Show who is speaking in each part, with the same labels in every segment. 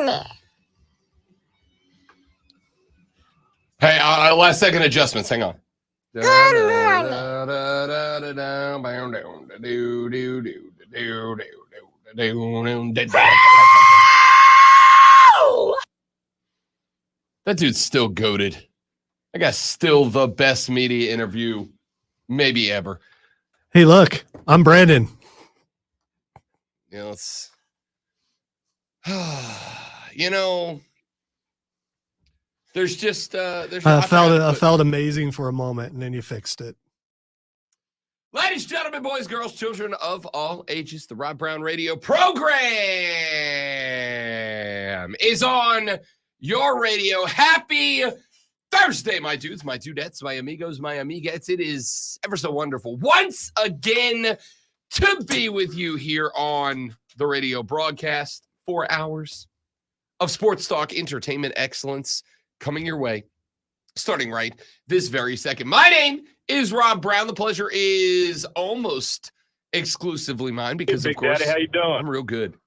Speaker 1: morning.
Speaker 2: Hey, last second adjustments. Hang on.
Speaker 1: Good
Speaker 2: That dude's still goated. That guy's still the best media interview maybe ever.
Speaker 3: Hey, look, I'm Brandon.
Speaker 2: You know, it's you know, there's just there's
Speaker 3: I felt amazing for a moment, and then you fixed it.
Speaker 2: Ladies and gentlemen, boys, girls, children of all ages, the Rob Brown Radio program is on your radio. Happy Thursday, my dudes, my dudettes, my amigos, my amigas. It is ever so wonderful once again to be with you here on the radio broadcast. 4 hours of sports talk, entertainment excellence coming your way, starting right this very second. My name is Rob Brown. The pleasure is almost exclusively mine because,
Speaker 4: hey,
Speaker 2: of course,
Speaker 4: Daddy, how you doing?
Speaker 2: I'm real good.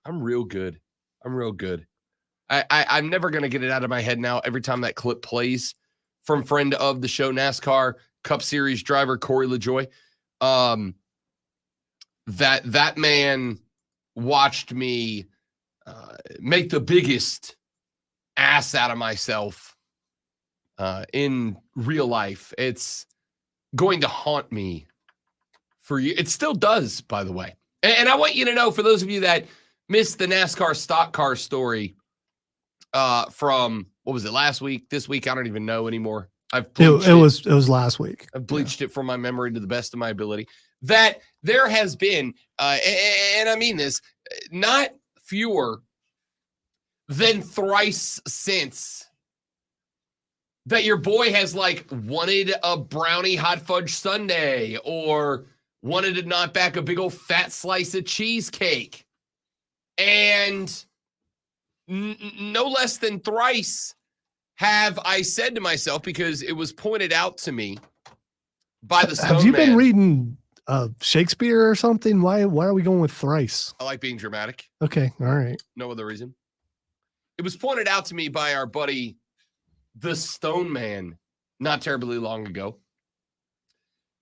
Speaker 2: I'm never going to get it out of my head now. Every time that clip plays from friend of the show, NASCAR Cup Series driver Corey LaJoie, that man watched me make the biggest ass out of myself in real life. It's going to haunt me for you. It still does, by the way. And I want you to know, for those of you that missed the NASCAR stock car story from, what was it, last week, this week? I don't even know anymore. It
Speaker 3: was last week.
Speaker 2: I've bleached it from my memory to the best of my ability. That there has been, and I mean this, not fewer than thrice since that your boy has like wanted a brownie hot fudge sundae or wanted to knock back a big old fat slice of cheesecake. And no less than thrice have I said to myself, because it was pointed out to me by the Stone
Speaker 3: Have you
Speaker 2: Man.
Speaker 3: been reading Shakespeare or something? Why are we going with thrice?
Speaker 2: I like being dramatic.
Speaker 3: Okay, all right.
Speaker 2: No other reason. It was pointed out to me by our buddy, the Stone Man, not terribly long ago,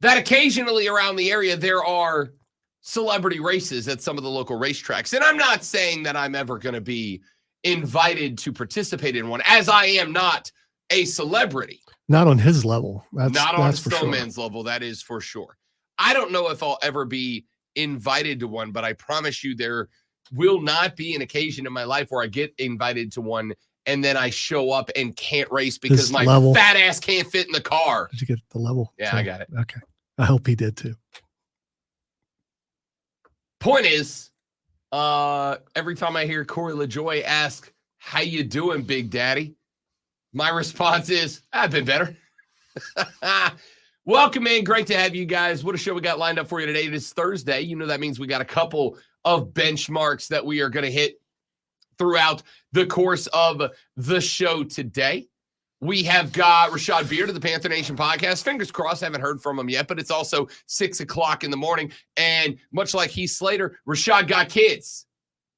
Speaker 2: that occasionally around the area there are celebrity races at some of the local racetracks. And I'm not saying that I'm ever going to be invited to participate in one, as I am not a celebrity.
Speaker 3: Not on his level.
Speaker 2: Not on Stone Man's level, that is for sure. I don't know if I'll ever be invited to one, but I promise you there will not be an occasion in my life where I get invited to one and then I show up and can't race because my fat ass can't fit in the car.
Speaker 3: Did you get the level?
Speaker 2: Yeah, I got it.
Speaker 3: Okay. I hope he did too.
Speaker 2: Point is, every time I hear Corey LaJoie ask, "How you doing, Big Daddy?" my response is, "I've been better." Welcome in. Great to have you guys. What a show we got lined up for you today. It is Thursday. You know that means we got a couple of benchmarks that we are going to hit throughout the course of the show today. We have got Rashad Beard of the Panther Nation podcast. Fingers crossed, haven't heard from him yet, but it's also 6 o'clock in the morning. And much like Heath Slater, Rashad got kids.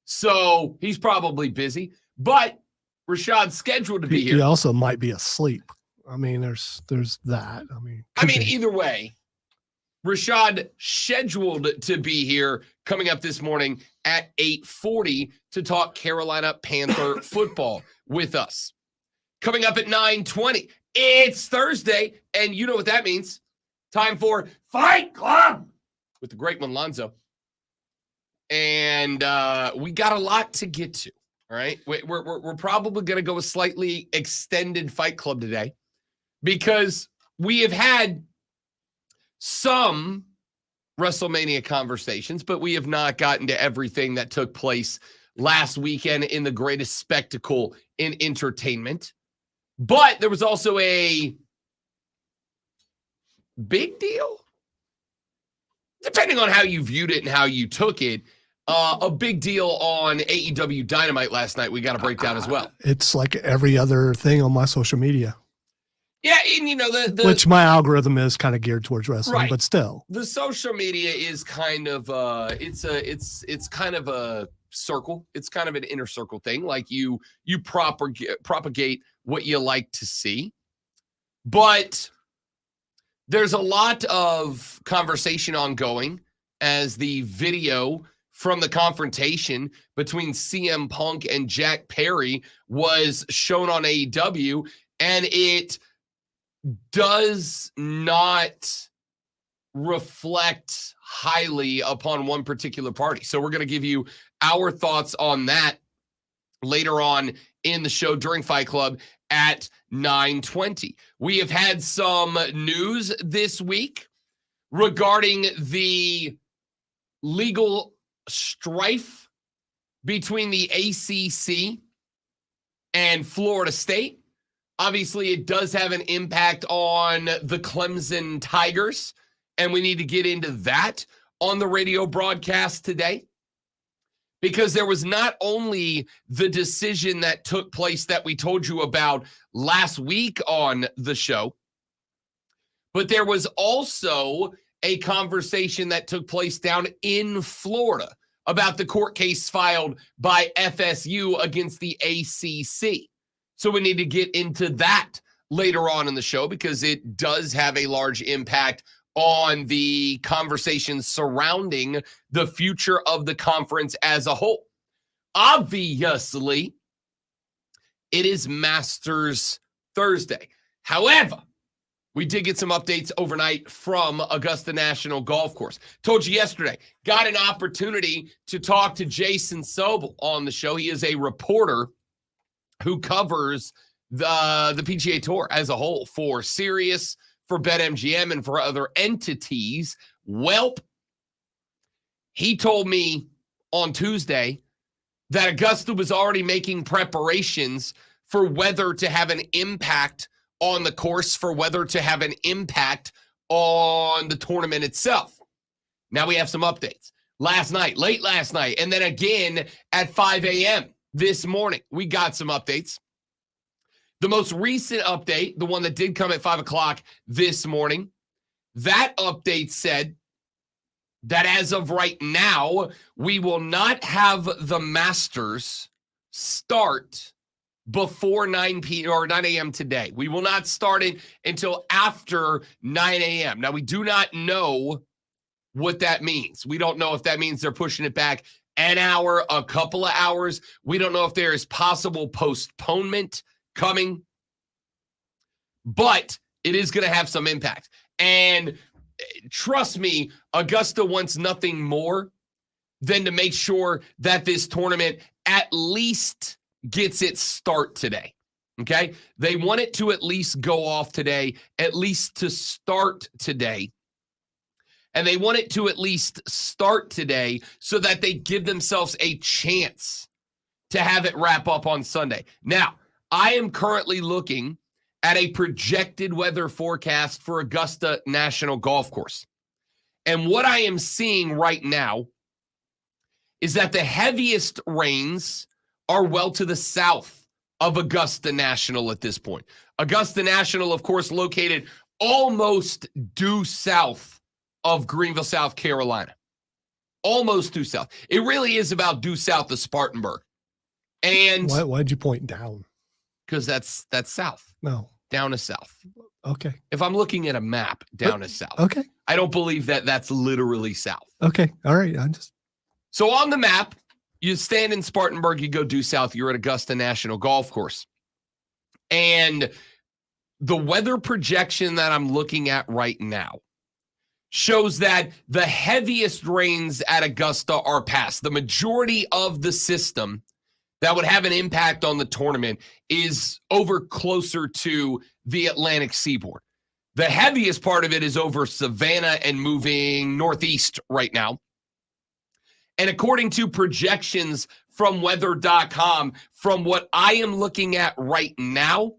Speaker 2: So he's probably busy. But Rashad's scheduled to be here.
Speaker 3: He also might be asleep. I mean, there's that. I mean,
Speaker 2: either way, Rashad scheduled to be here coming up this morning at 8:40 to talk Carolina Panther football with us. Coming up at 9:20, it's Thursday, and you know what that means. Time for Fight Club with the great one, Lonzo. And we got a lot to get to, all right? We're probably going to go a slightly extended Fight Club today because we have had some WrestleMania conversations, but we have not gotten to everything that took place last weekend in the greatest spectacle in entertainment. But there was also a big deal, depending on how you viewed it and how you took it, a big deal on AEW Dynamite last night. We got to break down as well.
Speaker 3: It's like every other thing on my social media.
Speaker 2: Yeah, and you know,
Speaker 3: which my algorithm is kind of geared towards wrestling, right. But still.
Speaker 2: The social media is kind of it's kind of a circle. It's kind of an inner circle thing. Like you propagate what you like to see. But there's a lot of conversation ongoing as the video from the confrontation between CM Punk and Jack Perry was shown on AEW, and it does not reflect highly upon one particular party. So we're going to give you our thoughts on that later on in the show during Fight Club at 9:20. We have had some news this week regarding the legal strife between the ACC and Florida State. Obviously, it does have an impact on the Clemson Tigers, and we need to get into that on the radio broadcast today, because there was not only the decision that took place that we told you about last week on the show, but there was also a conversation that took place down in Florida about the court case filed by FSU against the ACC. So we need to get into that later on in the show, because it does have a large impact on the conversations surrounding the future of the conference as a whole. Obviously, it is Masters Thursday. However, we did get some updates overnight from Augusta National Golf Course. Told you yesterday, got an opportunity to talk to Jason Sobel on the show. He is a reporter who covers the PGA Tour as a whole for Sirius, for BetMGM, and for other entities. Welp, he told me on Tuesday that Augusta was already making preparations for weather to have an impact on the course, for weather to have an impact on the tournament itself. Now we have some updates. Last night, late last night, and then again at 5 a.m. this morning, we got some updates. The most recent update, the one that did come at 5 o'clock this morning, that update said that as of right now, we will not have the Masters start before 9 a.m. today. We will not start it until after 9 a.m. Now, we do not know what that means. We don't know if that means they're pushing it back an hour, a couple of hours. We don't know if there is possible postponement coming, but it is going to have some impact. And trust me, Augusta wants nothing more than to make sure that this tournament at least gets its start today. Okay? They want it to at least go off today, at least to start today. And they want it to at least start today so that they give themselves a chance to have it wrap up on Sunday. Now, I am currently looking at a projected weather forecast for Augusta National Golf Course. And what I am seeing right now is that the heaviest rains are well to the south of Augusta National at this point. Augusta National, of course, located almost due south of Greenville, South Carolina. Almost due south. It really is about due south of Spartanburg. And
Speaker 3: why'd you point down?
Speaker 2: Because that's south.
Speaker 3: No.
Speaker 2: Down is south.
Speaker 3: Okay.
Speaker 2: If I'm looking at a map, down is south.
Speaker 3: Okay.
Speaker 2: I don't believe that that's literally south.
Speaker 3: Okay. All right.
Speaker 2: So on the map, you stand in Spartanburg, you go due south, you're at Augusta National Golf Course. And the weather projection that I'm looking at right now shows that the heaviest rains at Augusta are past. The majority of the system that would have an impact on the tournament is over closer to the Atlantic seaboard. The heaviest part of it is over Savannah and moving northeast right now. And according to projections from weather.com, from what I am looking at right now,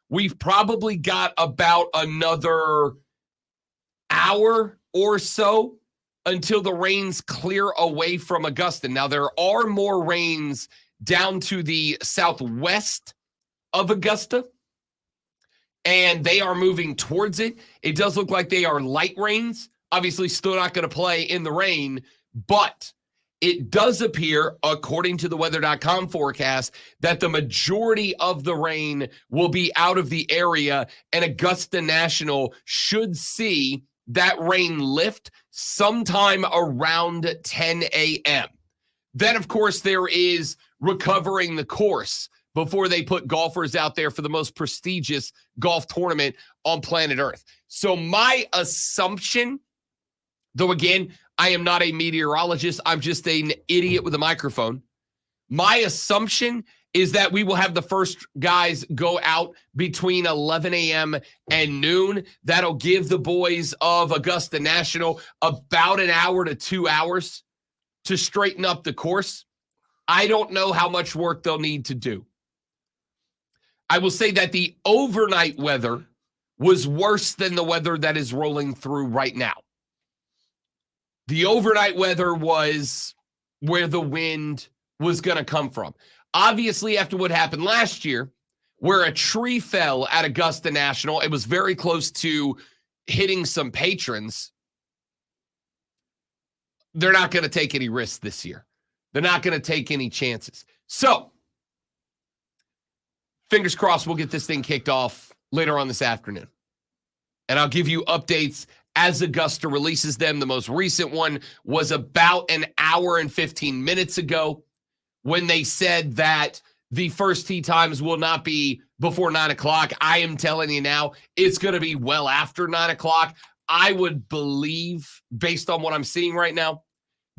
Speaker 2: we've probably got about another hour or so until the rains clear away from Augusta. Now, there are more rains down to the southwest of Augusta, and they are moving towards it. It does look like they are light rains. Obviously, still not going to play in the rain, but it does appear, according to the weather.com forecast, that the majority of the rain will be out of the area, and Augusta National should see that rain lift sometime around 10 a.m. Then, of course, there is recovering the course before they put golfers out there for the most prestigious golf tournament on planet Earth. So my assumption, though again, I am not a meteorologist, I'm just an idiot with a microphone. My assumption is that we will have the first guys go out between 11 a.m. and noon. That'll give the boys of Augusta National about an hour to 2 hours to straighten up the course. I don't know how much work they'll need to do. I will say that the overnight weather was worse than the weather that is rolling through right now. The overnight weather was where the wind was going to come from. Obviously, after what happened last year, where a tree fell at Augusta National, it was very close to hitting some patrons. They're not going to take any risks this year. They're not going to take any chances. So, fingers crossed we'll get this thing kicked off later on this afternoon. And I'll give you updates as Augusta releases them. The most recent one was about an hour and 15 minutes ago when they said that the first tee times will not be before 9 o'clock. I am telling you now, it's going to be well after 9 o'clock. I would believe, based on what I'm seeing right now,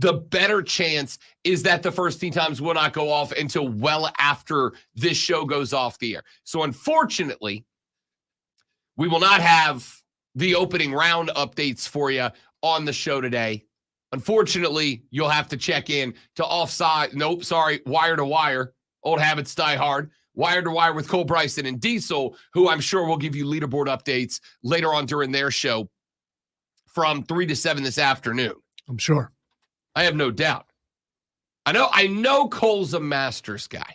Speaker 2: the better chance is that the first tee times will not go off until well after this show goes off the air. So unfortunately, we will not have the opening round updates for you on the show today. Unfortunately, you'll have to check in to Wire to Wire. Old habits die hard. Wire to Wire with Cole Bryson and Diesel, who I'm sure will give you leaderboard updates later on during their show from 3 to 7 this afternoon.
Speaker 3: I'm sure.
Speaker 2: I have no doubt. I know Cole's a Masters guy.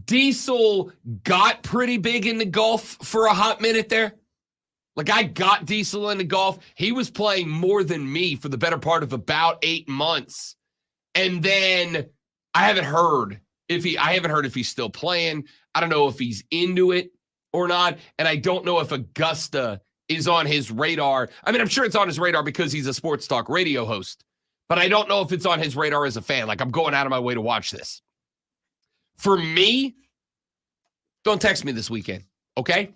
Speaker 2: Diesel got pretty big into golf for a hot minute there. Like, I got Diesel into golf. He was playing more than me for the better part of about 8 months. And then I haven't heard if he's still playing. I don't know if he's into it or not. And I don't know if Augusta is on his radar. I mean, I'm sure it's on his radar because he's a sports talk radio host. But I don't know if it's on his radar as a fan. Like, I'm going out of my way to watch this. For me, don't text me this weekend, okay?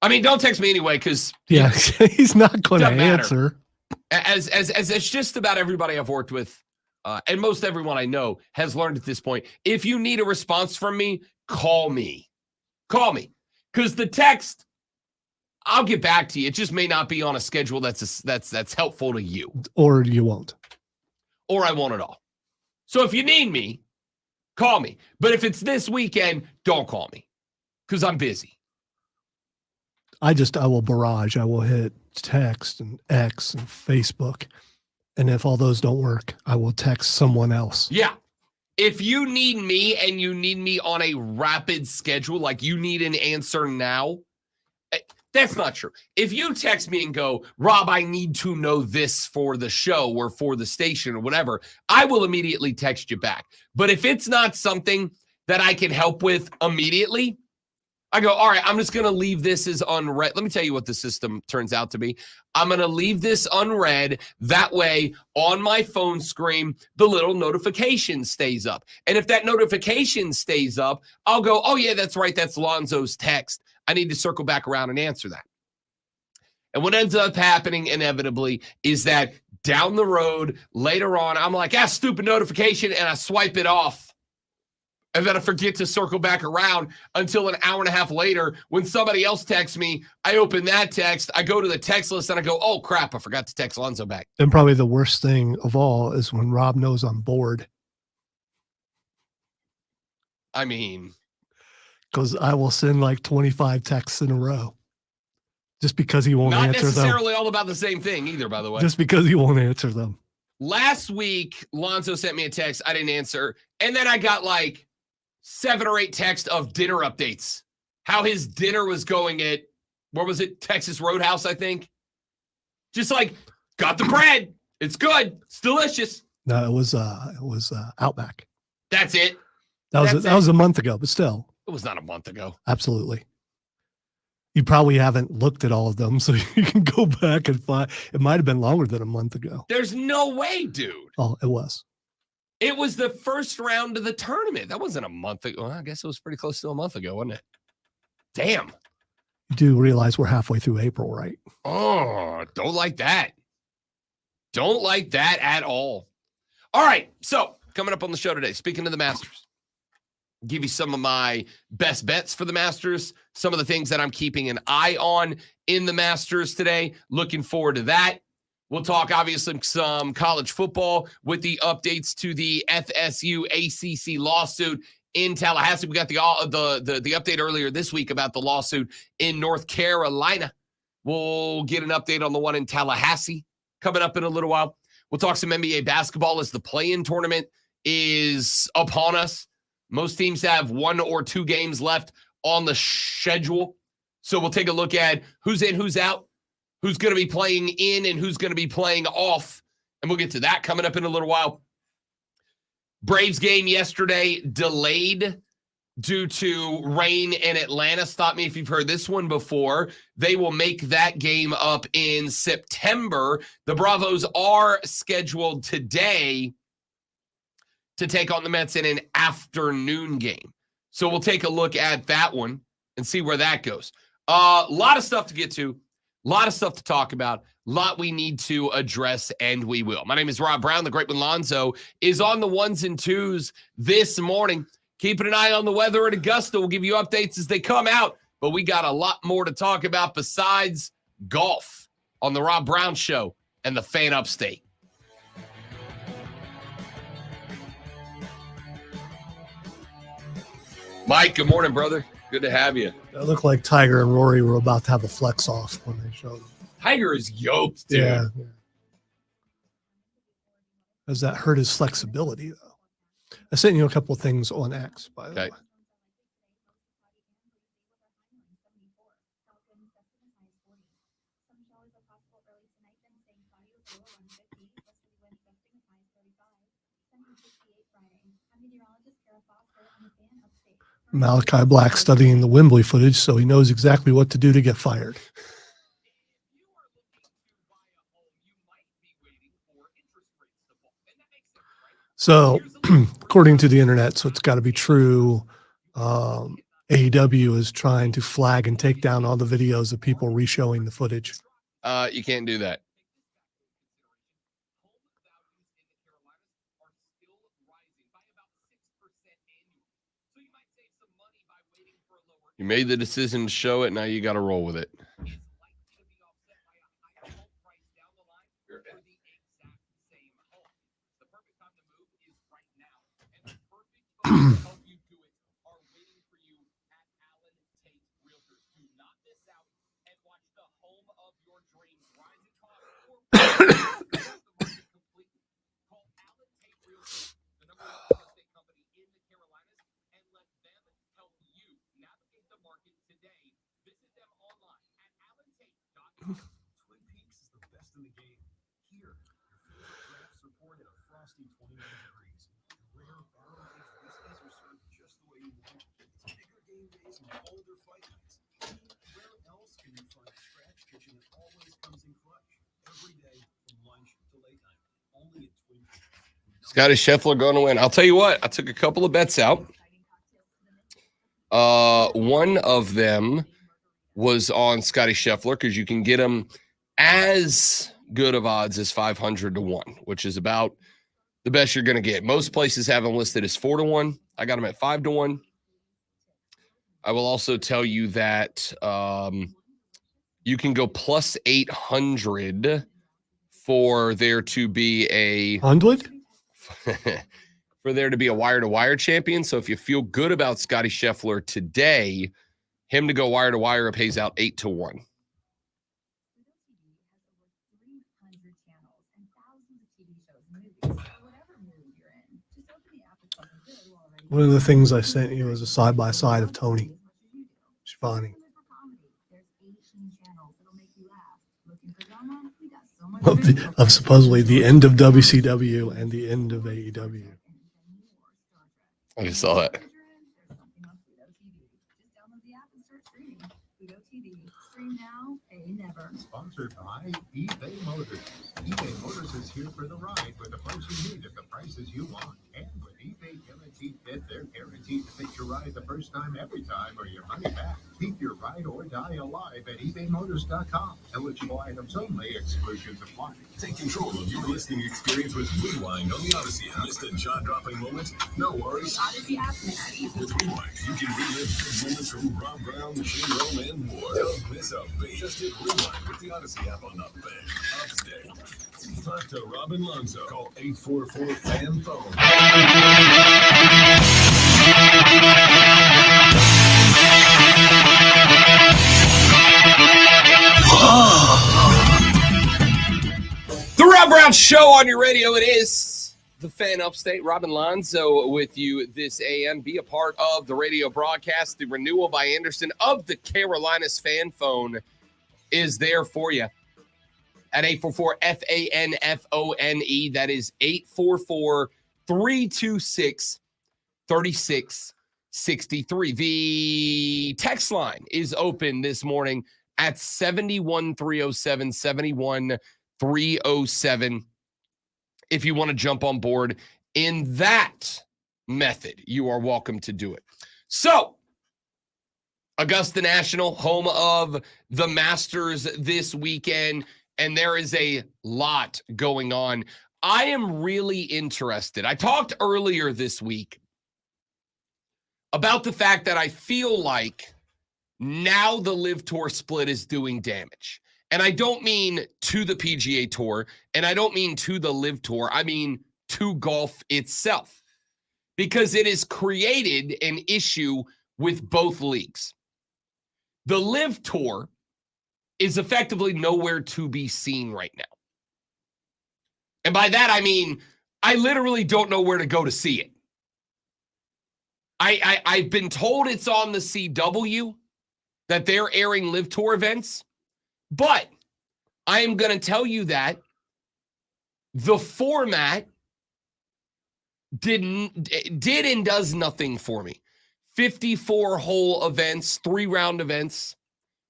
Speaker 2: I mean, don't text me anyway, because
Speaker 3: he's not going to answer.
Speaker 2: As it's just about everybody I've worked with, and most everyone I know has learned at this point. If you need a response from me, call me. Call me, because the text, I'll get back to you. It just may not be on a schedule that's helpful to you,
Speaker 3: or you won't,
Speaker 2: or I won't at all. So if you need me, call me. But if it's this weekend, don't call me, because I'm busy.
Speaker 3: I will barrage. I will hit text and X and Facebook. And if all those don't work, I will text someone else.
Speaker 2: Yeah. If you need me and you need me on a rapid schedule, like you need an answer now, that's not true. If you text me and go, Rob, I need to know this for the show or for the station or whatever, I will immediately text you back. But if it's not something that I can help with immediately, I go, all right, I'm just going to leave this as unread. Let me tell you what the system turns out to be. I'm going to leave this unread. That way, on my phone screen, the little notification stays up. And if that notification stays up, I'll go, oh, yeah, that's right. That's Lonzo's text. I need to circle back around and answer that. And what ends up happening inevitably is that down the road, later on, I'm like, stupid notification, and I swipe it off. And then I forget to circle back around until an hour and a half later when somebody else texts me. I open that text. I go to the text list and I go, oh, crap, I forgot to text Lonzo back.
Speaker 3: And probably the worst thing of all is when Rob knows I'm bored.
Speaker 2: I mean,
Speaker 3: because I will send like 25 texts in a row just because he won't answer them.
Speaker 2: Not necessarily all about the same thing either, by the way.
Speaker 3: Just because he won't answer them.
Speaker 2: Last week, Lonzo sent me a text. I didn't answer. And then I got like 7 or 8 texts of dinner updates. How his dinner was going at, where was it? Texas Roadhouse, I think. Just like, got the bread. It's good. It's delicious.
Speaker 3: No, it was Outback.
Speaker 2: That's it.
Speaker 3: That was a month ago, but still.
Speaker 2: It was not a month ago.
Speaker 3: Absolutely. You probably haven't looked at all of them, so you can go back and find. It might have been longer than a month ago.
Speaker 2: There's no way, dude.
Speaker 3: Oh, it was.
Speaker 2: It was the first round of the tournament. That wasn't a month ago. Well, I guess it was pretty close to a month ago, wasn't it? Damn.
Speaker 3: You do realize we're halfway through April, right?
Speaker 2: Oh, don't like that. Don't like that at all. All right. So, coming up on the show today, speaking of the Masters, give you some of my best bets for the Masters, some of the things that I'm keeping an eye on in the Masters today. Looking forward to that. We'll talk, obviously, some college football with the updates to the FSU ACC lawsuit in Tallahassee. We got the update earlier this week about the lawsuit in North Carolina. We'll get an update on the one in Tallahassee coming up in a little while. We'll talk some NBA basketball as the play-in tournament is upon us. Most teams have 1 or 2 games left on the schedule. So we'll take a look at who's in, who's out, who's going to be playing in, and who's going to be playing off. And we'll get to that coming up in a little while. Braves game yesterday delayed due to rain in Atlanta. Stop me if you've heard this one before. They will make that game up in September. The Bravos are scheduled today to take on the Mets in an afternoon game. So we'll take a look at that one and see where that goes. A lot of stuff to get to, a lot of stuff to talk about, a lot we need to address, and we will. My name is Rob Brown. The great one Lonzo is on the ones and twos this morning. Keeping an eye on the weather at Augusta. We'll give you updates as they come out, but we got a lot more to talk about besides golf on the Rob Brown Show and the Fan Upstate. Mike, good morning, brother. Good to have you.
Speaker 3: It looked like Tiger and Rory were about to have a flex off when they showed them.
Speaker 2: Tiger is yoked, dude.
Speaker 3: Yeah. Does that hurt his flexibility, though? I sent you a couple of things on X, by the way. Malachi Black studying the Wembley footage, so he knows exactly what to do to get fired. So, according to the internet, so it's got to be true, AEW is trying to flag and take down all the videos of people re-showing the footage.
Speaker 2: You can't do that. You made the decision to show it. Now you got to roll with it. Scotty Scheffler going to win. I'll tell you what, I took a couple of bets out. One of them was on Scotty Scheffler because you can get him as good of odds as 500 to 1, which is about the best you're going to get. Most places have him listed as 4 to 1. I got him at 5 to 1. I will also tell you that you can go plus 800 for there to be a
Speaker 3: 100
Speaker 2: for there to be a wire-to-wire champion. So if you feel good about Scotty Scheffler today, him to go wire-to-wire pays out 8 to 1.
Speaker 3: One of the things I sent you was a side-by-side of Tony Schiavone. of supposedly the end of WCW and the end of AEW.
Speaker 2: I just saw that.
Speaker 1: Sponsored by eBay Motors. eBay Motors is here for the ride with the parts you need at the prices you want. And with eBay Guaranteed Fit, they're guaranteed to fit your ride the first time, every time, or your money back. Keep your ride or die alive at ebaymotors.com. Eligible items only, exclusions apply.
Speaker 4: Take control of your listening experience with Rewind on the Odyssey app. Missed a jaw-dropping moment? No worries.
Speaker 5: Odyssey app.
Speaker 4: With Rewind, you can relive good moments from Rob Brown, Shane Rome, and more. Don't miss a beat. Just hit Rewind with the Odyssey app on the Fan Upstate. Talk to Robin Lonzo. Call 844-FAN-PHONE.
Speaker 2: The Rob Brown Show on your radio. It is the Fan Upstate. Robin Lonzo with you this AM. Be a part of the radio broadcast. The renewal by Anderson of the Carolinas Fan Phone is there for you at 844-FANFONE. That is 844-326-3663. The text line is open this morning at 71307, 71307. If you want to jump on board in that method, you are welcome to do it. So, Augusta National, home of the Masters this weekend, and there is a lot going on. I am really interested. I talked earlier this week about the fact that I feel like now the Live Tour split is doing damage. And I don't mean to the PGA Tour, and I don't mean to the Live Tour. I mean to golf itself, because it has created an issue with both leagues. The Live Tour is effectively nowhere to be seen right now. And by that, I mean, I literally don't know where to go to see it. I've been told it's on the CW, that they're airing Live Tour events. But I am going to tell you that the format did and does nothing for me. 54-hole events, 3-round events,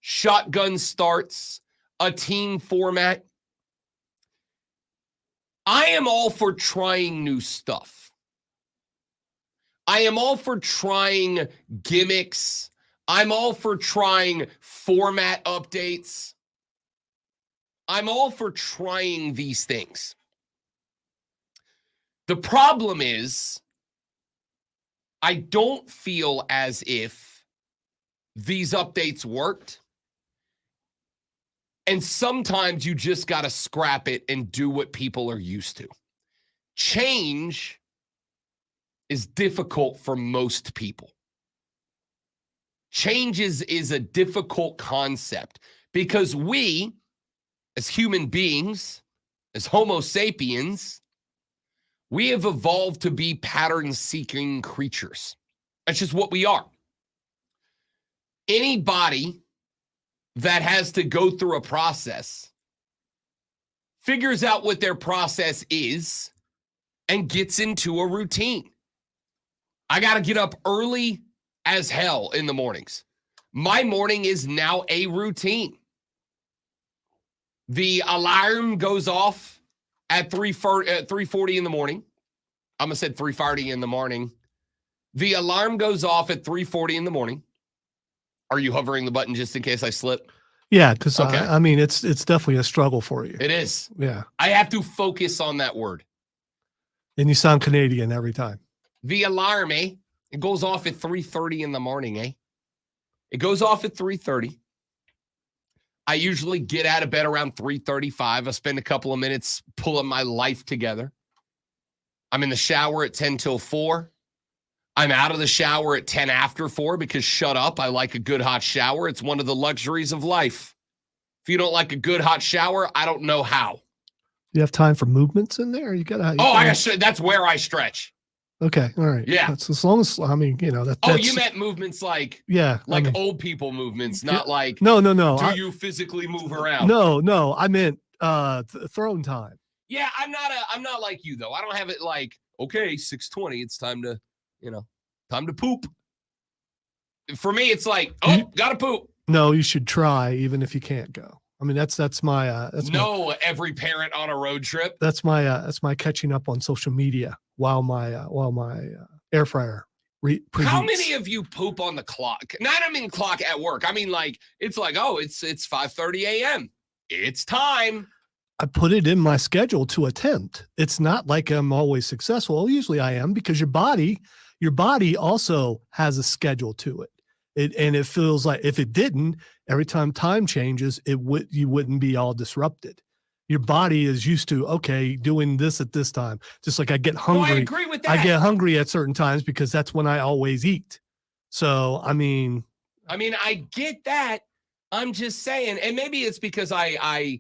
Speaker 2: shotgun starts, a team format. I am all for trying new stuff. I am all for trying gimmicks. I'm all for trying format updates. I'm all for trying these things. The problem is, I don't feel as if these updates worked. And sometimes you just got to scrap it and do what people are used to. Change is difficult for most people. Change is a difficult concept because we, as human beings, as Homo sapiens, we have evolved to be pattern-seeking creatures. That's just what we are. Anybody that has to go through a process figures out what their process is and gets into a routine. I got to get up early as hell in the mornings. My morning is now a routine. The alarm goes off at 3:40 in the morning. I almost said 3:40 in the morning. The alarm goes off at 3:40 in the morning. Are you hovering the button just in case I slip?
Speaker 3: Yeah, because
Speaker 2: Okay.
Speaker 3: I mean, it's definitely a struggle for you.
Speaker 2: It is.
Speaker 3: Yeah,
Speaker 2: I have to focus on that word.
Speaker 3: and you sound Canadian every time.
Speaker 2: The alarm, it goes off at 3:30 in the morning, It goes off at 3:30. I usually get out of bed around 3:35. I spend a couple of minutes pulling my life together. I'm in the shower at 10 till 4. I'm out of the shower at 10 after 4 because shut up, I like a good hot shower. It's one of the luxuries of life. If you don't like a good hot shower, I don't know how.
Speaker 3: You have time for movements in there?
Speaker 2: That's where I stretch.
Speaker 3: Okay, all right.
Speaker 2: Yeah.
Speaker 3: That's as long as, I mean, that's.
Speaker 2: Oh, you meant movements like
Speaker 3: like
Speaker 2: old people movements, not like
Speaker 3: No.
Speaker 2: do you physically move around?
Speaker 3: No, I meant throne time.
Speaker 2: Yeah, I'm not like you though. I don't have it like, okay, 6:20, it's time to, time to poop. For me, it's like, gotta poop.
Speaker 3: No, you should try even if you can't go. I mean, that's my
Speaker 2: every parent on a road trip.
Speaker 3: That's my catching up on social media while my air fryer preheats.
Speaker 2: How many of you poop on the clock? Not I mean clock at work. I mean like it's like, it's 5:30 a.m. It's time.
Speaker 3: I put it in my schedule to attempt. It's not like I'm always successful. Usually I am, because your body also has a schedule to it. And it feels like if it didn't, every time changes, you wouldn't be all disrupted. Your body is used to, okay, doing this at this time. Just like I get hungry.
Speaker 2: No, I agree with that.
Speaker 3: I get hungry at certain times because that's when I always eat. So, I mean,
Speaker 2: I get that. I'm just saying, and maybe it's because I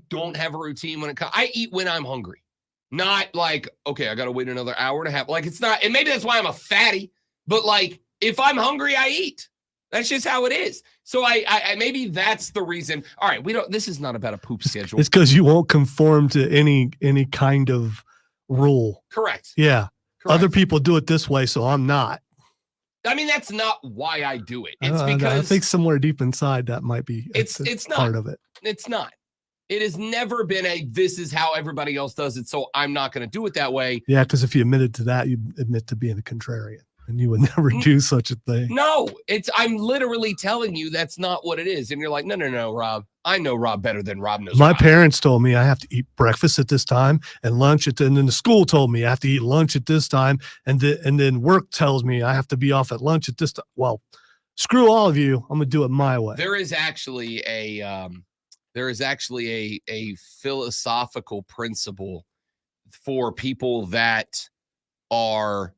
Speaker 2: don't have a routine when it comes. I eat when I'm hungry. Not like, okay, I got to wait another hour and a half. Like it's not, and maybe that's why I'm a fatty, but like if I'm hungry, I eat. That's just how it is. So I maybe that's the reason. All right, this is not about a poop schedule.
Speaker 3: It's because you won't conform to any kind of rule.
Speaker 2: Correct.
Speaker 3: Yeah.
Speaker 2: Correct.
Speaker 3: Other people do it this way, so I'm not.
Speaker 2: I mean, that's not why I do it. It's because
Speaker 3: I think somewhere deep inside that might be
Speaker 2: it's not
Speaker 3: part of it.
Speaker 2: It's not. It has never been this is how everybody else does it, so I'm not going to do it that way.
Speaker 3: Yeah, because if you admitted to that, you admit to being a contrarian, and you would never do such a thing.
Speaker 2: No, I'm literally telling you that's not what it is. And you're like, no, Rob. I know Rob better than Rob knows
Speaker 3: My
Speaker 2: Rob.
Speaker 3: parents told me I have to eat breakfast at this time and lunch and then the school told me I have to eat lunch at this time. And then work tells me I have to be off at lunch at this time. Well, screw all of you. I'm going to do it my way.
Speaker 2: There is actually a philosophical principle for people that are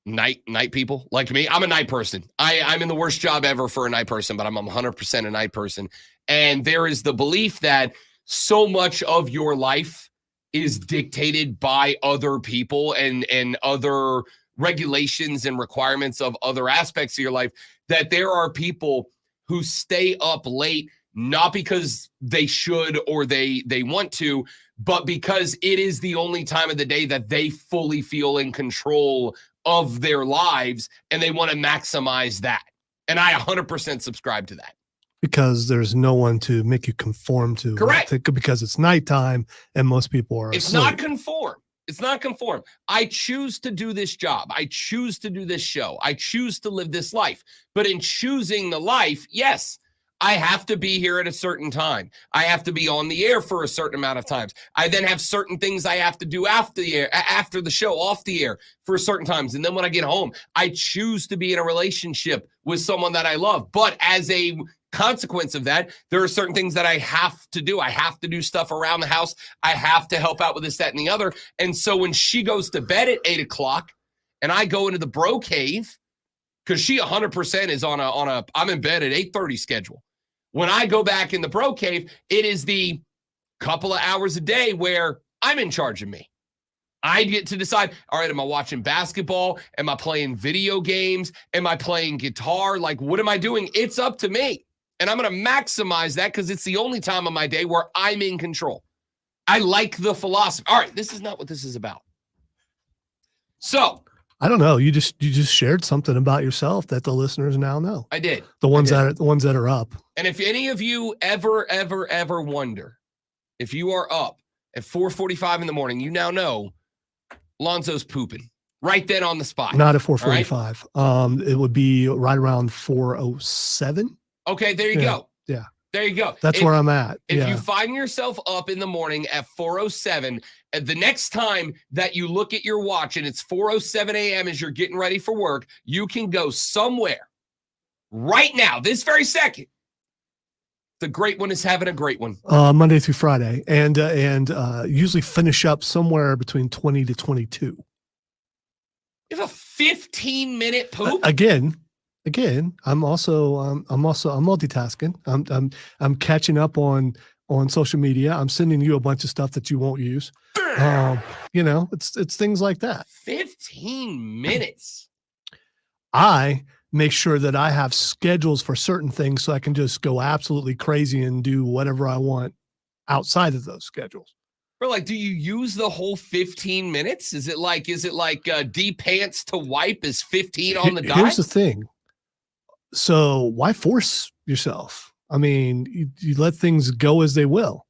Speaker 2: night people like me. I'm a night person. I'm in the worst job ever for a night person, but I'm 100% a night person. And there is the belief that so much of your life is dictated by other people and other regulations and requirements of other aspects of your life, that there are people who stay up late not because they should or they want to, but because it is the only time of the day that they fully feel in control of their lives and they want to maximize that. And I 100% subscribe to that.
Speaker 3: Because there's no one to make you conform to.
Speaker 2: Correct.
Speaker 3: Because it's nighttime and most people are
Speaker 2: It's
Speaker 3: asleep.
Speaker 2: not conform. It's not conform. I choose to do this job. I choose to do this show. I choose to live this life. But in choosing the life, yes, I have to be here at a certain time. I have to be on the air for a certain amount of times. I then have certain things I have to do after the show, off the air for certain times. And then when I get home, I choose to be in a relationship with someone that I love. But as a consequence of that, there are certain things that I have to do. I have to do stuff around the house. I have to help out with this, that, and the other. And so when she goes to bed at 8 o'clock and I go into the bro cave, because she 100% is on a I'm in bed at 8:30 schedule. When I go back in the bro cave, it is the couple of hours a day where I'm in charge of me. I get to decide, all right, am I watching basketball? Am I playing video games? Am I playing guitar? Like, what am I doing? It's up to me. And I'm going to maximize that because it's the only time of my day where I'm in control. I like the philosophy. All right, this is not what this is about. So
Speaker 3: I don't know. You just shared something about yourself that the listeners now know.
Speaker 2: I did.
Speaker 3: The ones that are up.
Speaker 2: And if any of you ever wonder if you are up at 4:45 in the morning, you now know Lonzo's pooping right then on the spot.
Speaker 3: Not at 4:45. Right? It would be right around 4:07.
Speaker 2: Okay, there you go.
Speaker 3: Yeah.
Speaker 2: There you go.
Speaker 3: That's where I'm at.
Speaker 2: If you find yourself up in the morning at 4:07, and the next time that you look at your watch and it's 4:07 a.m. as you're getting ready for work, you can go somewhere right now, this very second. The great one is having a great one.
Speaker 3: Monday through Friday, and usually finish up somewhere between 20 to 22.
Speaker 2: You have a 15-minute poop?
Speaker 3: Again, I'm multitasking. I'm catching up on social media. I'm sending you a bunch of stuff that you won't use. It's things like that.
Speaker 2: 15 minutes.
Speaker 3: I make sure that I have schedules for certain things so I can just go absolutely crazy and do whatever I want outside of those schedules.
Speaker 2: Or like, do you use the whole 15 minutes? Is it like D pants to wipe is 15 on the dot?
Speaker 3: Here's the thing. So why force yourself? I mean, you let things go as they will.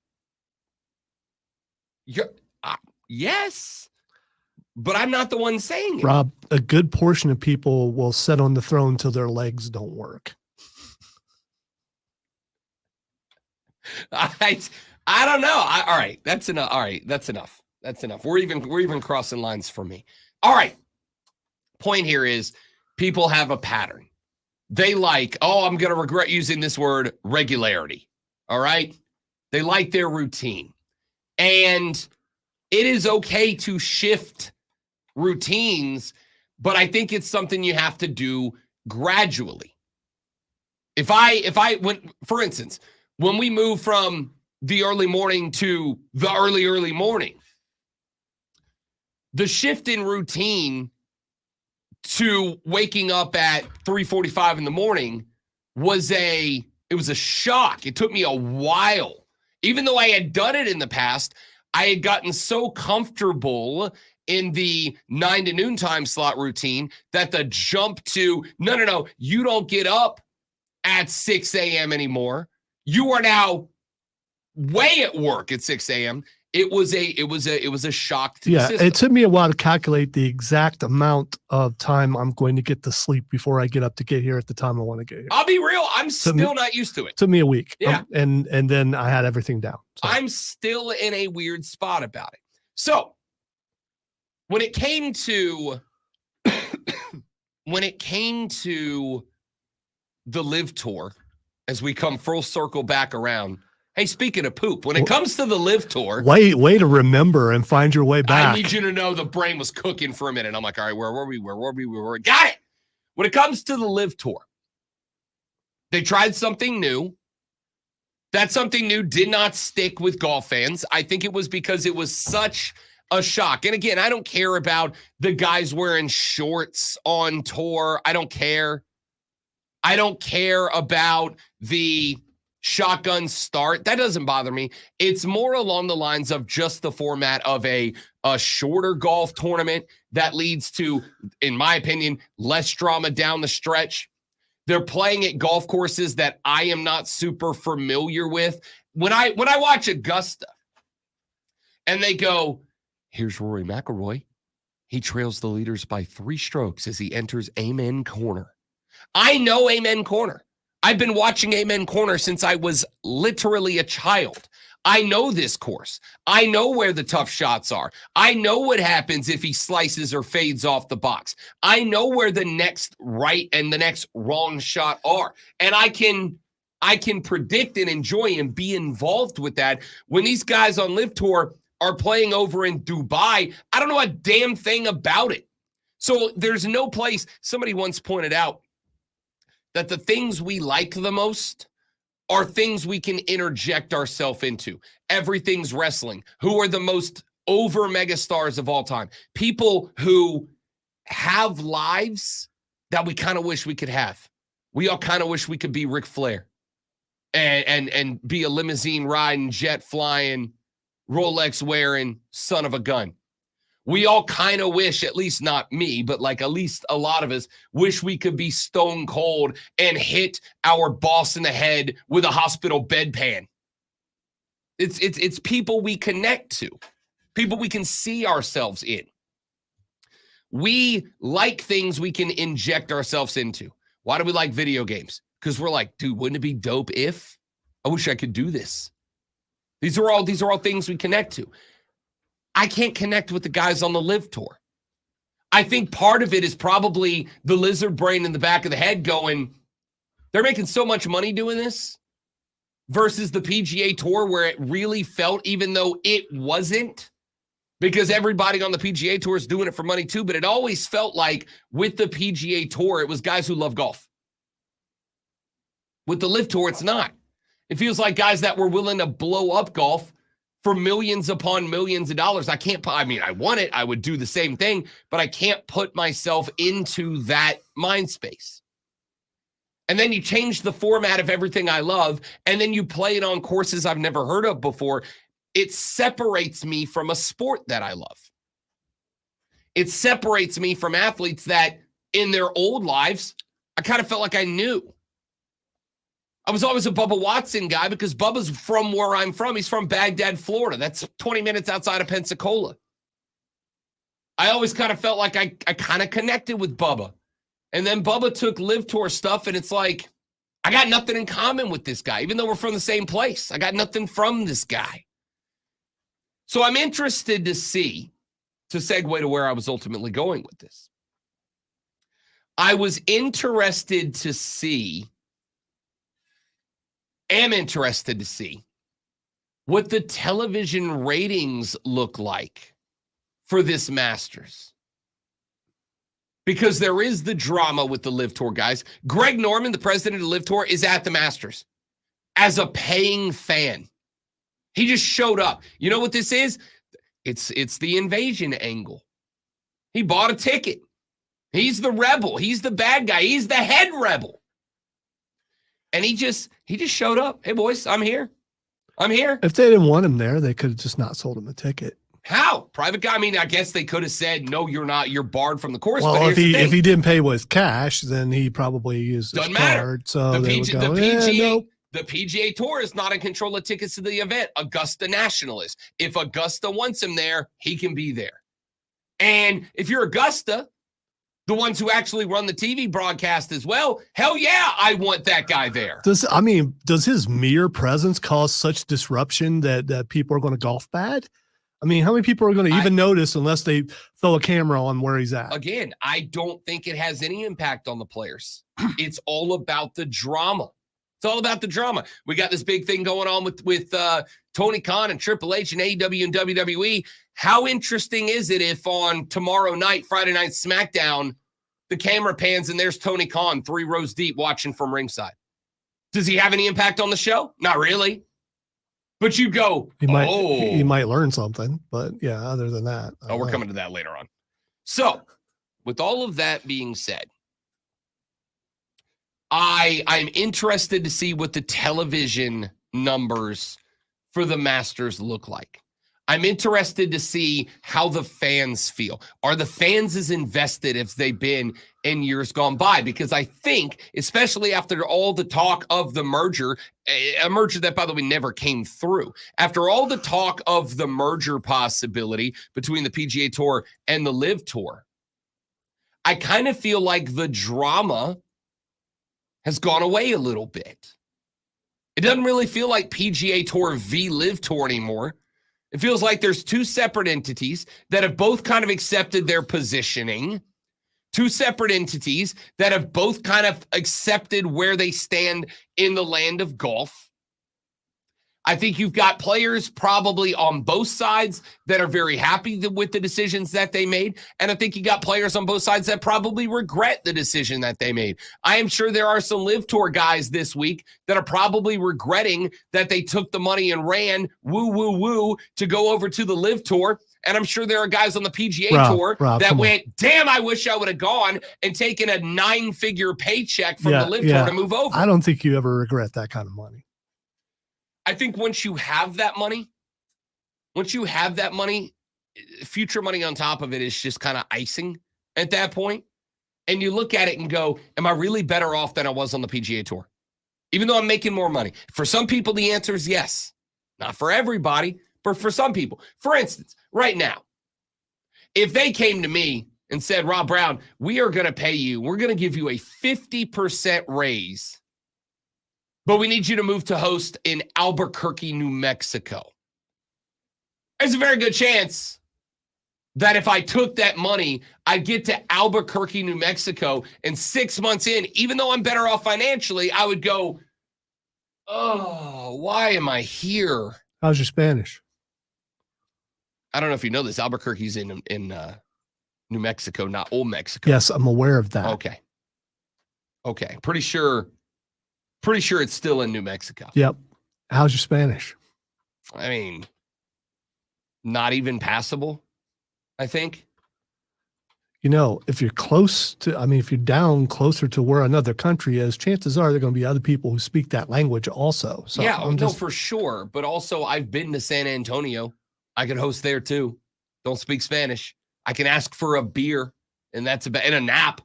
Speaker 2: Yes, but I'm not the one saying it.
Speaker 3: Rob, a good portion of people will sit on the throne till their legs don't work.
Speaker 2: I don't know. All right, that's enough. All right, that's enough. That's enough. We're even crossing lines for me. All right. Point here is people have a pattern. They like, I'm going to regret using this word, regularity. All right. They like their routine. And it is okay to shift routines, but I think it's something you have to do gradually. For instance, when we move from the early morning to the early morning, the shift in routine to waking up at 3:45 in the morning was a shock. It took me a while. Even though I had done it in the past, I had gotten so comfortable in the 9 to noon time slot routine that the jump to, no, you don't get up at 6 a.m. anymore. You are now way at work at 6 a.m. It was a shock to the system.
Speaker 3: It took me a while to calculate the exact amount of time I'm going to get to sleep before I get up to get here at the time I want to get here.
Speaker 2: I'll be real. I'm still not used to it.
Speaker 3: Took me a week.
Speaker 2: Yeah.
Speaker 3: And then I had everything down. So.
Speaker 2: I'm still in a weird spot about it. So when it came to the Live Tour, as we come full circle back around. Hey, speaking of poop, when it comes to the Live Tour,
Speaker 3: way to remember and find your way back.
Speaker 2: I need you to know the brain was cooking for a minute. I'm like, all right, where were we? Got it. When it comes to the Live Tour, they tried something new. That something new did not stick with golf fans. I think it was because it was such a shock. And again, I don't care about the guys wearing shorts on tour. I don't care. I don't care about the shotgun start. That doesn't bother me. It's more along the lines of just the format of a shorter golf tournament that leads to, in my opinion, less drama down the stretch. They're playing at golf courses that I am not super familiar with. When I watch Augusta and they go, here's Rory McIlroy. He trails the leaders by 3 strokes as he enters Amen Corner. I know Amen Corner. I've been watching Amen Corner since I was literally a child. I know this course. I know where the tough shots are. I know what happens if he slices or fades off the box. I know where the next right and the next wrong shot are. And I can predict and enjoy and be involved with that. When these guys on Live Tour are playing over in Dubai, I don't know a damn thing about it. So there's no place. Somebody once pointed out that the things we like the most are things we can interject ourselves into. Everything's wrestling. Who are the most over megastars of all time? People who have lives that we kind of wish we could have. We all kind of wish we could be Ric Flair and be a limousine riding, jet flying, Rolex wearing son of a gun. We all kind of wish, at least not me, but like at least a lot of us wish we could be stone cold and hit our boss in the head with a hospital bedpan. It's people we connect to, people we can see ourselves in. We like things we can inject ourselves into. Why do we like video games? Because we're like, dude, wouldn't it be dope if? I wish I could do this. These are all things we connect to. I can't connect with the guys on the Live Tour. I think part of it is probably the lizard brain in the back of the head going, they're making so much money doing this versus the PGA Tour where it really felt, even though it wasn't, because everybody on the PGA Tour is doing it for money too, but it always felt like with the PGA Tour, it was guys who love golf. With the Live Tour, it's not. It feels like guys that were willing to blow up golf for millions upon millions of dollars. I want it. I would do the same thing, but I can't put myself into that mind space. and then you change the format of everything I love, and then you play it on courses I've never heard of before, it separates me from a sport that I love. It separates me from athletes that in their old lives, I kind of felt like I knew. I was always a Bubba Watson guy because Bubba's from where I'm from. He's from Baghdad, Florida. That's 20 minutes outside of Pensacola. I always kind of felt like I kind of connected with Bubba. And then Bubba took Live Tour stuff, and it's like, I got nothing in common with this guy, even though we're from the same place. I got nothing from this guy. So I'm interested to see, to segue to where I was ultimately going with this. am interested to see what the television ratings look like for this Masters. Because there is the drama with the Live Tour guys. Greg Norman, the president of Live Tour, is at the Masters as a paying fan. He just showed up. You know what this is? It's the invasion angle. He bought a ticket. He's the rebel. He's the bad guy. He's the head rebel. And he just showed up. Hey, boys, I'm here. I'm here.
Speaker 3: If they didn't want him there, they could have just not sold him a ticket.
Speaker 2: How? Private guy? I mean, I guess they could have said, no, you're not. You're barred from the course.
Speaker 3: Well,
Speaker 2: but
Speaker 3: if he didn't pay with cash, then he probably used his card. So the
Speaker 2: PGA Tour is not in control of tickets to the event. Augusta National is. If Augusta wants him there, he can be there. And if you're Augusta, the ones who actually run the TV broadcast as well, hell yeah, I want that guy there.
Speaker 3: Does his mere presence cause such disruption that people are going to golf bad? I mean, how many people are going to even notice unless they throw a camera on where he's at? Again,
Speaker 2: I don't think it has any impact on the players. It's all about the drama. It's all about the drama. We got this big thing going on with Tony Khan and Triple H and AEW and WWE. How interesting is it if on tomorrow night, Friday Night SmackDown, the camera pans and there's Tony Khan 3 rows deep watching from ringside? Does he have any impact on the show? Not really. But you go,
Speaker 3: he might learn something. But yeah, other than that.
Speaker 2: We're coming to that later on. So with all of that being said, I'm interested to see what the television numbers for the Masters look like. I'm interested to see how the fans feel. Are the fans as invested as they've been in years gone by? Because I think, especially after all the talk of the merger, a merger that, by the way, never came through. After all the talk of the merger possibility between the PGA Tour and the Live Tour, I kind of feel like the drama has gone away a little bit. It doesn't really feel like PGA Tour v. Live Tour anymore. It feels like there's 2 separate entities that have both kind of accepted their positioning, 2 separate entities that have both kind of accepted where they stand in the land of golf. I think you've got players probably on both sides that are very happy with the decisions that they made. And I think you got players on both sides that probably regret the decision that they made. I am sure there are some Live Tour guys this week that are probably regretting that they took the money and ran woo to go over to the Live Tour. And I'm sure there are guys on the PGA Tour that went, damn, I wish I would have gone and taken a 9-figure paycheck from the Live Tour to move over.
Speaker 3: I don't think you ever regret that kind of money.
Speaker 2: I think once you have that money, future money on top of it is just kind of icing at that point. And you look at it and go, am I really better off than I was on the PGA Tour? Even though I'm making more money. For some people, the answer is yes. Not for everybody, but for some people. For instance, right now, if they came to me and said, Rob Brown, we are going to pay you, we're going to give you a 50% raise, but we need you to move to host in Albuquerque, New Mexico. There's a very good chance that if I took that money, I'd get to Albuquerque, New Mexico, and 6 months in, even though I'm better off financially, I would go, oh, why am I here?
Speaker 3: How's your Spanish?
Speaker 2: I don't know if you know this. Albuquerque's in New Mexico, not Old Mexico.
Speaker 3: Yes, I'm aware of that.
Speaker 2: Okay. Pretty sure it's still in New Mexico.
Speaker 3: Yep. How's your Spanish?
Speaker 2: I mean, not even passable, I think.
Speaker 3: if you're close to, if you're down closer to where another country is, chances are there are going to be other people who speak that language also. So
Speaker 2: yeah, no, for sure. But also, I've been to San Antonio. I could host there too. Don't speak Spanish. I can ask for a beer, and that's about, and a nap.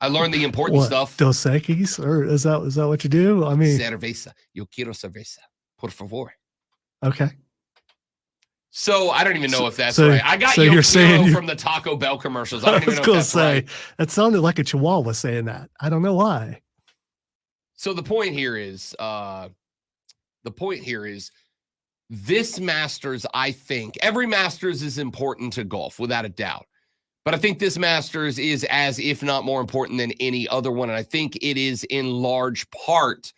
Speaker 2: I learned the important stuff.
Speaker 3: Dos Equis, or is that what you do?
Speaker 2: Cerveza. Yo quiero cerveza. Por favor.
Speaker 3: Okay.
Speaker 2: So I don't even know if that's right. I got you're saying from the Taco Bell commercials. I don't even know if that's right.
Speaker 3: That sounded like a Chihuahua saying that. I don't know why.
Speaker 2: So the point here is, this Masters, I think, every Masters is important to golf, without a doubt. But I think this Masters is as, if not more important than any other one. And I think it is in large part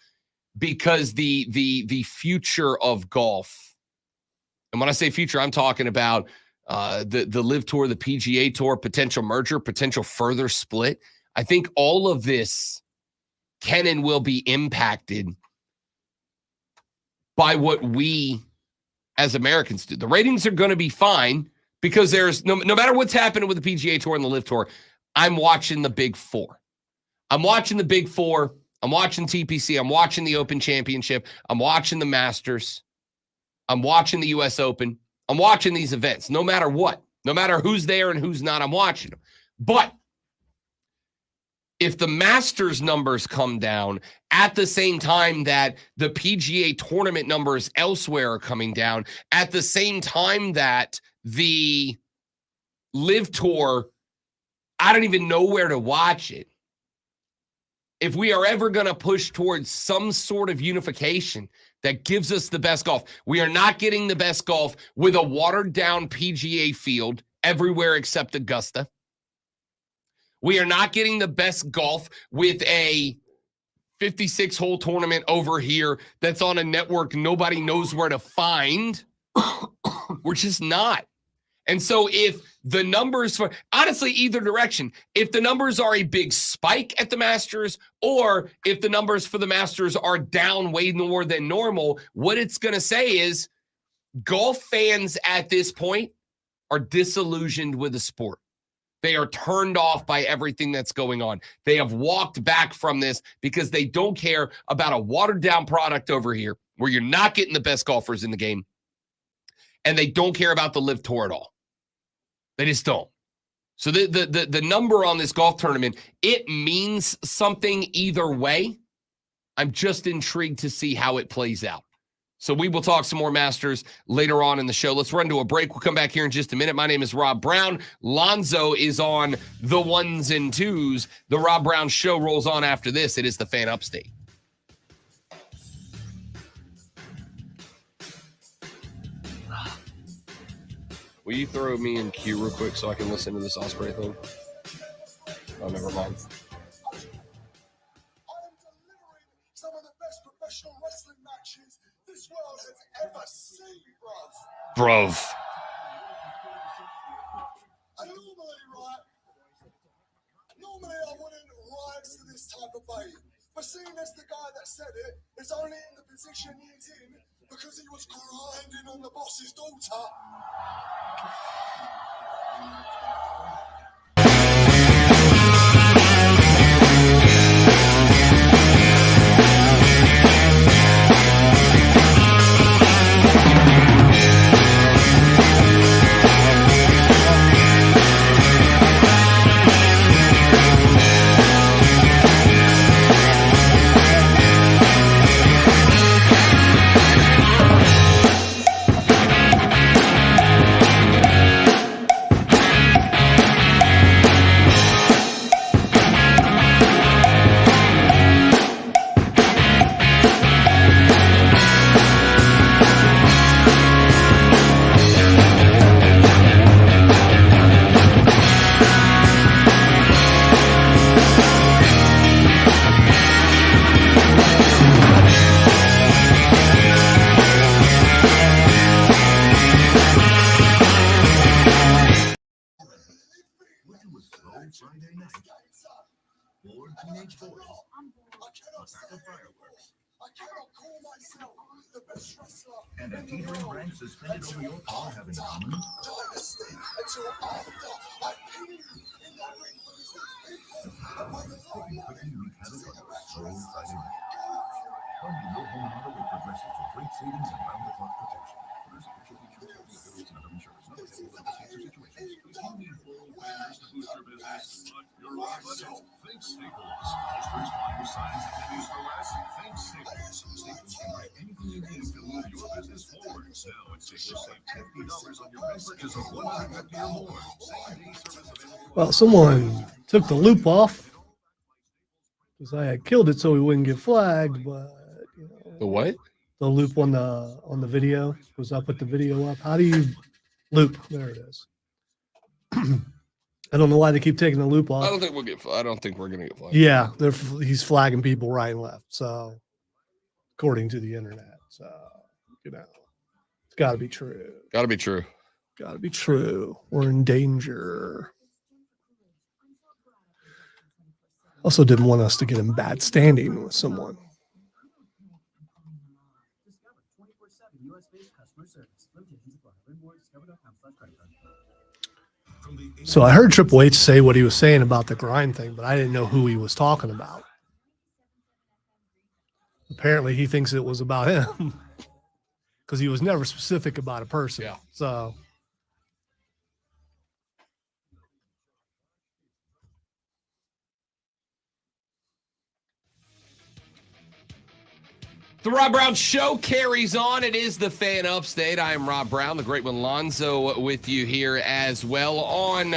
Speaker 2: because the future of golf, and when I say future, I'm talking about the LIV Tour, the PGA Tour, potential merger, potential further split. I think all of this can and will be impacted by what we as Americans do. The ratings are going to be fine because there's no matter what's happening with the PGA Tour and the LIV Tour, I'm watching the Big Four. I'm watching the Big Four. I'm watching TPC. I'm watching the Open Championship. I'm watching the Masters. I'm watching the U.S. Open. I'm watching these events, no matter what. No matter who's there and who's not, I'm watching them. But if the Masters numbers come down at the same time that the PGA tournament numbers elsewhere are coming down, at the same time that the LIV Tour, I don't even know where to watch it. If we are ever going to push towards some sort of unification that gives us the best golf, we are not getting the best golf with a watered-down PGA field everywhere except Augusta. We are not getting the best golf with a 56-hole tournament over here that's on a network nobody knows where to find. We're just not. And so if the numbers for, honestly, either direction, if the numbers are a big spike at the Masters or if the numbers for the Masters are down way more than normal, what it's going to say is golf fans at this point are disillusioned with the sport. They are turned off by everything that's going on. They have walked back from this because they don't care about a watered-down product over here where you're not getting the best golfers in the game, and they don't care about the LIV Tour at all. They just don't. So the number on this golf tournament, it means something either way. I'm just intrigued to see how it plays out. So we will talk some more Masters later on in the show. Let's run to a break. We'll come back here in just a minute. My name is Rob Brown. Lonzo is on the ones and twos. The Rob Brown Show rolls on after this. It is the Fan Upstate. Will you throw me in queue real quick so I can listen to this Osprey thing? Oh, never mind.
Speaker 5: Some of the best professional wrestling matches this world has ever seen, bruv. And normally I wouldn't rise to this type of bait. But seeing as the guy that said it is only in the position he's in because he was grinding on the boss's daughter.
Speaker 1: Friday night. 4 teenage boys. A pack of fireworks.
Speaker 5: I cannot call myself the best wrestler.
Speaker 1: And a teetering rank suspended over your car have in common.
Speaker 5: Dynasty until after I pin you in the
Speaker 4: Taking quickly unique habits on your slow Friday night. Bundle your home auto with Progressive for great savings and round-the-clock protection. Progressive Insurance Company affiliates and other insurers. Not available in states or situations.
Speaker 6: If you need full banners to boost your business, but you're on a budget, think Staples. Posters, flyers, signs, and menus for less. Think Staples. Staples can write anything you need to move your business forward. Now at Staples, save $50 on your big purchase of $150 or more. Same-day service available.
Speaker 3: Well, someone took the loop off because I had killed it so we wouldn't get flagged, but you know,
Speaker 2: The what?
Speaker 3: the loop on the video was I put the video up. How do you loop? There it is. I don't know why they keep taking the loop off.
Speaker 2: I don't think we'll get. I don't think we're gonna get flagged.
Speaker 3: Yeah, he's flagging people right and left. So, according to the internet, so you know, it's got to be true.
Speaker 2: Got to be true.
Speaker 3: Got to be true. We're in danger. Also, didn't want us to get in bad standing with someone. So I heard Triple H say what he was saying about the grind thing, but I didn't know who he was talking about. Apparently, he thinks it was about him because he was never specific about a person.
Speaker 2: Yeah.
Speaker 3: So.
Speaker 2: The Rob Brown Show carries on. It is the Fan Upstate. I am Rob Brown, the great one Lonzo, with you here as well on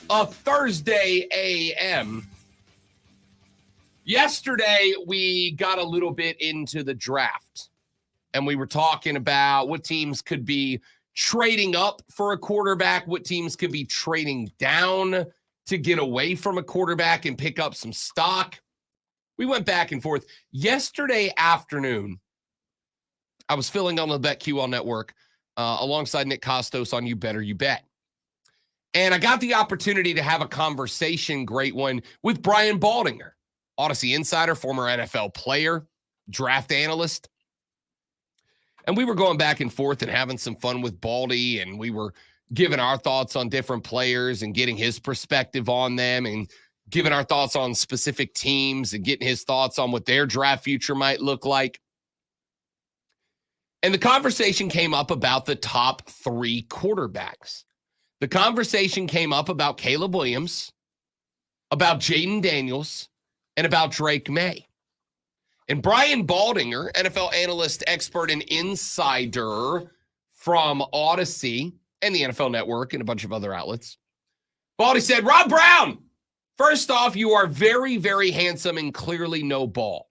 Speaker 2: a Thursday AM. Yesterday, we got a little bit into the draft, and we were talking about what teams could be trading up for a quarterback, what teams could be trading down to get away from a quarterback and pick up some stock. We went back and forth. Yesterday afternoon, I was filling on the BetQL network alongside Nick Costos on You Better You Bet. And I got the opportunity to have a conversation, great one, with Brian Baldinger, Odyssey insider, former NFL player, draft analyst. And we were going back and forth and having some fun with Baldy, and we were giving our thoughts on different players and getting his perspective on them and giving our thoughts on specific teams and getting his thoughts on what their draft future might look like. And the conversation came up about the top three quarterbacks. The conversation came up about Caleb Williams, about Jaden Daniels, and about Drake May. And Brian Baldinger, NFL analyst, expert, and insider from Odyssey and the NFL Network and a bunch of other outlets, Baldy said, Rob Brown, first off, you are very, very handsome and clearly no ball.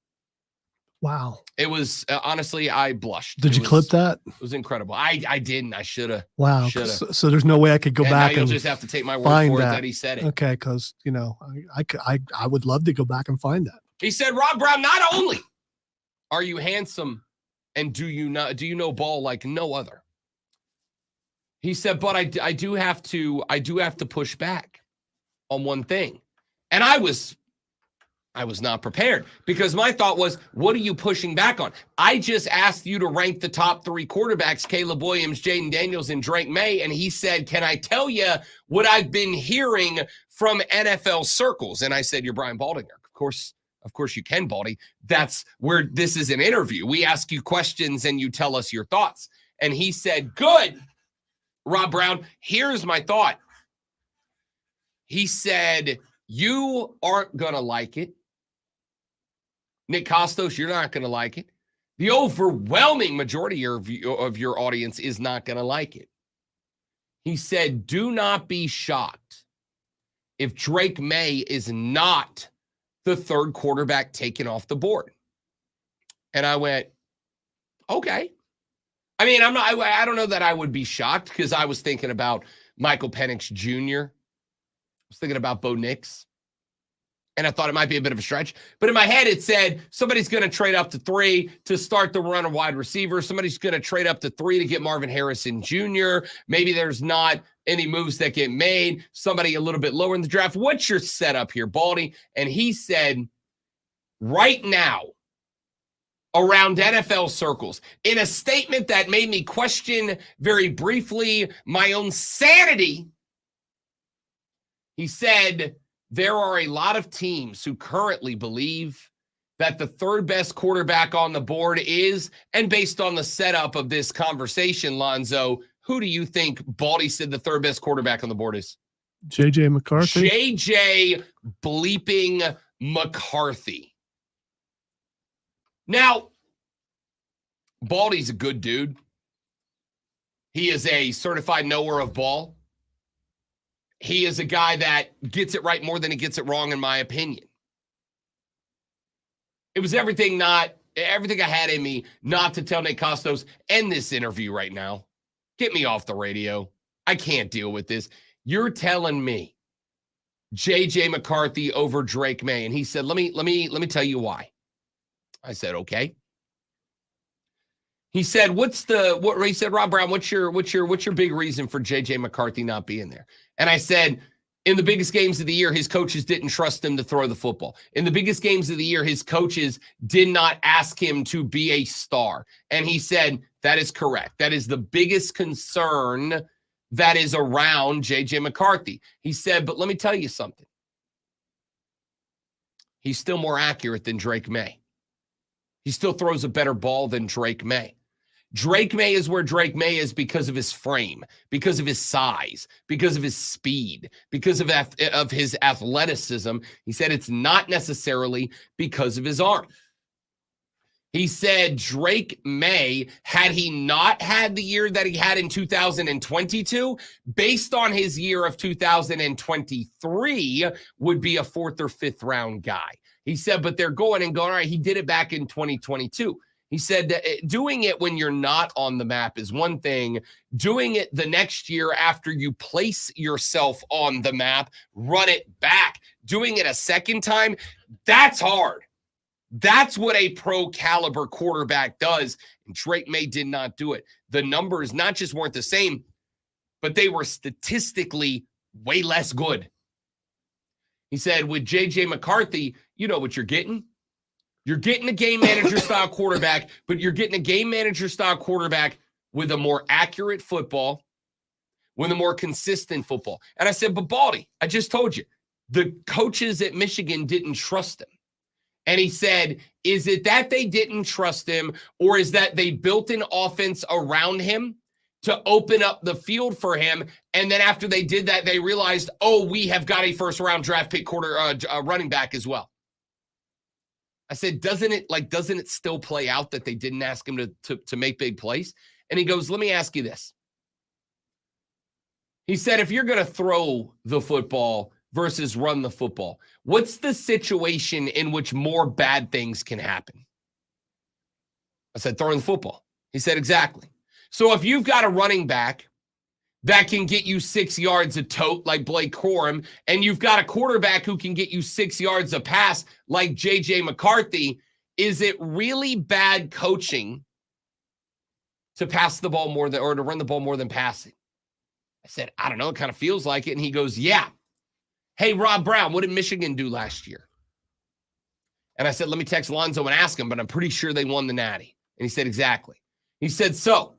Speaker 3: Wow.
Speaker 2: It was, honestly, I blushed.
Speaker 3: Did you clip that?
Speaker 2: It was incredible. I didn't. I should have.
Speaker 3: Wow. So there's no way I could go back
Speaker 2: you'll
Speaker 3: and
Speaker 2: just have to take my word
Speaker 3: find
Speaker 2: for it
Speaker 3: that.
Speaker 2: that he said it.
Speaker 3: Okay, because, you know, I would love to go back and find that.
Speaker 2: He said, Rob Brown, not only are you handsome and do you know ball like no other. He said, but I do have to push back on one thing. And I was not prepared because my thought was, what are you pushing back on? I just asked you to rank the top three quarterbacks, Caleb Williams, Jaden Daniels, and Drake May. And he said, can I tell you what I've been hearing from NFL circles? And I said, you're Brian Baldinger. Of course you can, Baldy. That's where this is an interview. We ask you questions and you tell us your thoughts. And he said, good, Rob Brown, here's my thought. He said, you aren't going to like it. Nick Costos, you're not going to like it. The overwhelming majority of your audience is not going to like it. He said, do not be shocked if Drake May is not the third quarterback taken off the board. And I went, okay. I mean, I don't know that I would be shocked because I was thinking about Michael Penix Jr. I was thinking about Bo Nix. And I thought it might be a bit of a stretch. But in my head, it said somebody's going to trade up to 3 to start the run of wide receiver. Somebody's going to trade up to 3 to get Marvin Harrison Jr. Maybe there's not any moves that get made. Somebody a little bit lower in the draft. What's your setup here, Baldy? And he said, right now, around NFL circles, in a statement that made me question very briefly my own sanity, he said, there are a lot of teams who currently believe that the third best quarterback on the board is, and based on the setup of this conversation, Lonzo, who do you think Baldy said the third best quarterback on the board is?
Speaker 3: J.J. McCarthy.
Speaker 2: J.J. bleeping McCarthy. Now, Baldy's a good dude. He is a certified knower of ball. He is a guy that gets it right more than he gets it wrong, in my opinion. It was everything I had in me not to tell Nate Costos, end this interview right now. Get me off the radio. I can't deal with this. You're telling me J.J. McCarthy over Drake May. And he said, let me tell you why. I said, okay. He said, he said, Rob Brown, what's your big reason for J.J. McCarthy not being there? And I said, in the biggest games of the year, his coaches didn't trust him to throw the football. In the biggest games of the year, his coaches did not ask him to be a star. And he said, that is correct. That is the biggest concern that is around J.J. McCarthy. He said, but let me tell you something. He's still more accurate than Drake May. He still throws a better ball than Drake May. Drake May is where Drake May is because of his frame, because of his size, because of his speed, because of his athleticism. He said it's not necessarily because of his arm. He said Drake May, had he not had the year that he had in 2022, based on his year of 2023, would be a 4th or 5th round guy. He said, but they're going, all right, he did it back in 2022. He said that doing it when you're not on the map is one thing. Doing it the next year after you place yourself on the map, run it back. Doing it a second time, that's hard. That's what a pro caliber quarterback does. And Drake May did not do it. The numbers not just weren't the same, but they were statistically way less good. He said with J.J. McCarthy, you know what you're getting. You're getting a game manager style quarterback, but you're getting a game manager style quarterback with a more accurate football, with a more consistent football. And I said, but Baldy, I just told you, the coaches at Michigan didn't trust him. And he said, is it that they didn't trust him, or is that they built an offense around him to open up the field for him? And then after they did that, they realized, oh, we have got a first-round draft pick running back as well. I said, doesn't it still play out that they didn't ask him to make big plays? And he goes, let me ask you this. He said, if you're going to throw the football versus run the football, what's the situation in which more bad things can happen? I said, throwing the football. He said, exactly. So if you've got a running back that can get you 6 yards a tote like Blake Corum, and you've got a quarterback who can get you 6 yards a pass like J.J. McCarthy, is it really bad coaching to pass the ball more than, or to run the ball more than passing? I said, I don't know. It kind of feels like it. And he goes, yeah. Hey, Rob Brown, what did Michigan do last year? And I said, let me text Lonzo and ask him, but I'm pretty sure they won the Natty. And he said, exactly. He said, so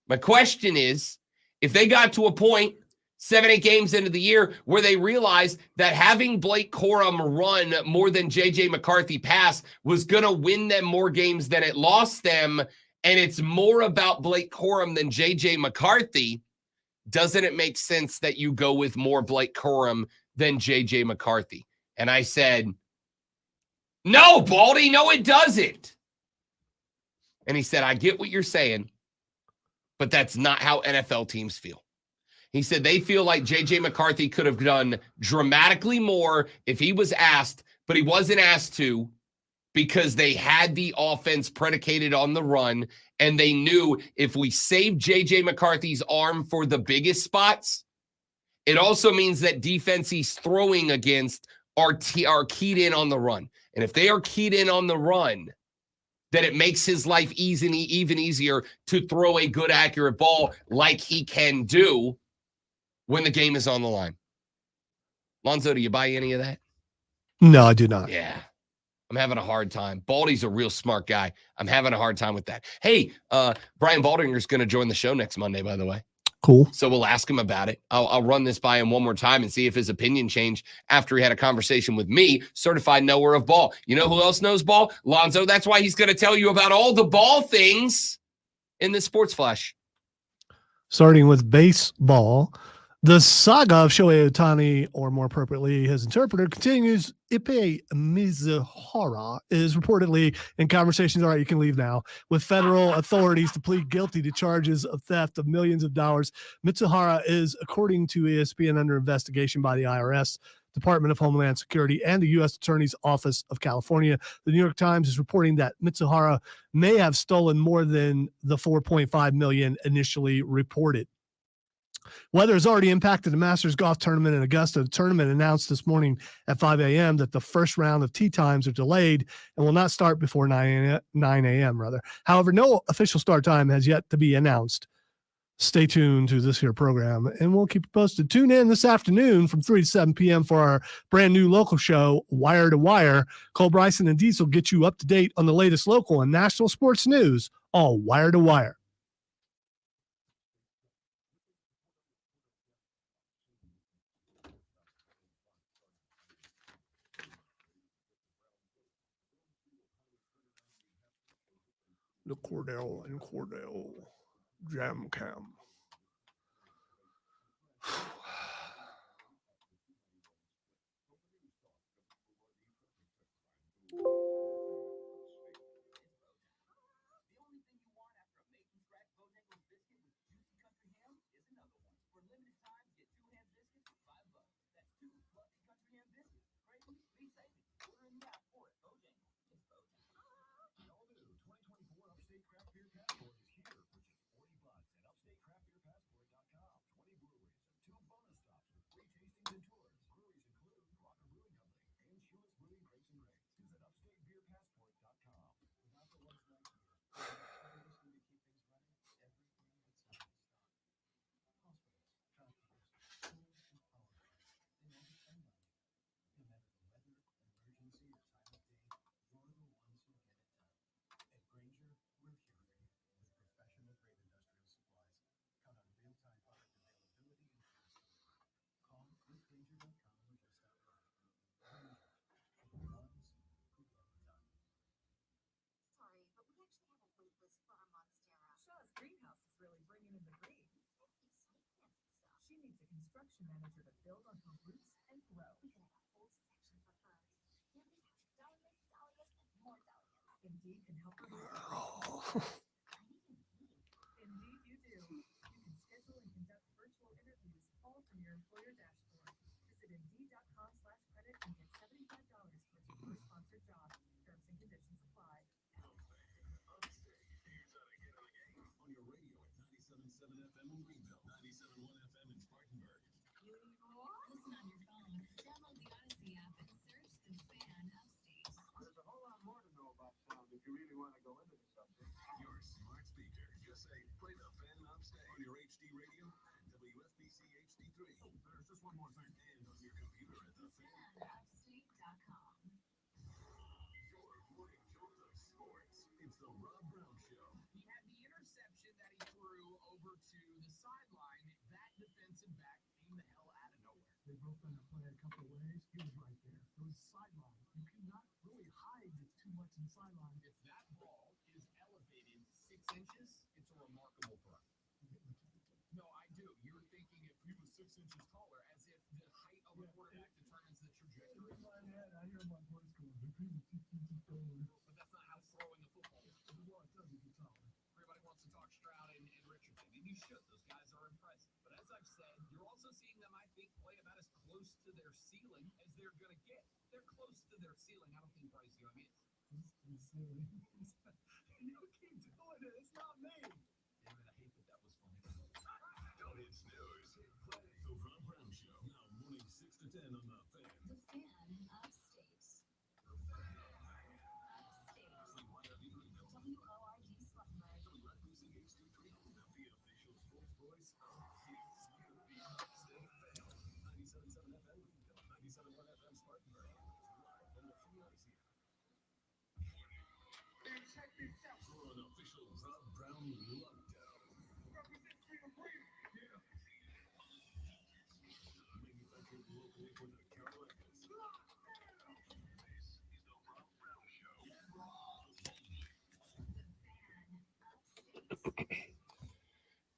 Speaker 2: my question is, if they got to a point 7-8 games into the year where they realized that having Blake Corum run more than J.J. McCarthy pass was going to win them more games than it lost them, and it's more about Blake Corum than J.J. McCarthy, doesn't it make sense that you go with more Blake Corum than J.J. McCarthy? And I said, no, Baldy, no, it doesn't. And he said, I get what you're saying, but that's not how NFL teams feel. He said they feel like J.J. McCarthy could have done dramatically more if he was asked, but he wasn't asked to because they had the offense predicated on the run, and they knew if we save J.J. McCarthy's arm for the biggest spots, it also means that defense he's throwing against are keyed in on the run. And if they are keyed in on the run, that it makes his life even easier to throw a good, accurate ball like he can do when the game is on the line. Lonzo, do you buy any of that?
Speaker 3: No, I do not.
Speaker 2: Yeah. I'm having a hard time. Baldy's a real smart guy. I'm having a hard time with that. Hey, Brian Baldinger's going to join the show next Monday, by the way.
Speaker 3: Cool.
Speaker 2: So we'll ask him about it. I'll run this by him one more time and see if his opinion changed after he had a conversation with me, certified knower of ball. You know who else knows ball? Lonzo. That's why he's going to tell you about all the ball things in this Sports Flash.
Speaker 3: Starting with baseball, the saga of Shohei Ohtani, or more appropriately, his interpreter, continues. Ippei Mizuhara is reportedly in conversations, all right, you can leave now, with federal authorities to plead guilty to charges of theft of millions of dollars. Mitsuhara is, according to ESPN, under investigation by the IRS, Department of Homeland Security, and the U.S. Attorney's Office of California. The New York Times is reporting that Mitsuhara may have stolen more than the $4.5 million initially reported. Weather has already impacted the Masters golf tournament in Augusta. The tournament announced this morning at 5 a.m. that the first round of tee times are delayed and will not start before 9 a.m. However, no official start time has yet to be announced. Stay tuned to this here program, and we'll keep you posted. Tune in this afternoon from 3 to 7 p.m. for our brand new local show, Wire to Wire. Cole Bryson and Diesel get you up to date on the latest local and national sports news, all Wire to Wire. The Cordell and Cordell Jam Cam.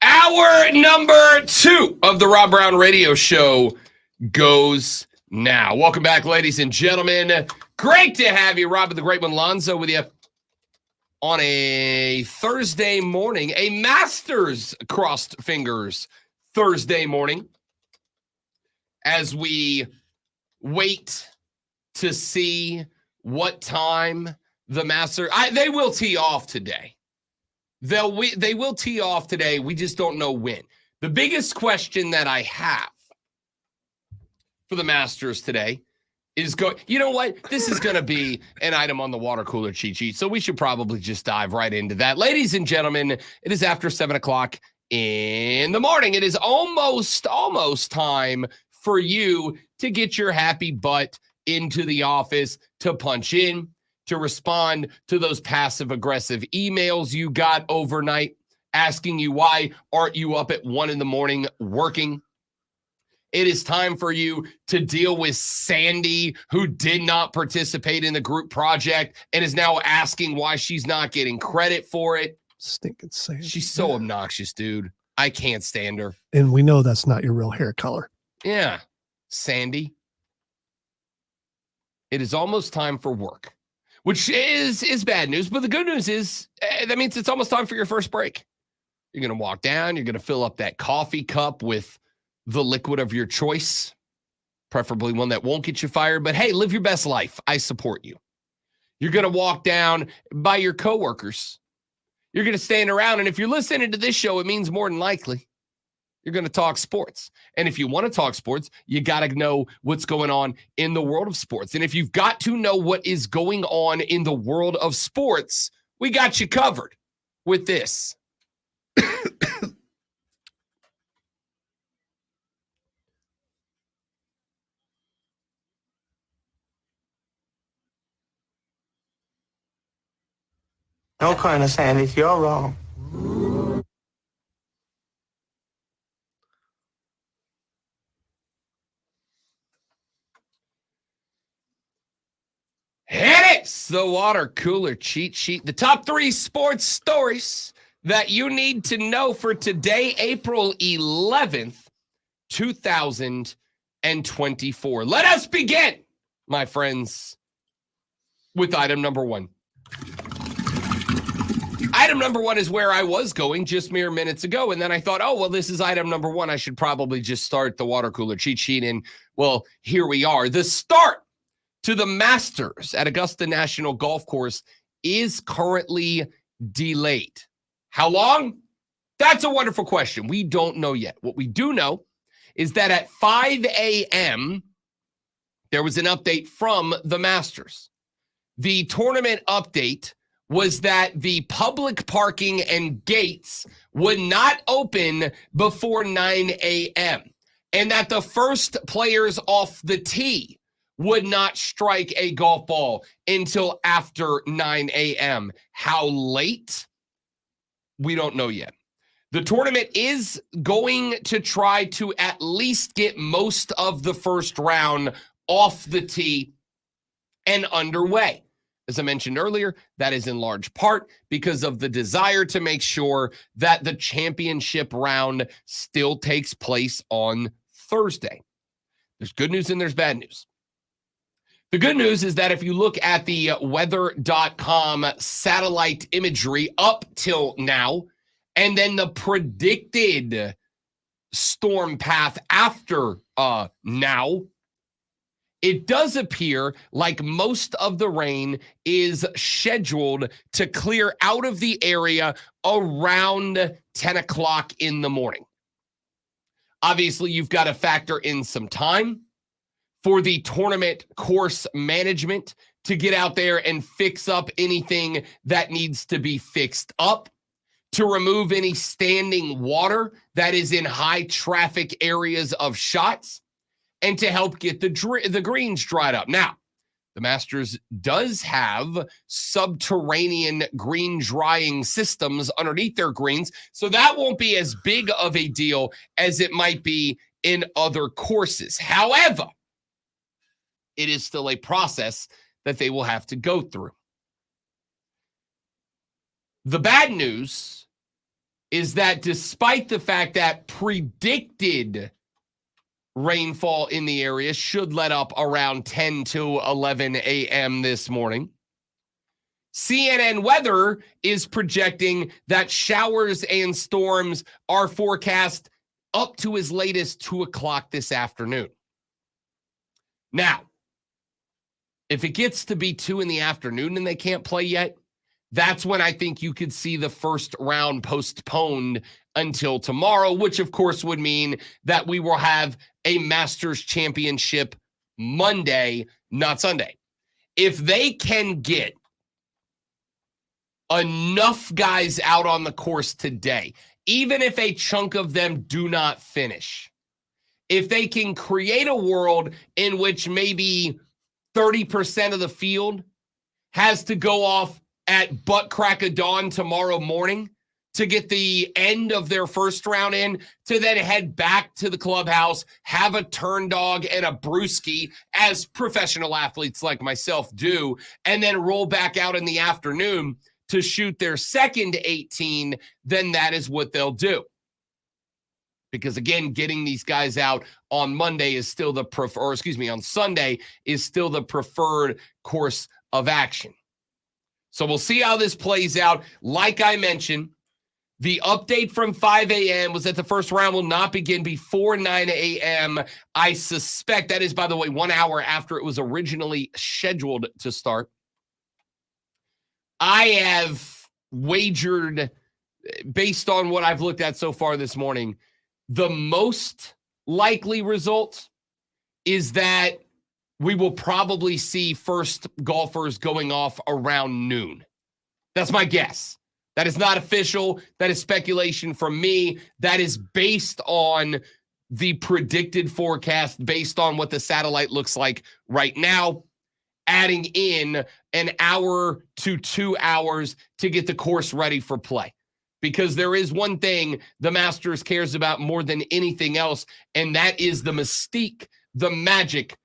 Speaker 2: Hour number 2 of the Rob Brown Radio Show goes now. Welcome back, ladies and gentlemen. Great to have you. Rob the Great One Lonzo with you on a Thursday morning, a Masters crossed fingers Thursday morning, as we wait to see what time the Masters. They will tee off today. They will tee off today. We just don't know when. The biggest question that I have for the Masters today is you know what? This is going to be an item on the water cooler cheat sheet, so we should probably just dive right into that. Ladies and gentlemen, it is after 7 o'clock in the morning. It is almost time for you to get your happy butt into the office to punch in, to respond to those passive-aggressive emails you got overnight asking you why aren't you up at 1 in the morning working. It is time for you to deal with Sandy, who did not participate in the group project and is now asking why she's not getting credit for it.
Speaker 3: Stinking Sandy.
Speaker 2: She's so obnoxious, dude. I can't stand her.
Speaker 3: And we know that's not your real hair color.
Speaker 2: Yeah, Sandy. It is almost time for work, which is bad news. But the good news is that means it's almost time for your first break. You're going to walk down. You're going to fill up that coffee cup with the liquid of your choice, preferably one that won't get you fired. But hey, live your best life. I support you. You're going to walk down by your coworkers. You're going to stand around. And if you're listening to this show, it means more than likely you're going to talk sports. And if you want to talk sports, you got to know what's going on in the world of sports. And if you've got to know what is going on in the world of sports, we got you covered with this.
Speaker 7: No kind of Sandy, you're wrong.
Speaker 2: And it's the water cooler cheat sheet. The top 3 sports stories that you need to know for today, April 11th, 2024. Let us begin, my friends, with item number 1. Item number 1 is where I was going just mere minutes ago. And then I thought, oh, well, this is item number 1. I should probably just start the water cooler cheat sheet. And, well, here we are. The start to the Masters at Augusta National Golf Course is currently delayed. How long? That's a wonderful question. We don't know yet. What we do know is that at 5 a.m., there was an update from the Masters. The tournament update was that the public parking and gates would not open before 9 a.m. and that the first players off the tee would not strike a golf ball until after 9 a.m. How late? We don't know yet. The tournament is going to try to at least get most of the first round off the tee and underway. As I mentioned earlier, that is in large part because of the desire to make sure that the championship round still takes place on Thursday. There's good news and there's bad news. The good news is that if you look at the weather.com satellite imagery up till now, and then the predicted storm path after now, it does appear like most of the rain is scheduled to clear out of the area around 10 o'clock in the morning. Obviously, you've got to factor in some time for the tournament course management to get out there and fix up anything that needs to be fixed up, to remove any standing water that is in high traffic areas of shots, and to help get the greens dried up. Now, the Masters does have subterranean green drying systems underneath their greens, so that won't be as big of a deal as it might be in other courses. However, it is still a process that they will have to go through. The bad news is that despite the fact that predicted rainfall in the area should let up around 10 to 11 a.m. this morning, CNN Weather is projecting that showers and storms are forecast up to as late as 2 o'clock this afternoon. Now, if it gets to be 2 in the afternoon and they can't play yet, that's when I think you could see the first round postponed until tomorrow, which of course would mean that we will have a Masters Championship Monday, not Sunday. If they can get enough guys out on the course today, even if a chunk of them do not finish, if they can create a world in which maybe 30% of the field has to go off at butt crack of dawn tomorrow morning to get the end of their first round in, to then head back to the clubhouse, have a turn dog and a brewski, as professional athletes like myself do, and then roll back out in the afternoon to shoot their second 18, then that is what they'll do. Because again, getting these guys out on Monday is still the on Sunday is still the preferred course of action. So we'll see how this plays out. Like I mentioned, the update from 5 a.m. was that the first round will not begin before 9 a.m. I suspect that is, by the way, 1 hour after it was originally scheduled to start. I have wagered, based on what I've looked at so far this morning, the most likely result is that we will probably see first golfers going off around noon. That's my guess. That is not official. That is speculation from me. That is based on the predicted forecast, based on what the satellite looks like right now, adding in an hour to 2 hours to get the course ready for play. Because there is one thing the Masters cares about more than anything else, and that is the mystique, the magic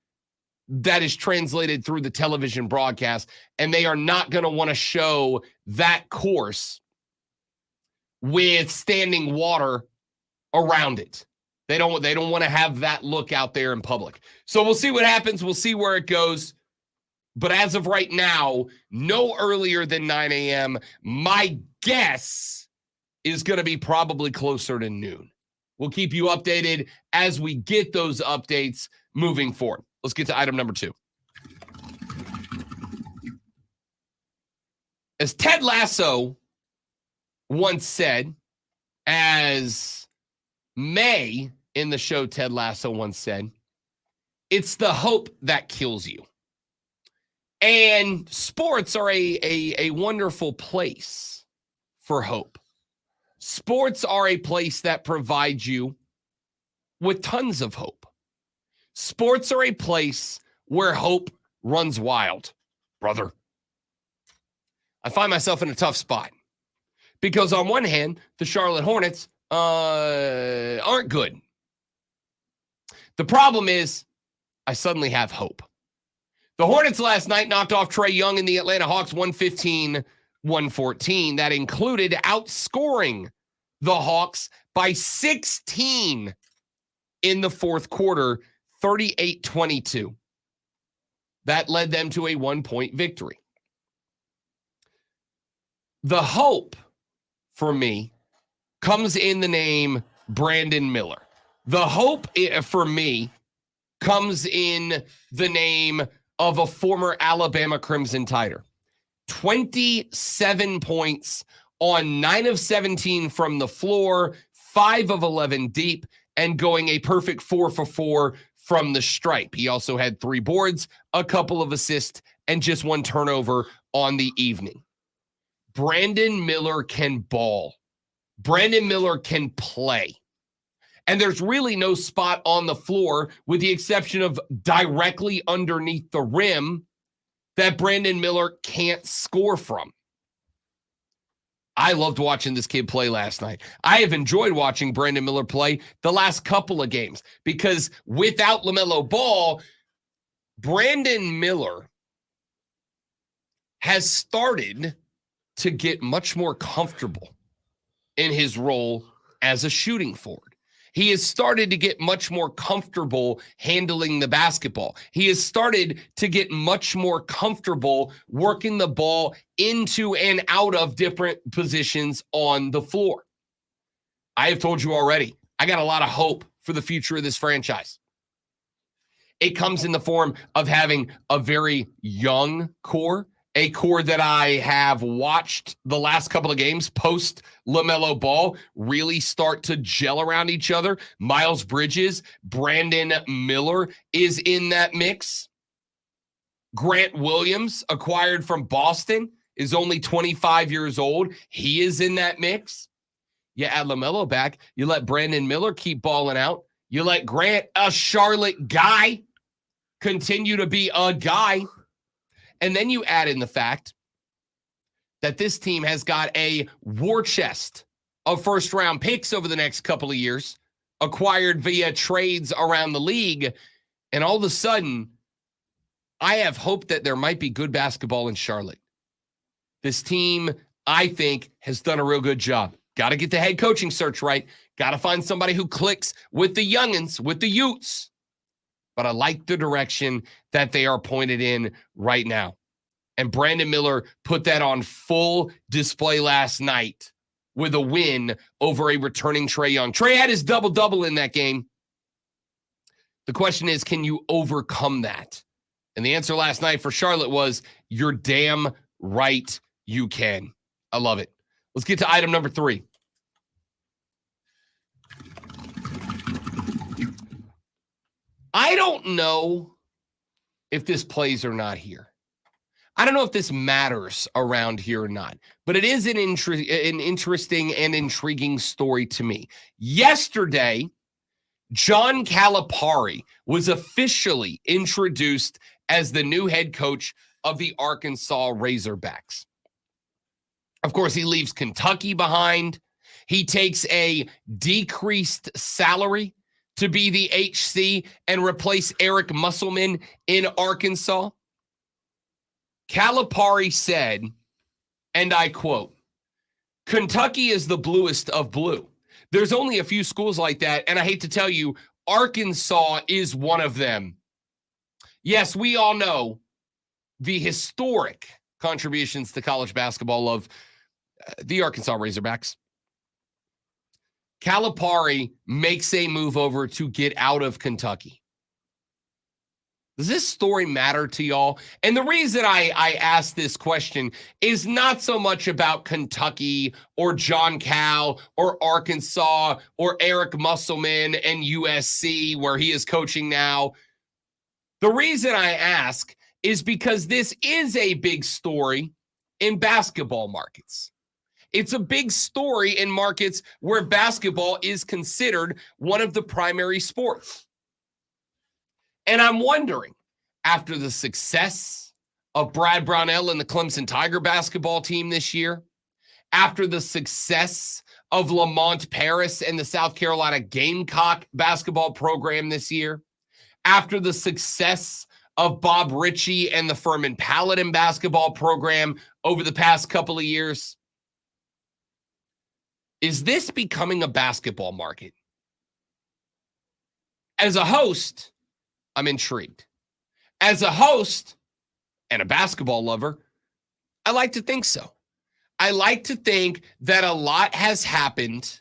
Speaker 2: that is translated through the television broadcast. And they are not going to want to show that course with standing water around it. They don't want to have that look out there in public. So we'll see what happens. We'll see where it goes. But as of right now, no earlier than 9 a.m. My guess is going to be probably closer to noon. We'll keep you updated as we get those updates moving forward. Let's get to item number 2. As Ted Lasso once said, as May in the show Ted Lasso once said, it's the hope that kills you. And sports are a wonderful place for hope. Sports are a place that provides you with tons of hope. Sports are a place where hope runs wild, brother. I find myself in a tough spot because on one hand, the Charlotte Hornets aren't good. The problem is I suddenly have hope. The Hornets last night knocked off Trae Young and the Atlanta Hawks 115-114. That included outscoring the Hawks by 16 in the fourth quarter, 38-22. That led them to a 1-point victory. The hope for me comes in the name Brandon Miller. The hope for me comes in the name of a former Alabama Crimson Tider. 27 points on 9 of 17 from the floor, 5 of 11 deep, and going a perfect 4 for 4 from the stripe. He also had 3 boards, a couple of assists, and just 1 turnover on the evening. Brandon Miller can ball. Brandon Miller can play. And there's really no spot on the floor, with the exception of directly underneath the rim, that Brandon Miller can't score from. I loved watching this kid play last night. I have enjoyed watching Brandon Miller play the last couple of games because without LaMelo Ball, Brandon Miller has started to get much more comfortable in his role as a shooting forward. He has started to get much more comfortable handling the basketball. He has started to get much more comfortable working the ball into and out of different positions on the floor. I have told you already, I got a lot of hope for the future of this franchise. It comes in the form of having a very young core, a core that I have watched the last couple of games post LaMelo Ball really start to gel around each other. Miles Bridges, Brandon Miller is in that mix. Grant Williams, acquired from Boston, is only 25 years old. He is in that mix. You add LaMelo back. You let Brandon Miller keep balling out. You let Grant, a Charlotte guy, continue to be a guy. And then you add in the fact that this team has got a war chest of first-round picks over the next couple of years, acquired via trades around the league. And all of a sudden, I have hope that there might be good basketball in Charlotte. This team, I think, has done a real good job. Got to get the head coaching search right. Got to find somebody who clicks with the youngins, with the Utes. But I like the direction that they are pointed in right now. And Brandon Miller put that on full display last night with a win over a returning Trae Young. Trae had his double-double in that game. The question is, can you overcome that? And the answer last night for Charlotte was, you're damn right you can. I love it. Let's get to item number 3. I don't know if this plays or not here. I don't know if this matters around here or not, but it is an interesting and intriguing story to me. Yesterday, John Calipari was officially introduced as the new head coach of the Arkansas Razorbacks. Of course, he leaves Kentucky behind. He takes a decreased salary to be the HC and replace Eric Musselman in Arkansas. Calipari said, and I quote, "Kentucky is the bluest of blue. There's only a few schools like that, and I hate to tell you, Arkansas is one of them." Yes, we all know the historic contributions to college basketball of the Arkansas Razorbacks. Calipari makes a move over to get out of Kentucky. Does this story matter to y'all? And the reason I ask this question is not so much about Kentucky or John Cal or Arkansas or Eric Musselman and USC, where he is coaching now. The reason I ask is because this is a big story in basketball markets. It's a big story in markets where basketball is considered one of the primary sports. And I'm wondering, after the success of Brad Brownell and the Clemson Tiger basketball team this year, after the success of Lamont Paris and the South Carolina Gamecock basketball program this year, after the success of Bob Ritchie and the Furman Paladin basketball program over the past couple of years, is this becoming a basketball market? As a host, I'm intrigued. As a host and a basketball lover, I like to think so. I like to think that a lot has happened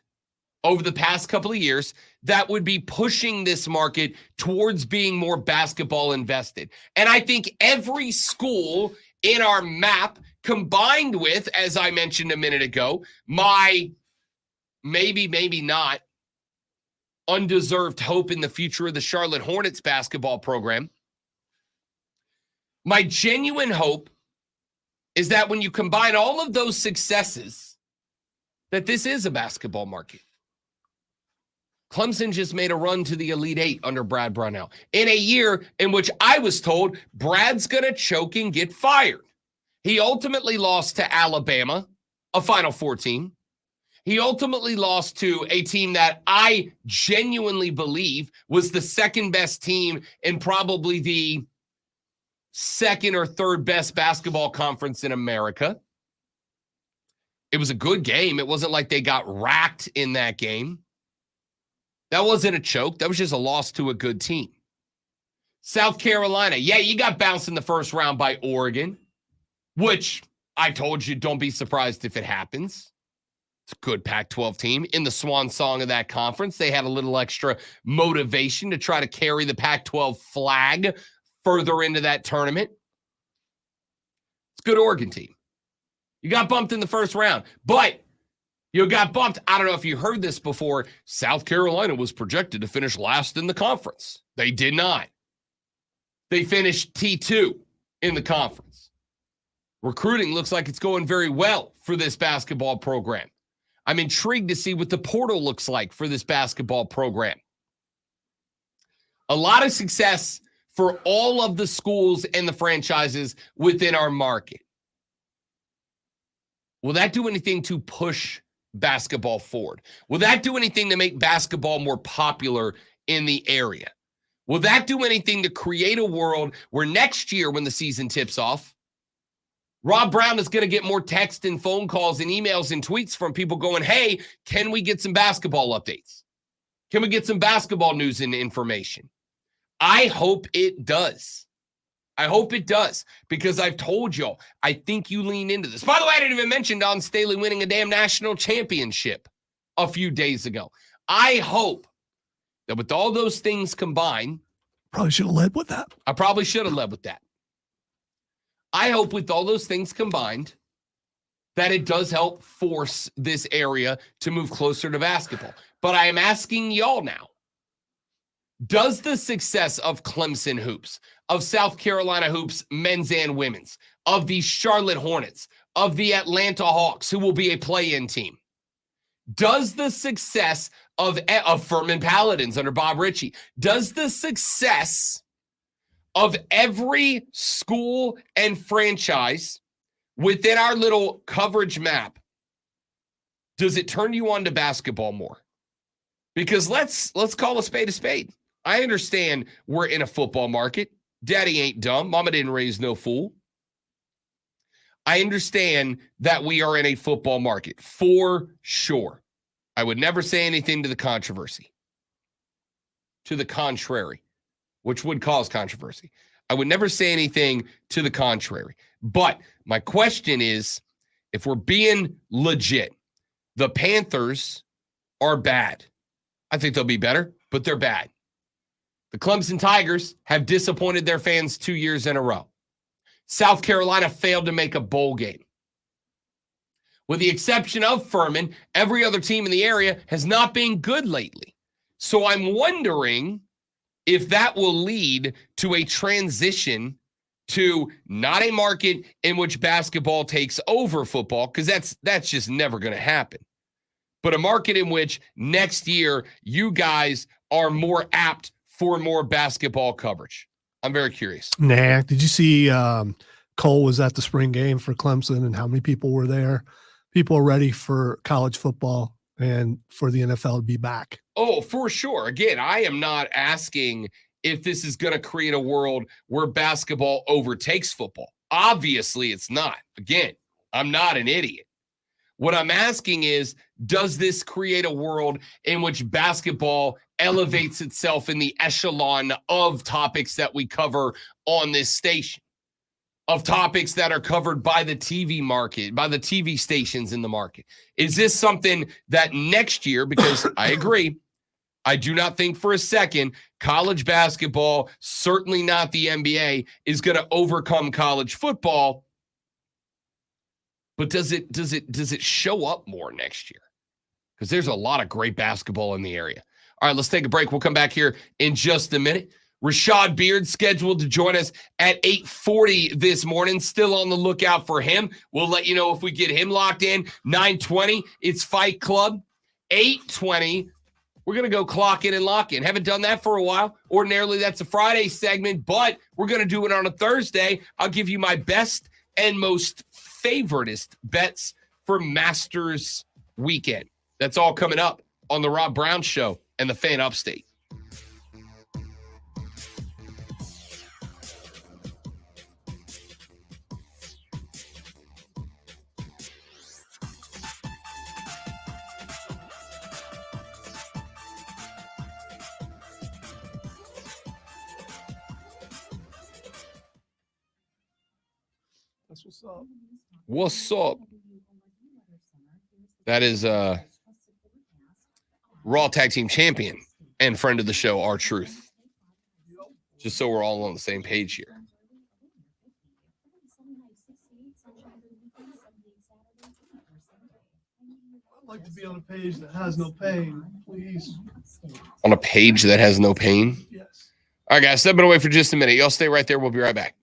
Speaker 2: over the past couple of years that would be pushing this market towards being more basketball invested. And I think every school in our map, combined with, as I mentioned a minute ago, my maybe not undeserved hope in the future of the Charlotte Hornets basketball program. My genuine hope is that when you combine all of those successes, that this is a basketball market. Clemson just made a run to the Elite Eight under Brad Brownell in a year in which I was told Brad's going to choke and get fired. He ultimately lost to Alabama, a Final Four team. He ultimately lost to a team that I genuinely believe was the second best team in probably the second or third best basketball conference in America. It was a good game. It wasn't like they got racked in that game. That wasn't a choke. That was just a loss to a good team. South Carolina, yeah, you got bounced in the first round by Oregon, which I told you, don't be surprised if it happens. It's a good Pac-12 team. In the swan song of that conference, they had a little extra motivation to try to carry the Pac-12 flag further into that tournament. It's a good Oregon team. You got bumped in the first round, but you got bumped. I don't know if you heard this before. South Carolina was projected to finish last in the conference. They did not. They finished T2 in the conference. Recruiting looks like it's going very well for this basketball program. I'm intrigued to see what the portal looks like for this basketball program. A lot of success for all of the schools and the franchises within our market. Will that do anything to push basketball forward? Will that do anything to make basketball more popular in the area? Will that do anything to create a world where next year when the season tips off, Rob Brown is going to get more text and phone calls and emails and tweets from people going, hey, can we get some basketball updates? Can we get some basketball news and information? I hope it does. I hope it does, because I've told y'all, I think you lean into this. By the way, I didn't even mention Don Staley winning a damn national championship a few days ago. I hope that with all those things combined,
Speaker 3: Probably should have led with that.
Speaker 2: I probably should have led with that. I hope with all those things combined that it does help force this area to move closer to basketball. But I am asking y'all now, does the success of Clemson hoops, of South Carolina hoops, men's and women's, of the Charlotte Hornets, of the Atlanta Hawks, who will be a play-in team, does the success of Furman Paladins under Bob Ritchie, does the success of every school and franchise within our little coverage map, does it turn you on to basketball more? Because let's call a spade a spade. I understand we're in a football market. Daddy ain't dumb. Mama didn't raise no fool. I understand that we are in a football market for sure. I would never say anything to the controversy, to the contrary, which would cause controversy. I would never say anything to the contrary. But my question is, if we're being legit, the Panthers are bad. I think they'll be better, but they're bad. The Clemson Tigers have disappointed their fans 2 years in a row. South Carolina failed to make a bowl game. With the exception of Furman, every other team in the area has not been good lately. So I'm wondering if that will lead to a transition to not a market in which basketball takes over football, because that's just never going to happen, but a market in which next year you guys are more apt for more basketball coverage. I'm very curious.
Speaker 3: Nah. Did you see Cole was at the spring game for Clemson and how many people were there? People are ready for college football and for the NFL to be back.
Speaker 2: Oh, for sure. Again, I am not asking if this is going to create a world where basketball overtakes football. Obviously, it's not. Again, I'm not an idiot. What I'm asking is, does this create a world in which basketball elevates itself in the echelon of topics that we cover on this station, of topics that are covered by the TV market, by the TV stations in the market? Is this something that next year, because I agree, I do not think for a second college basketball, certainly not the NBA, is going to overcome college football. But does it show up more next year? Because there's a lot of great basketball in the area. All right, let's take a break. We'll come back here in just a minute. Rashad Beard scheduled to join us at 8:40 this morning. Still on the lookout for him. We'll let you know if we get him locked in. 9:20, it's Fight Club. 8:20, we're going to go clock in and lock in. Haven't done that for a while. Ordinarily, that's a Friday segment, but we're going to do it on a Thursday. I'll give you my best and most favoritist bets for Masters weekend. That's all coming up on the Rob Brown Show and the Fan Upstate.
Speaker 3: what's up.
Speaker 2: What's up? That is Raw Tag Team Champion and friend of the show, R-Truth. Just so we're all on the same page here.
Speaker 3: I'd like to be on a page that has no pain, please.
Speaker 2: On a page that has no pain?
Speaker 3: Yes.
Speaker 2: All right, guys, stepping away for just a minute. Y'all stay right there. We'll be right back.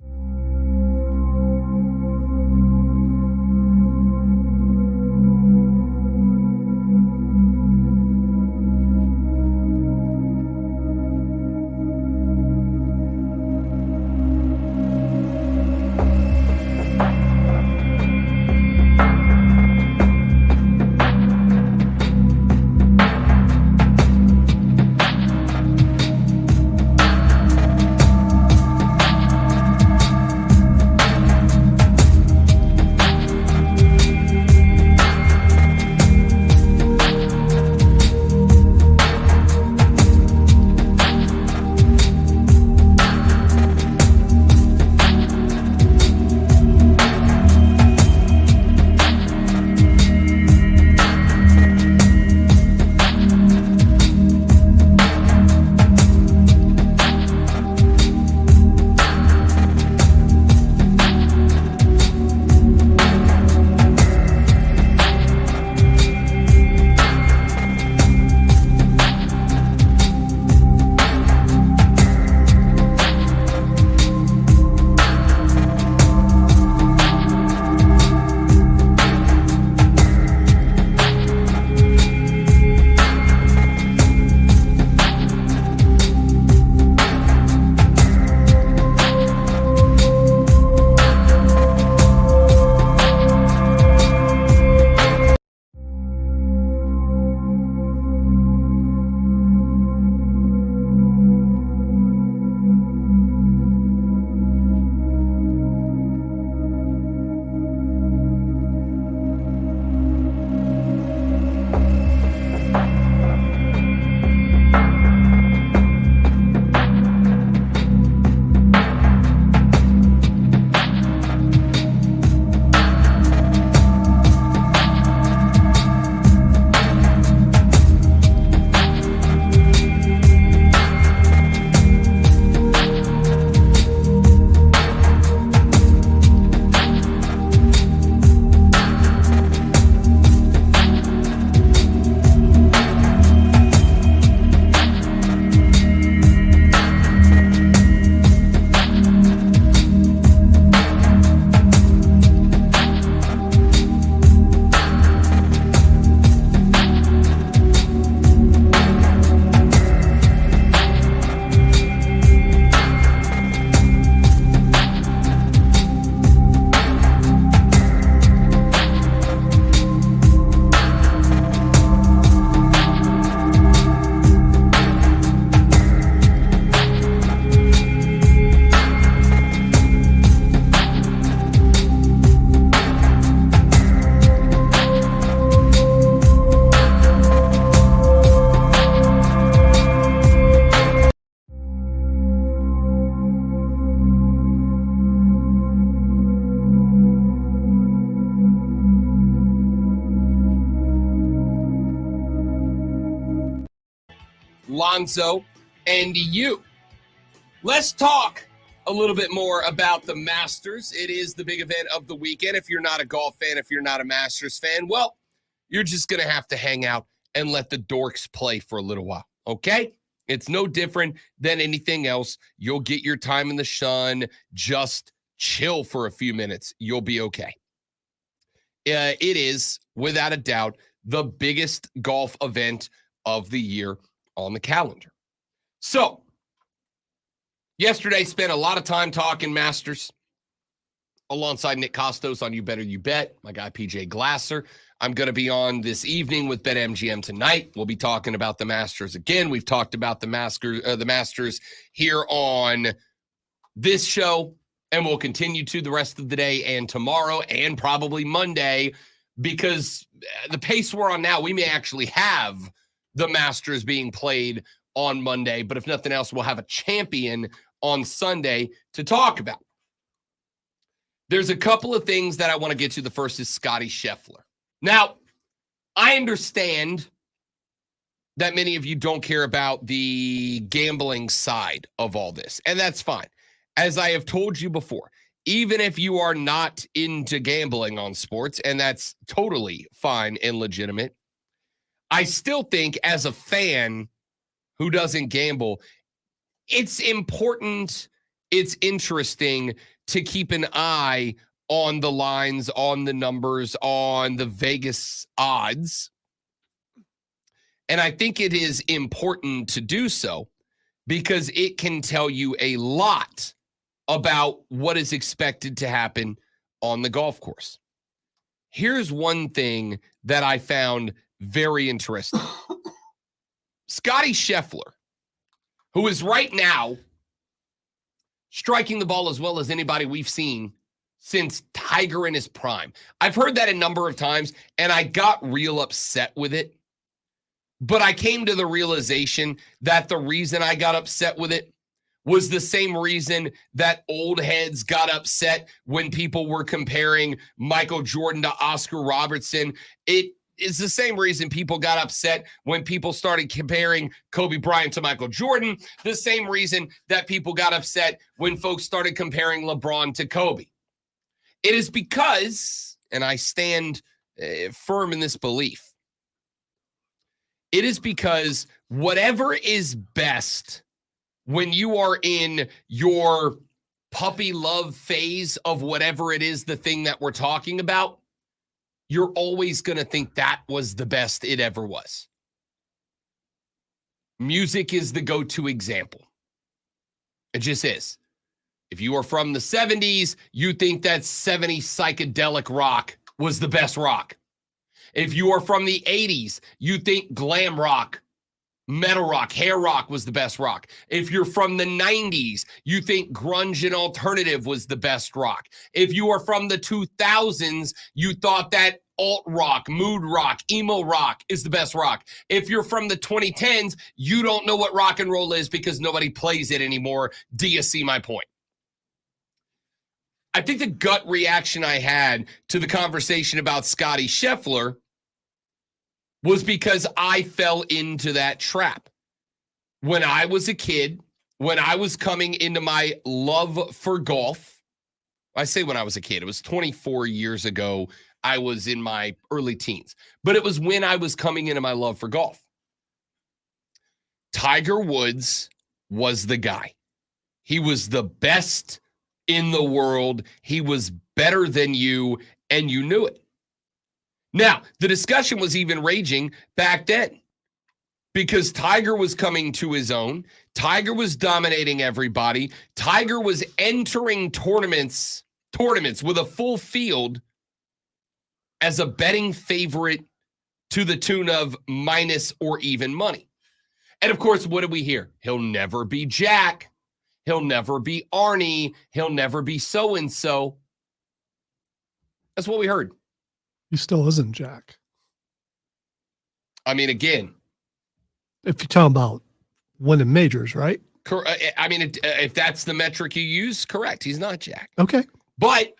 Speaker 2: Lonzo, and you. Let's talk a little bit more about the Masters. It is the big event of the weekend. If you're not a golf fan, if you're not a Masters fan, well, you're just going to have to hang out and let the dorks play for a little while, okay? It's no different than anything else. You'll get your time in the sun. Just chill for a few minutes. You'll be okay. It is, without a doubt, the biggest golf event of the year on the calendar. So, yesterday spent a lot of time talking Masters alongside Nick Costos on You Better You Bet, my guy PJ Glasser. I'm going to be on this evening with BetMGM tonight. We'll be talking about the Masters again. We've talked about the Masters here on this show, and we'll continue to the rest of the day and tomorrow and probably Monday, because the pace we're on now, we may actually have the Masters being played on Monday, but if nothing else, we'll have a champion on Sunday to talk about. there's a couple of things that I want to get to. The first is Scotty Scheffler. Now, I understand that many of you don't care about the gambling side of all this, and that's fine. As I have told you before, even if you are not into gambling on sports, and that's totally fine and legitimate, I still think as a fan who doesn't gamble, it's important, it's interesting to keep an eye on the lines, on the numbers, on the Vegas odds. And I think it is important to do so because it can tell you a lot about what is expected to happen on the golf course. Here's one thing that I found very interesting. Scotty Scheffler, who is right now striking the ball as well as anybody we've seen since Tiger in his prime. I've heard that a number of times, and I got real upset with it. But I came to the realization that the reason I got upset with it was the same reason that old heads got upset when people were comparing Michael Jordan to Oscar Robertson. It is the same reason people got upset when people started comparing Kobe Bryant to Michael Jordan, the same reason that people got upset when folks started comparing LeBron to Kobe. It is because, and I stand firm in this belief, it is because whatever is best when you are in your puppy love phase of whatever it is, the thing that we're talking about, you're always going to think that was the best it ever was. Music is the go-to example. It just is. If you are from the 70s, you think that 70s psychedelic rock was the best rock. If you are from the 80s, you think glam rock, metal rock, hair rock was the best rock. If you're from the 90s, you think grunge and alternative was the best rock. If you are from the 2000s, you thought that alt rock, mood rock, emo rock is the best rock. If you're from the 2010s, you don't know what rock and roll is because nobody plays it anymore. Do you see my point? I think the gut reaction I had to the conversation about Scotty Scheffler was because I fell into that trap. When I was a kid, when I was coming into my love for golf, I say when I was a kid, it was 24 years ago. I was in my early teens, but it was when I was coming into my love for golf. Tiger Woods was the guy. He was the best in the world. He was better than you, and you knew it. Now, the discussion was even raging back then because Tiger was coming to his own. Tiger was dominating everybody. Tiger was entering tournaments with a full field as a betting favorite to the tune of minus or even money. And of course, what did we hear? He'll never be Jack. He'll never be Arnie. He'll never be so-and-so. That's what we heard.
Speaker 3: He still isn't Jack.
Speaker 2: I mean, again,
Speaker 3: if you're talking about winning majors, right?
Speaker 2: I mean, if that's the metric you use, correct. He's not Jack.
Speaker 3: Okay.
Speaker 2: But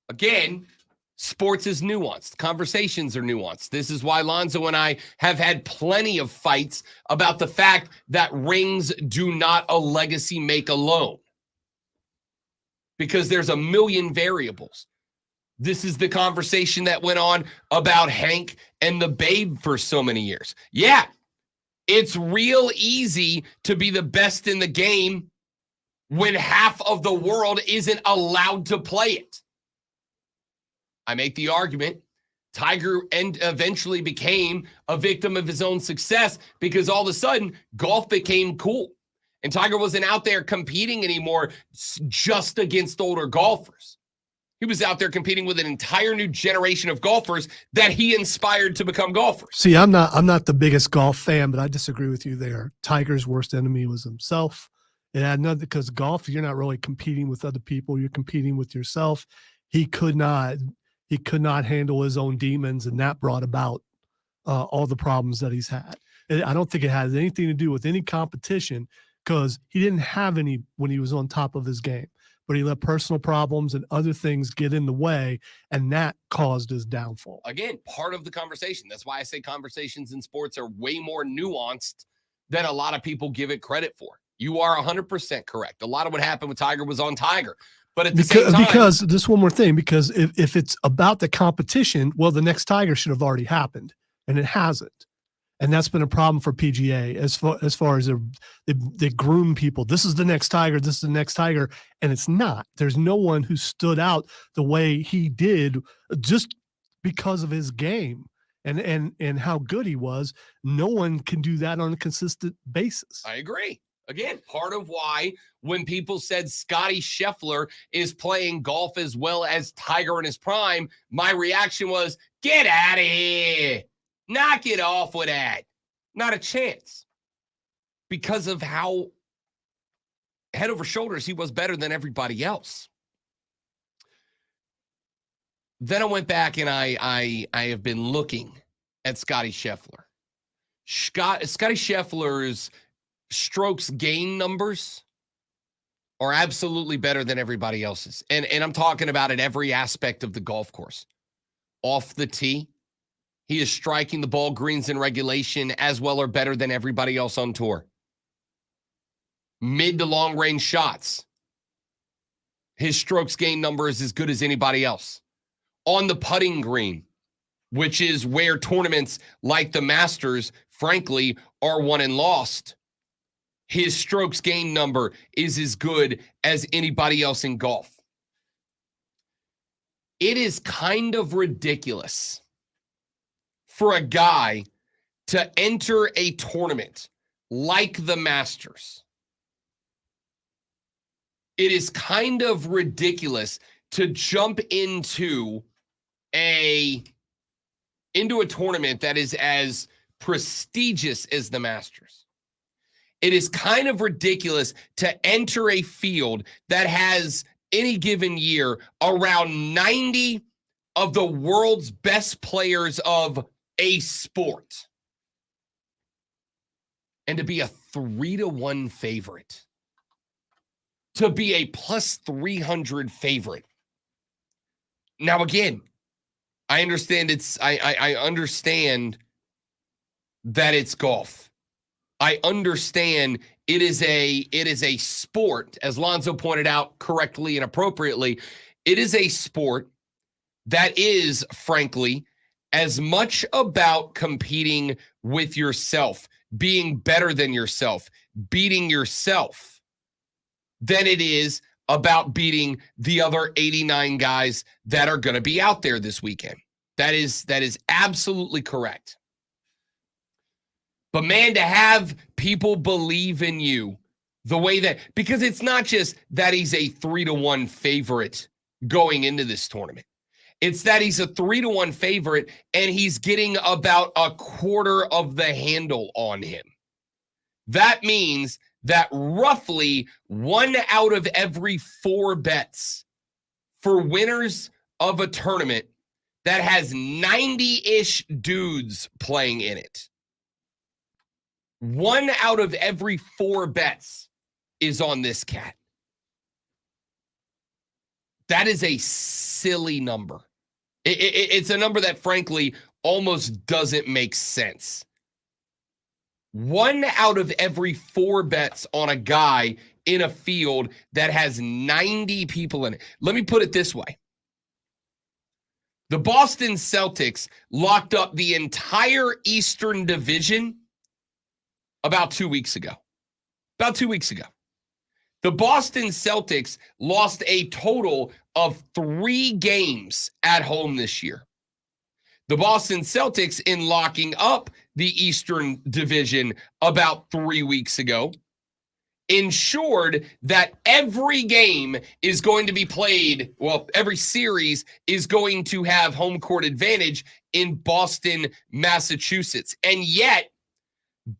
Speaker 2: again, sports is nuanced. Conversations are nuanced. This is why Lonzo and I have had plenty of fights about the fact that rings do not a legacy make alone. Because there's a million variables. This is the conversation that went on about Hank and the Babe for so many years. Yeah, it's real easy to be the best in the game when half of the world isn't allowed to play it. I make the argument Tiger eventually became a victim of his own success because all of a sudden golf became cool. And Tiger wasn't out there competing anymore just against older golfers. He was out there competing with an entire new generation of golfers that he inspired to become golfers.
Speaker 3: See, I'm not the biggest golf fan, but I disagree with you there. Tiger's worst enemy was himself. It had nothing because golf, you're not really competing with other people. You're competing with yourself. He could not handle his own demons, and that brought about all the problems that he's had. I don't think it has anything to do with any competition because he didn't have any when he was on top of his game. but he let personal problems and other things get in the way, and that caused his downfall.
Speaker 2: Again, part of the conversation. That's why I say conversations in sports are way more nuanced than a lot of people give it credit for. You are 100% correct. A lot of what happened with Tiger was on Tiger. But at the same time,
Speaker 3: because this one more thing, because if it's about the competition, well, the next Tiger should have already happened, and it hasn't. And that's been a problem for PGA as far as they groom people. This is the next Tiger. This is the next Tiger. And it's not. There's no one who stood out the way he did just because of his game and how good he was. No one can do that on a consistent basis.
Speaker 2: I agree. Again, part of why when people said Scotty Scheffler is playing golf as well as Tiger in his prime, my reaction was, get out of here. Knock it off with that. Not a chance. Because of how head over shoulders he was better than everybody else. Then I went back and I have been looking at Scotty Scheffler. Scotty Scheffler's strokes gain numbers are absolutely better than everybody else's. And I'm talking about at every aspect of the golf course. Off the tee, he is striking the ball greens in regulation as well or better than everybody else on tour. Mid to long range shots, his strokes gain number is as good as anybody else. On the putting green, which is where tournaments like the Masters, frankly, are won and lost, his strokes gain number is as good as anybody else in golf. It is kind of ridiculous for a guy to enter a tournament like the Masters. It is kind of ridiculous to jump into a tournament that is as prestigious as the Masters. It is kind of ridiculous to enter a field that has any given year around 90 of the world's best players of a sport and to be a 3-1 favorite, to be a plus 300 favorite. Now, again, I understand I understand that it's golf. I understand it is a sport, as Lonzo pointed out correctly and appropriately. It is a sport that is, frankly, as much about competing with yourself, being better than yourself, beating yourself, than it is about beating the other 89 guys that are going to be out there this weekend. That is absolutely correct. But man, to have people believe in you the way that, because it's not just that he's a 3-1 favorite going into this tournament. It's that he's a 3-1 favorite and he's getting about a quarter of the handle on him. That means that roughly 1 out of every 4 bets for winners of a tournament that has 90-ish dudes playing in it, 1 out of every 4 bets is on this cat. That is a silly number. It's a number that, frankly, almost doesn't make sense. 1 out of every 4 bets on a guy in a field that has 90 people in it. Let me put it this way. The Boston Celtics locked up the entire Eastern Division about 2 weeks ago. About 2 weeks ago. The Boston Celtics lost a total of 3 games at home this year. The Boston Celtics, in locking up the Eastern Division about 3 weeks ago, ensured that every game is going to be played, well, every series is going to have home court advantage in Boston, Massachusetts. And yet,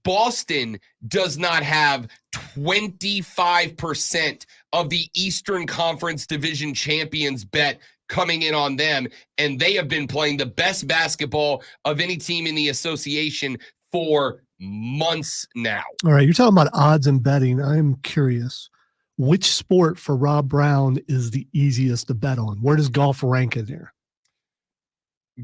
Speaker 2: Boston does not have 25% of the Eastern Conference Division champions bet coming in on them, and they have been playing the best basketball of any team in the association for months now.
Speaker 3: All right, you're talking about odds and betting. I'm curious. which sport for Rob Brown is the easiest to bet on? Where does golf rank in there?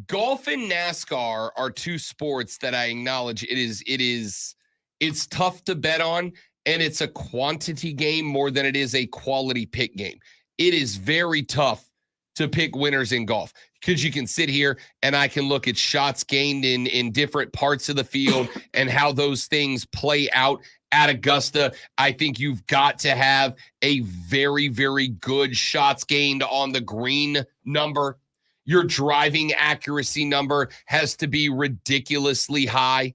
Speaker 2: Golf and NASCAR are two sports that I acknowledge it's tough to bet on, and it's a quantity game more than it is a quality pick game. It is very tough to pick winners in golf because you can sit here and I can look at shots gained in different parts of the field and how those things play out at Augusta. I think you've got to have a very, very good shots gained on the green number. Your driving accuracy number has to be ridiculously high.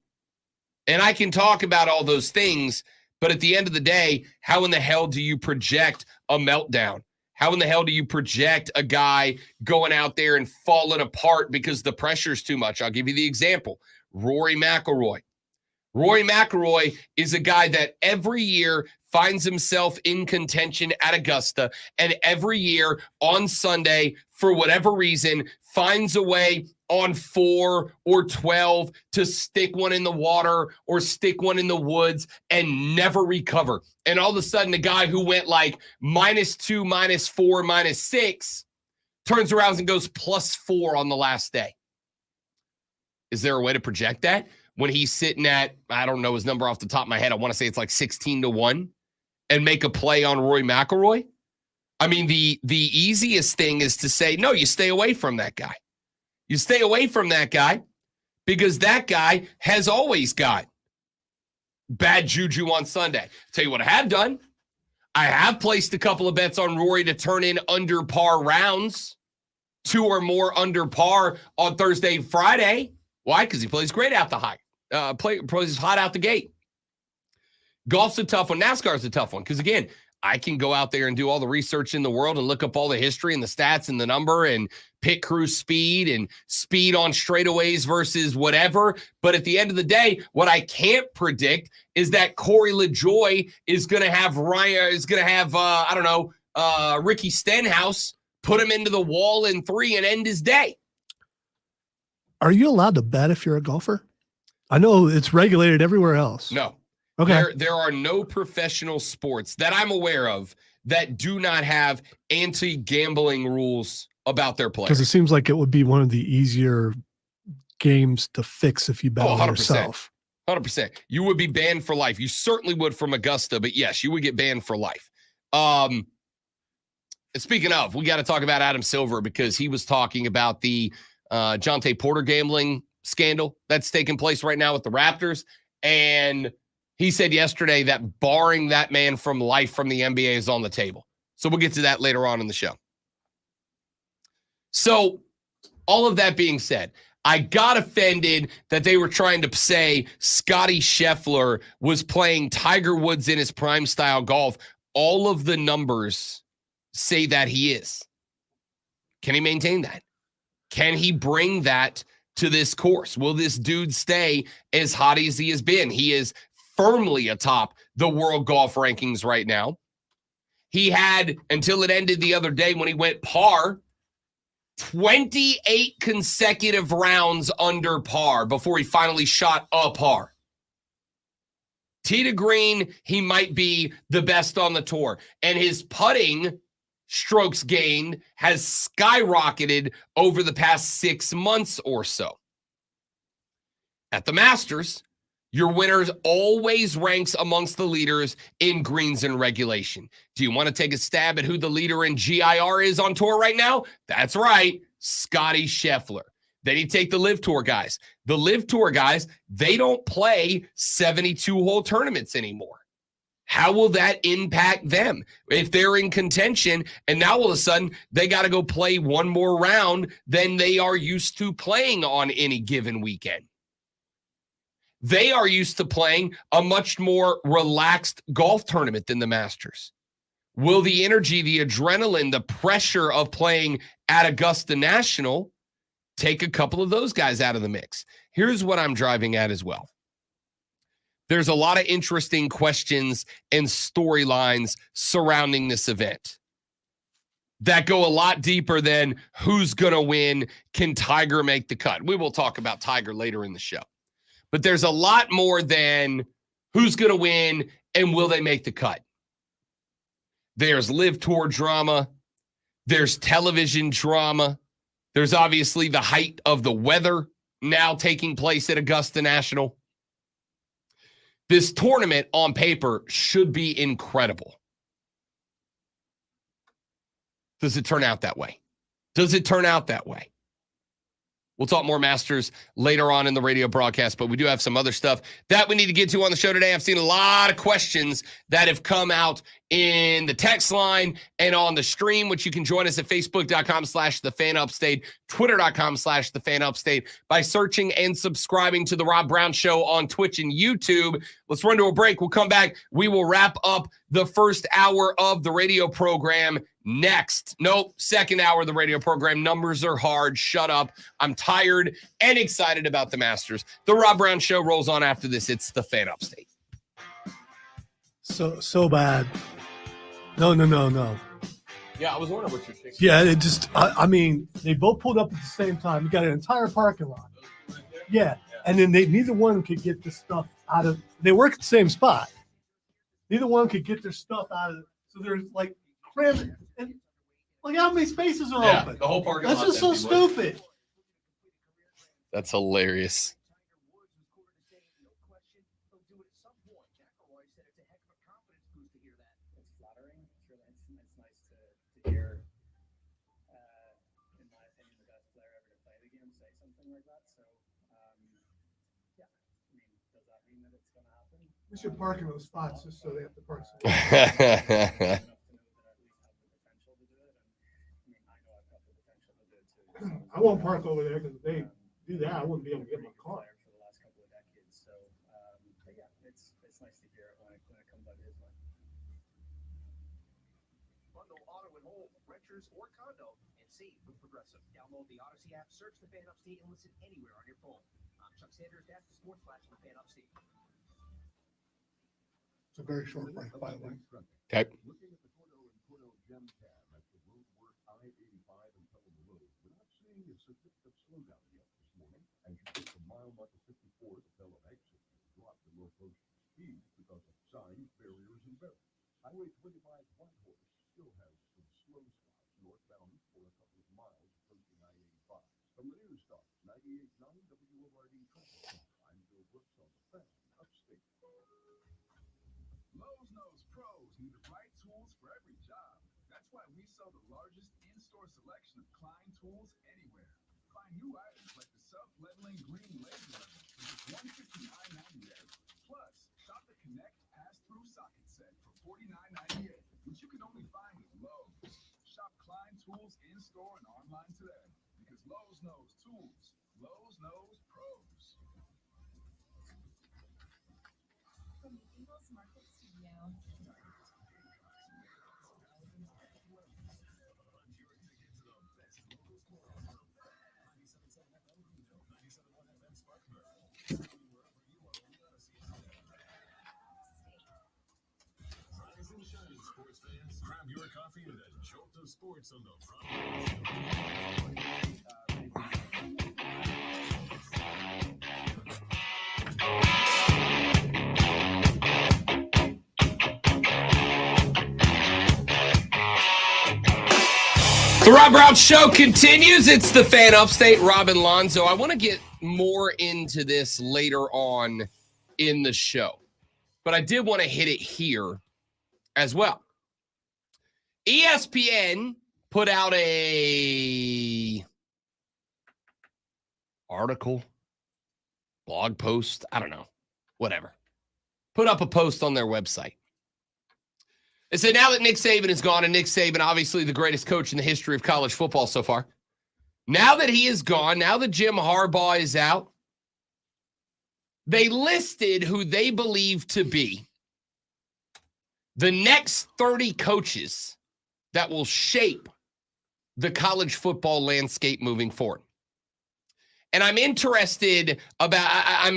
Speaker 2: And I can talk about all those things, but at the end of the day, how in the hell do you project a meltdown? How in the hell do you project a guy going out there and falling apart because the pressure's too much? I'll give you the example. Rory McIlroy. Rory McIlroy is a guy that every year finds himself in contention at Augusta, and every year on Sunday, for whatever reason, finds a way on 4 or 12 to stick one in the water or stick one in the woods and never recover. And all of a sudden, the guy who went like -2, -4, -6 turns around and goes +4 on the last day. Is there a way to project that? When he's sitting at, I don't know his number off the top of my head, I want to say it's like 16-1, and make a play on Rory McIlroy? I mean, the easiest thing is to say, no, you stay away from that guy. You stay away from that guy because that guy has always got bad juju on Sunday. Tell you what I have done. I have placed a couple of bets on Rory to turn in under par rounds, 2 or more under par on Thursday and Friday. Why? Because he plays great out the high. Plays hot out the gate. Golf's a tough one. NASCAR's a tough one because, again, I can go out there and do all the research in the world and look up all the history and the stats and the number and pit crew speed and speed on straightaways versus whatever. But at the end of the day, what I can't predict is that Corey LaJoie is going to have Ricky Stenhouse put him into the wall in 3 and end his day.
Speaker 3: Are you allowed to bet if you're a golfer? I know it's regulated everywhere else.
Speaker 2: No.
Speaker 3: Okay.
Speaker 2: There are no professional sports that I'm aware of that do not have anti-gambling rules about their players.
Speaker 3: Because it seems like it would be one of the easier games to fix if you bet on
Speaker 2: 100%.
Speaker 3: yourself.
Speaker 2: 100%. You would be banned for life. You certainly would from Augusta, but yes, you would get banned for life. And speaking of, we got to talk about Adam Silver because he was talking about the Jonte Porter gambling scandal that's taking place right now with the Raptors. And he said yesterday that barring that man from life from the NBA is on the table. So we'll get to that later on in the show. So all of that being said, I got offended that they were trying to say Scottie Scheffler was playing Tiger Woods in his prime style golf. All of the numbers say that he is. Can he maintain that? Can he bring that to this course? Will this dude stay as hot as he has been? He is firmly atop the world golf rankings right now. He had, until it ended the other day when he went par, 28 consecutive rounds under par before he finally shot a par. Tee to green, he might be the best on the tour. And his putting strokes gained has skyrocketed over the past 6 months or so. At the Masters, your winners always ranks amongst the leaders in greens and regulation. Do you want to take a stab at who the leader in GIR is on tour right now? That's right, Scottie Scheffler. Then you take the Live Tour guys. The Live Tour guys, they don't play 72-hole tournaments anymore. How will that impact them if they're in contention and now all of a sudden they got to go play one more round than they are used to playing on any given weekend? They are used to playing a much more relaxed golf tournament than the Masters. Will the energy, the adrenaline, the pressure of playing at Augusta National take a couple of those guys out of the mix? Here's what I'm driving at as well. There's a lot of interesting questions and storylines surrounding this event that go a lot deeper than who's going to win, can Tiger make the cut? We will talk about Tiger later in the show. But there's a lot more than who's going to win and will they make the cut. There's Live Tour drama. There's television drama. There's obviously the height of the weather now taking place at Augusta National. This tournament on paper should be incredible. Does it turn out that way? Does it turn out that way? We'll talk more Masters later on in the radio broadcast, but we do have some other stuff that we need to get to on the show today. I've seen a lot of questions that have come out in the text line and on the stream, which you can join us at facebook.com/thefanupstate, twitter.com/thefanupstate by searching and subscribing to The Rob Brown Show on Twitch and YouTube. Let's run to a break. We'll come back. We will wrap up the first hour of the radio program next. Nope, second hour of the radio program. Numbers are hard. Shut up. I'm tired and excited about the Masters. The Rob Brown Show rolls on after this. It's the Fan Upstate.
Speaker 3: So bad. No.
Speaker 2: Yeah, I was wondering what you're thinking.
Speaker 3: Yeah, it just, I mean, they both pulled up at the same time. You got an entire parking lot. Yeah, and then neither one could get the stuff out of, they work at the same spot. Neither one could get their stuff out of, so they're like cramming. And look how many spaces are open.
Speaker 2: The whole parking
Speaker 3: That's just so stupid.
Speaker 2: That's hilarious.
Speaker 3: We should park in those spots just so they have to park. I won't park over there because if they do that, I wouldn't be able to get my car.
Speaker 8: Bundle auto and home, renters or condo, and save with Progressive. Download the Odyssey app, search the Fan Upstate, and listen anywhere on your phone. I'm Chuck Sanders, that's the Sports Flash for Fan Upstate.
Speaker 3: It's a very short break, by the way.
Speaker 2: Okay.
Speaker 6: Looking at the Cordell and Cordell Gem Cab at the roadwork I-85 in Pelham Road, we're not seeing a significant slowdown yet this morning. As you hit the mile mark of 54 at the Pelham exit, you drop the low post speed because of signs, barriers, and barriers. Highway 25 Whitehorse still has some slow spots northbound for a couple of miles approaching I-85. From the news stop, 98.9 WORD Traffic. I'm Bill Brooks on the Fan Upstate.
Speaker 4: Lowe's knows pros need the right tools for every job. That's why we sell the largest in-store selection of Klein tools anywhere. Find new items like the self-leveling green laser level, which is $159.98. Plus, shop the Connect pass-through socket set for $49.98, which you can only find at Lowe's. Shop Klein tools in-store and online today, because Lowe's knows tools. Lowe's knows pros.
Speaker 9: From the Eagles Market Studio.
Speaker 4: Rise and shine, sports fans. Grab your coffee and a jolt of sports on the front.
Speaker 2: The Rob Brown Show continues. It's the Fan Upstate, Rob and Lonzo. I want to get more into this later on in the show, but I did want to hit it here as well. ESPN put out a article, blog post, I don't know, whatever. Put up a post on their website. They said now that Nick Saban is gone, and Nick Saban, obviously the greatest coach in the history of college football so far, now that he is gone, now that Jim Harbaugh is out, they listed who they believe to be the next 30 coaches that will shape the college football landscape moving forward. And I'm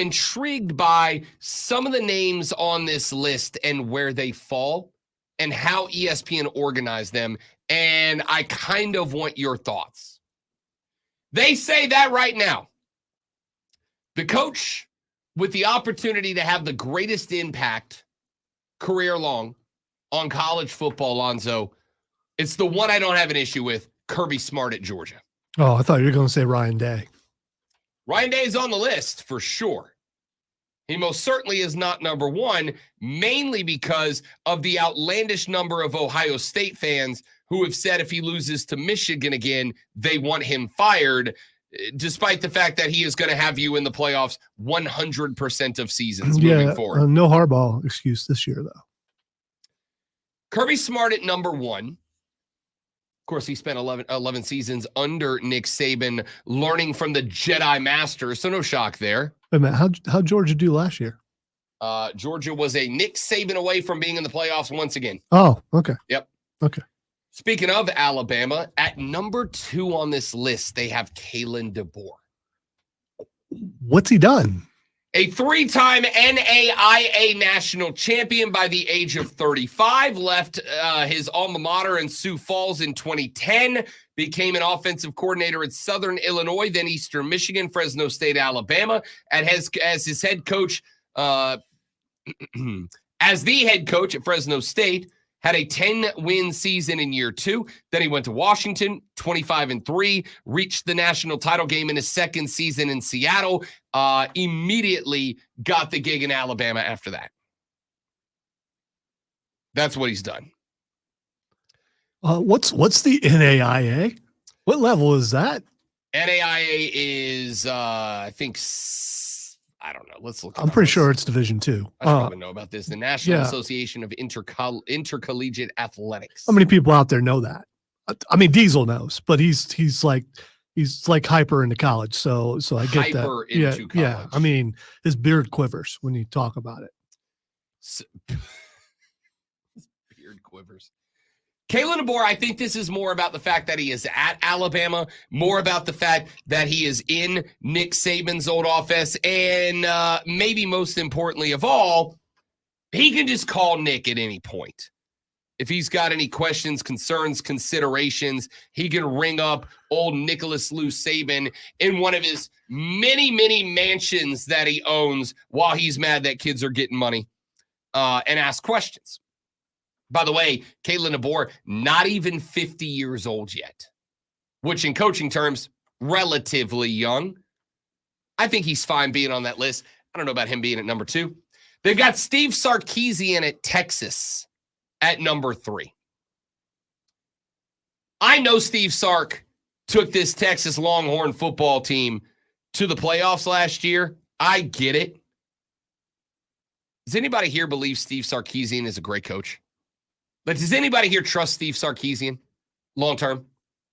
Speaker 2: intrigued by some of the names on this list and where they fall and how ESPN organized them. And I kind of want your thoughts. They say that right now, the coach with the opportunity to have the greatest impact career long on college football, Lonzo. It's the one I don't have an issue with, Kirby Smart at Georgia.
Speaker 3: Oh, I thought you were going to say Ryan Day.
Speaker 2: Ryan Day is on the list for sure. He most certainly is not number one, mainly because of the outlandish number of Ohio State fans who have said if he loses to Michigan again, they want him fired, despite the fact that he is going to have you in the playoffs 100% of seasons moving forward.
Speaker 3: No Harbaugh excuse this year, though.
Speaker 2: Kirby Smart at number one. Of course, he spent 11 seasons under Nick Saban learning from the Jedi Master, so no shock there.
Speaker 3: Wait a minute, how'd Georgia do last year?
Speaker 2: Georgia was a Nick Saban away from being in the playoffs once again.
Speaker 3: Oh, okay.
Speaker 2: Yep.
Speaker 3: Okay.
Speaker 2: Speaking of Alabama, at number 2 on this list, they have Kalen DeBoer.
Speaker 3: What's he done?
Speaker 2: A 3-time NAIA national champion by the age of 35, left his alma mater in Sioux Falls in 2010, became an offensive coordinator at Southern Illinois, then Eastern Michigan, Fresno State, Alabama, and as his head coach, as the head coach at Fresno State, had a 10-win season in year 2. Then he went to Washington, 25-3, reached the national title game in his second season in Seattle, immediately got the gig in Alabama after that. That's what he's done.
Speaker 3: What's the NAIA? What level is that?
Speaker 2: NAIA is, I think, I don't know. Let's look.
Speaker 3: I'm pretty sure it's Division II.
Speaker 2: I don't even know about this. The National Association of Intercollegiate Athletics.
Speaker 3: How many people out there know that? I mean, Diesel knows, but he's like hyper into college. So I get
Speaker 2: Hyper
Speaker 3: that.
Speaker 2: into college.
Speaker 3: Yeah. I mean, his beard quivers when you talk about it.
Speaker 2: Beard quivers. Kalen DeBoer, I think this is more about the fact that he is at Alabama, more about the fact that he is in Nick Saban's old office, and maybe most importantly of all, he can just call Nick at any point. If he's got any questions, concerns, considerations, he can ring up old Nicholas Lou Saban in one of his many, many mansions that he owns while he's mad that kids are getting money and ask questions. By the way, Kalen DeBoer, not even 50 years old yet, which in coaching terms, relatively young. I think he's fine being on that list. I don't know about him being at number 2. They've got Steve Sarkisian at Texas at number 3. I know Steve Sark took this Texas Longhorn football team to the playoffs last year. I get it. Does anybody here believe Steve Sarkisian is a great coach? But does anybody here trust Steve Sarkisian long term?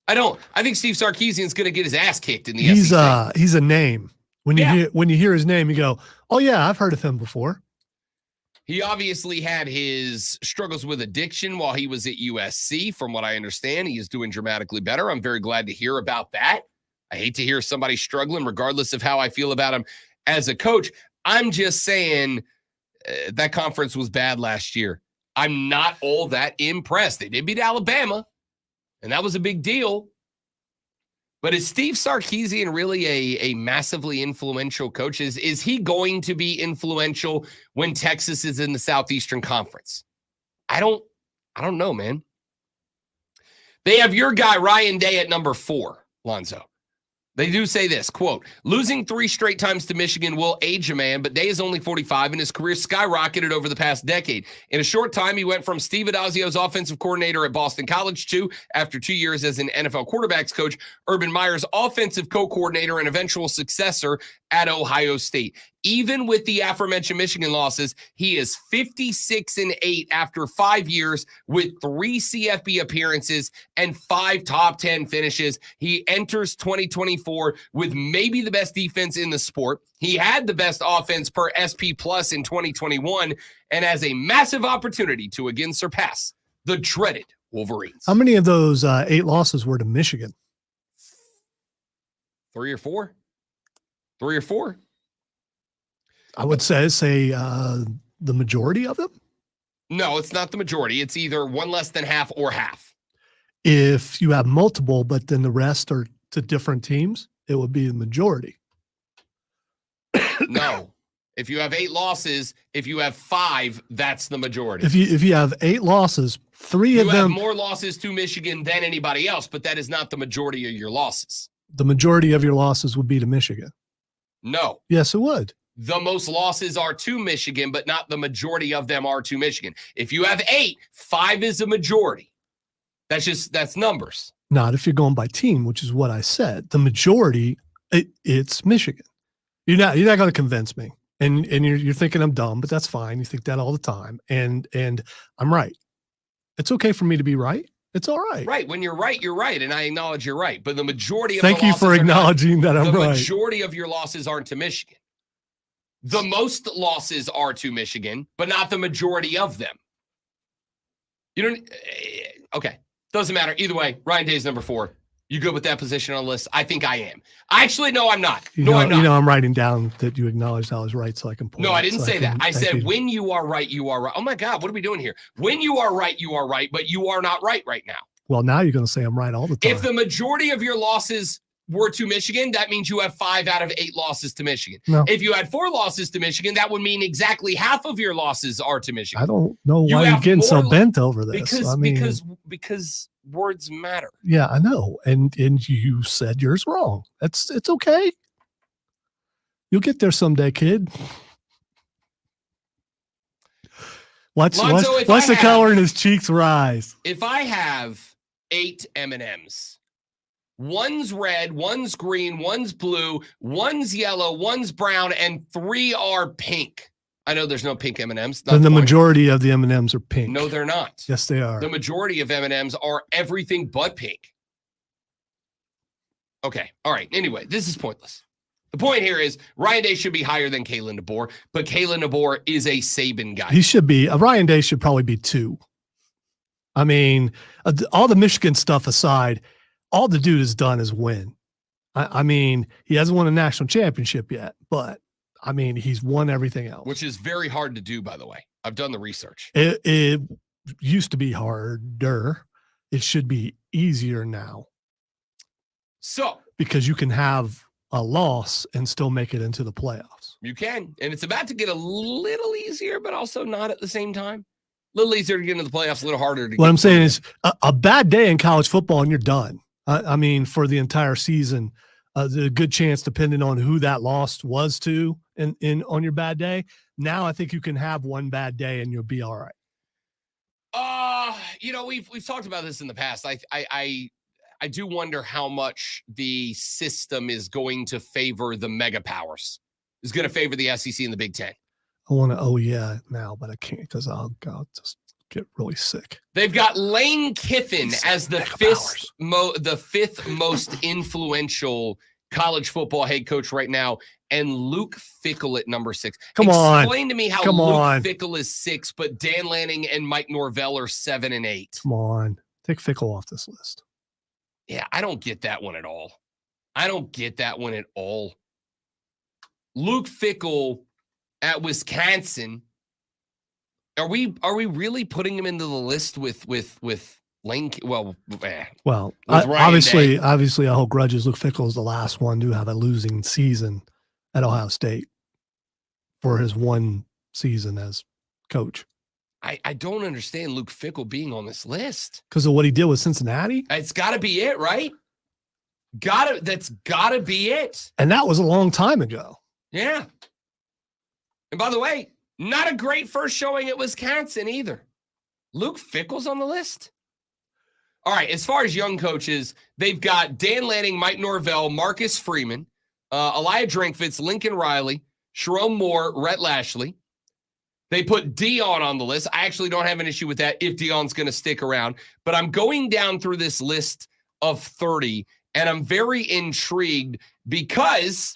Speaker 2: I don't. I think Steve Sarkisian's going to get his ass kicked in the SEC.
Speaker 3: He's a name. When you hear his name, you go, "Oh yeah, I've heard of him before."
Speaker 2: He obviously had his struggles with addiction while he was at USC. From what I understand, he is doing dramatically better. I'm very glad to hear about that. I hate to hear somebody struggling, regardless of how I feel about him as a coach. I'm just saying that conference was bad last year. I'm not all that impressed. They did beat Alabama, and that was a big deal. But is Steve Sarkisian really a massively influential coach? Is he going to be influential when Texas is in the Southeastern Conference? I don't know, man. They have your guy, Ryan Day, at number 4, Lonzo. They do say this, quote, losing 3 straight times to Michigan will age a man, but Day is only 45 and his career skyrocketed over the past decade. In a short time, he went from Steve Adazio's offensive coordinator at Boston College to, after 2 years as an NFL quarterbacks coach, Urban Meyer's offensive co-coordinator and eventual successor at Ohio State. Even with the aforementioned Michigan losses, he is 56-8 after 5 years with 3 CFB appearances and 5 top 10 finishes. He enters 2024 with maybe the best defense in the sport. He had the best offense per SP Plus in 2021 and has a massive opportunity to again surpass the dreaded Wolverines.
Speaker 3: How many of those 8 losses were to Michigan?
Speaker 2: 3 or 4. 3 or 4.
Speaker 3: I would say the majority of them.
Speaker 2: No, it's not the majority. It's either one less than half or half.
Speaker 3: If you have multiple, but then the rest are to different teams, it would be the majority.
Speaker 2: No, If you have 8 losses, if you have 5, that's the majority.
Speaker 3: If you have 8 losses, 3
Speaker 2: you
Speaker 3: of them
Speaker 2: have more losses to Michigan than anybody else, but that is not the majority of your losses.
Speaker 3: The majority of your losses would be to Michigan.
Speaker 2: No.
Speaker 3: Yes, it would.
Speaker 2: The most losses are to Michigan, but not the majority of them are to Michigan. If you have 8, 5 is a majority. That's numbers.
Speaker 3: Not if you're going by team, which is what I said. The majority, it's Michigan. You're not going to convince me. And you're thinking I'm dumb, but that's fine. You think that all the time. And I'm right. It's okay for me to be right. It's all right.
Speaker 2: Right. When you're right, and I acknowledge you're right. But the majority of
Speaker 3: Thank
Speaker 2: the
Speaker 3: you
Speaker 2: losses
Speaker 3: for acknowledging that I'm
Speaker 2: the
Speaker 3: right.
Speaker 2: majority of your losses aren't to Michigan. The most losses are to Michigan, but not the majority of them. You don't. Okay. Doesn't matter. Either way, Ryan Day's number 4. You good with that position on the list? I think I am. Actually, no, I'm not. I'm not.
Speaker 3: You know, I'm writing down that you acknowledged I was right, so I can.
Speaker 2: No, I didn't say that. I said when you are right, you are right. Oh my God, what are we doing here? When you are right, but you are not right now.
Speaker 3: Well, now you're going to say I'm right all the time.
Speaker 2: If the majority of your losses were to Michigan, that means you have 5 out of 8 losses to Michigan.
Speaker 3: No.
Speaker 2: If you had 4 losses to Michigan, that would mean exactly half of your losses are to Michigan.
Speaker 3: I don't know why you're getting so bent over this.
Speaker 2: Because words matter.
Speaker 3: Yeah, I know. And you said yours wrong. It's okay. You'll get there someday, kid. Watch the color in his cheeks rise.
Speaker 2: If I have 8 M&Ms, one's red, one's green, one's blue, one's yellow, one's brown, and 3 are pink. I know there's no pink M&Ms.
Speaker 3: Then the majority of the M&Ms are pink.
Speaker 2: No, they're not.
Speaker 3: Yes, they are.
Speaker 2: The majority of M&Ms are everything but pink. Okay. All right. Anyway, this is pointless. The point here is Ryan Day should be higher than Kalen DeBoer, but Kalen DeBoer is a Saban guy.
Speaker 3: He should be. Ryan Day should probably be 2. I mean, all the Michigan stuff aside, all the dude has done is win. I mean, he hasn't won a national championship yet, but I mean, he's won everything else.
Speaker 2: Which is very hard to do, by the way. I've done the research.
Speaker 3: It used to be harder. It should be easier now.
Speaker 2: So,
Speaker 3: because you can have a loss and still make it into the playoffs.
Speaker 2: You can. And it's about to get a little easier, but also not at the same time. A little easier to get into the playoffs, a little harder to
Speaker 3: What I'm saying is a bad day in college football and you're done. I mean, for the entire season, there's a good chance, depending on who that loss was to in on your bad day. Now I think you can have one bad day and you'll be all right.
Speaker 2: You know, we've talked about this in the past. I do wonder how much the system is going to favor the mega powers. Is going to favor the SEC and the Big Ten.
Speaker 3: I want to now, but I can't because I'll just get really sick.
Speaker 2: They've got Lane Kiffin as the fifth most influential college football head coach right now, and Luke Fickell at number 6. Explain to me how Luke Fickell is 6, but Dan Lanning and Mike Norvell are 7 and 8.
Speaker 3: Come on, take Fickell off this list.
Speaker 2: Yeah, I don't get that one at all. Luke Fickell at Wisconsin. Are we really putting him into the list with Lane?
Speaker 3: Obviously, I hold grudges. Luke Fickell is the last one to have a losing season at Ohio State for his one season as coach.
Speaker 2: I don't understand Luke Fickell being on this list
Speaker 3: because of what he did with Cincinnati.
Speaker 2: It's got to be it, right? That's got to be it.
Speaker 3: And that was a long time ago.
Speaker 2: Yeah. And by the way, not a great first showing at Wisconsin either. Luke Fickell's on the list. All right, as far as young coaches, they've got Dan Lanning, Mike Norvell, Marcus Freeman, Elijah Drinkfitz, Lincoln Riley, Sharon Moore, Rhett Lashley. They put Dion on the list. I actually don't have an issue with that if Dion's going to stick around. But I'm going down through this list of 30, and I'm very intrigued because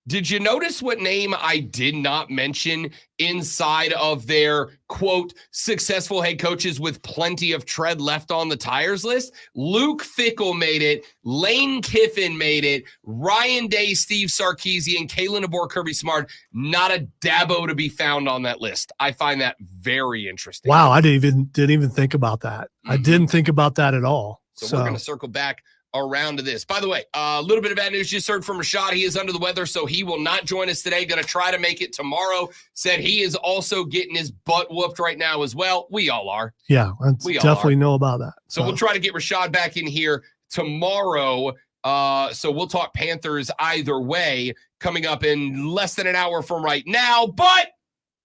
Speaker 2: did you notice what name I did not mention inside of their, quote, successful head coaches with plenty of tread left on the tires list? Luke Fickell made it. Lane Kiffin made it. Ryan Day, Steve Sarkisian, Kalen DeBoer, Kirby Smart. Not a Dabo to be found on that list. I find that very interesting.
Speaker 3: Wow, I didn't even think about that. Mm-hmm. I didn't think about that at all.
Speaker 2: So we're going to circle back around this. By the way, a little bit of bad news just heard from Rashad. He is under the weather, so he will not join us today. Going to try to make it tomorrow. Said he is also getting his butt whooped right now as well. We all are.
Speaker 3: Yeah, I definitely know about that.
Speaker 2: So we'll try to get Rashad back in here tomorrow. So we'll talk Panthers either way coming up in less than an hour from right now. But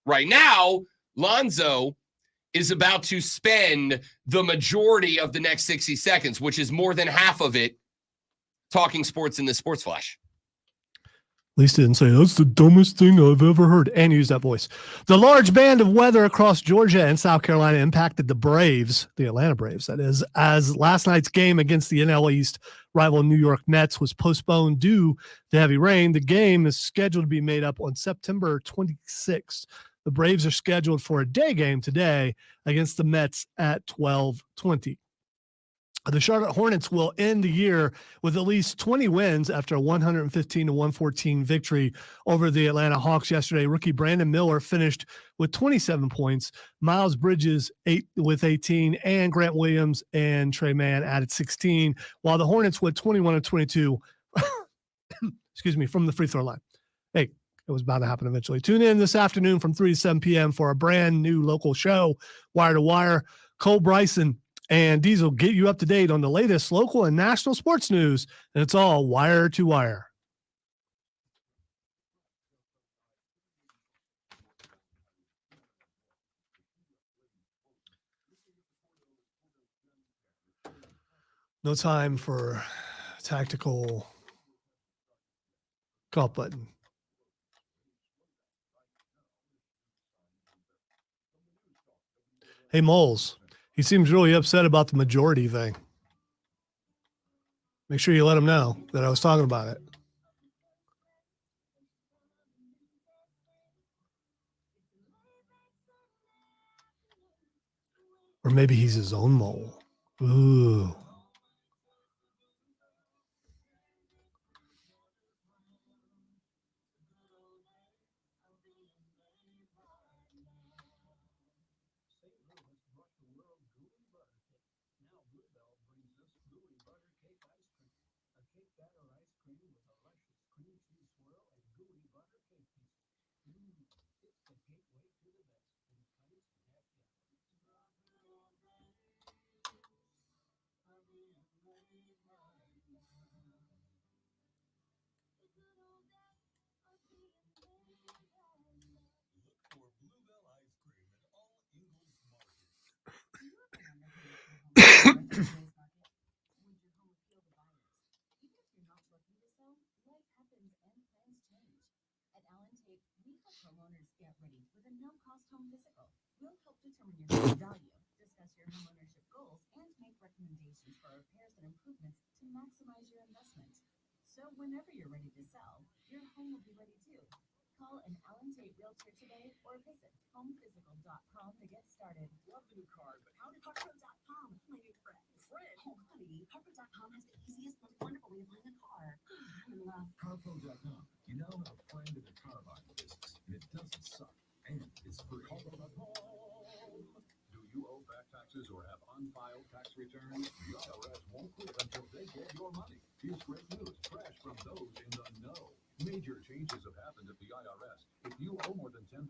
Speaker 2: right now, Lonzo is about to spend the majority of the next 60 seconds, which is more than half of it, talking sports in the Sports Flash.
Speaker 3: At least he didn't say, that's the dumbest thing I've ever heard, and use that voice. The large band of weather across Georgia and South Carolina impacted the Braves, the Atlanta Braves, that is, as last night's game against the NL East rival New York Mets was postponed due to heavy rain. The game is scheduled to be made up on September 26th. The Braves are scheduled for a day game today against the Mets at 12:20. The Charlotte Hornets will end the year with at least 20 wins after a 115-114 victory over the Atlanta Hawks yesterday. Rookie Brandon Miller finished with 27 points, Miles Bridges with 18, and Grant Williams and Trey Mann added 16, while the Hornets went 21 of 22 from the free throw line. Hey, it was about to happen eventually. Tune in this afternoon from 3 to 7 p.m. for a brand new local show, Wire to Wire. Cole Bryson and Diesel get you up to date on the latest local and national sports news, and it's all Wire to Wire. No time for tactical cough button. Hey, Moles. He seems really upset about the majority thing. Make sure you let him know that I was talking about it. Or maybe he's his own mole. Ooh.
Speaker 9: We'll help determine your home value, discuss your home ownership goals, and make recommendations for repairs and improvements to maximize your investment. So whenever you're ready to sell, your home will be ready too. Call an Allen Tate Realtor today or visit homephysical.com to get started.
Speaker 8: Love the new card, but how did Harpo.com, my new friend?
Speaker 9: Oh, honey, Harpo.com has the easiest, most wonderful way of buying a car.
Speaker 6: Harpo.com. You now have a friend in the car buying business, and it doesn't suck. And it's free.
Speaker 1: Do you owe back taxes or have unfiled tax returns? The IRS won't quit until they get your money. Here's great news, fresh from those in the know. Major changes have happened at the IRS. If you owe more than $10,000,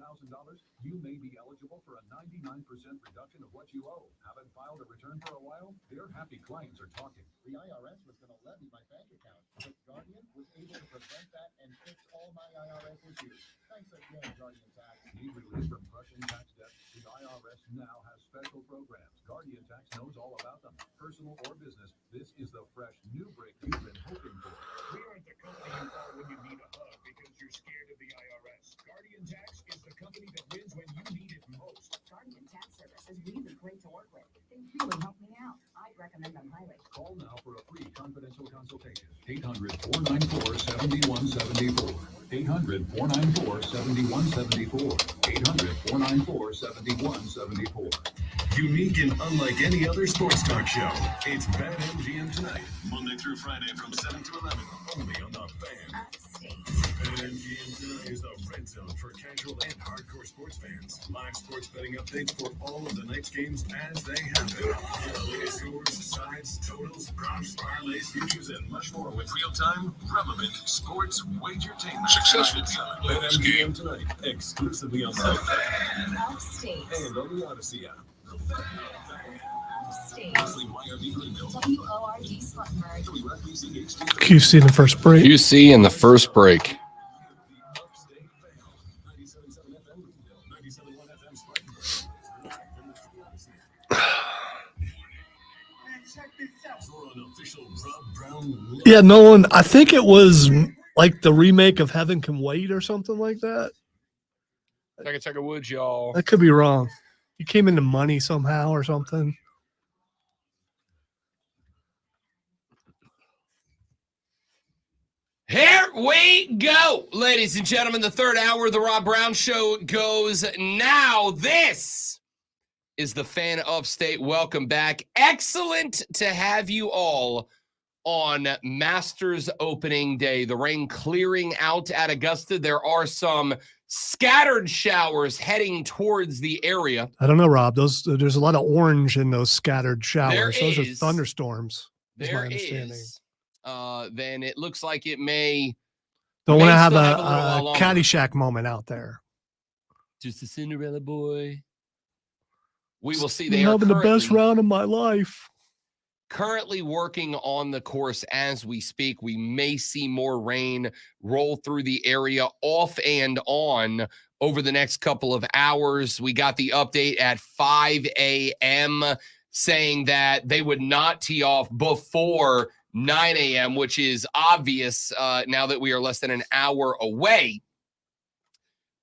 Speaker 1: you may be eligible for a 99% reduction of what you owe. Haven't filed a return for a while? Their happy clients are talking.
Speaker 10: The IRS was going to levy my bank account, but Guardian was able to prevent that and fix all my IRS issues. Thanks again, Guardian Tax.
Speaker 1: Need relief from crushing tax debt? The IRS now has special programs. Guardian Tax knows all about them. Personal or business, this is the fresh new break you've been hoping for.
Speaker 6: We aren't the company you call when you need a hug because you're scared of the IRS. Guardian Tax is the company that wins when you need it most.
Speaker 9: Guardian Tax Service is really great to work with. They really help me out. I'd recommend them highly.
Speaker 1: Call now for a free confidential consultation. 800-494-7174. 800-494-7174. 800-494-7174.
Speaker 4: Unique and unlike any other sports talk show. It's BetMGM Tonight, Monday through Friday from 7 to 11, only on the Fan.
Speaker 9: Upstate.
Speaker 4: BetMGM Tonight is the red zone for cash casual and hardcore sports fans. Live sports betting updates for all of the night's games as they happen. The latest scores, sides, totals, props, parlays, futures, and much more with real-time, relevant sports wagertainment.
Speaker 6: Successful
Speaker 4: Bet MGM tonight, exclusively on the Fan
Speaker 9: Upstate.
Speaker 4: and on the Odyssey app.
Speaker 9: Upstate.
Speaker 4: YRB Greenville.
Speaker 9: WORD Spartanburg.
Speaker 4: WFBC HD.
Speaker 3: QC in the first break.
Speaker 2: QC in the first break.
Speaker 3: Yeah, Nolan, I think it was like the remake of Heaven Can Wait or something like that.
Speaker 2: Check a wood, y'all.
Speaker 3: I could be wrong. He came into money somehow or something.
Speaker 2: Here we go, ladies and gentlemen. The third hour of the Rob Brown Show goes now. This is the Fan Upstate. Welcome back. Excellent to have you all on Masters opening day. The rain clearing out at Augusta. There are some scattered showers heading towards the area.
Speaker 3: I don't know, Rob. There's a lot of orange in those scattered showers. Those are
Speaker 2: is.
Speaker 3: thunderstorms. Is my
Speaker 2: There
Speaker 3: understanding.
Speaker 2: is. Then it looks like it may.
Speaker 3: Don't want to
Speaker 2: may
Speaker 3: have
Speaker 2: still
Speaker 3: a,
Speaker 2: have a little while
Speaker 3: a
Speaker 2: longer.
Speaker 3: Caddyshack moment out there.
Speaker 2: Just a Cinderella boy. We will see.
Speaker 3: I'm
Speaker 2: They are
Speaker 3: having the best
Speaker 2: currently-
Speaker 3: round of my life.
Speaker 2: Currently working on the course as we speak. We may see more rain roll through the area off and on over the next couple of hours. We got the update at 5 a.m. saying that they would not tee off before 9 a.m., which is obvious now that we are less than an hour away.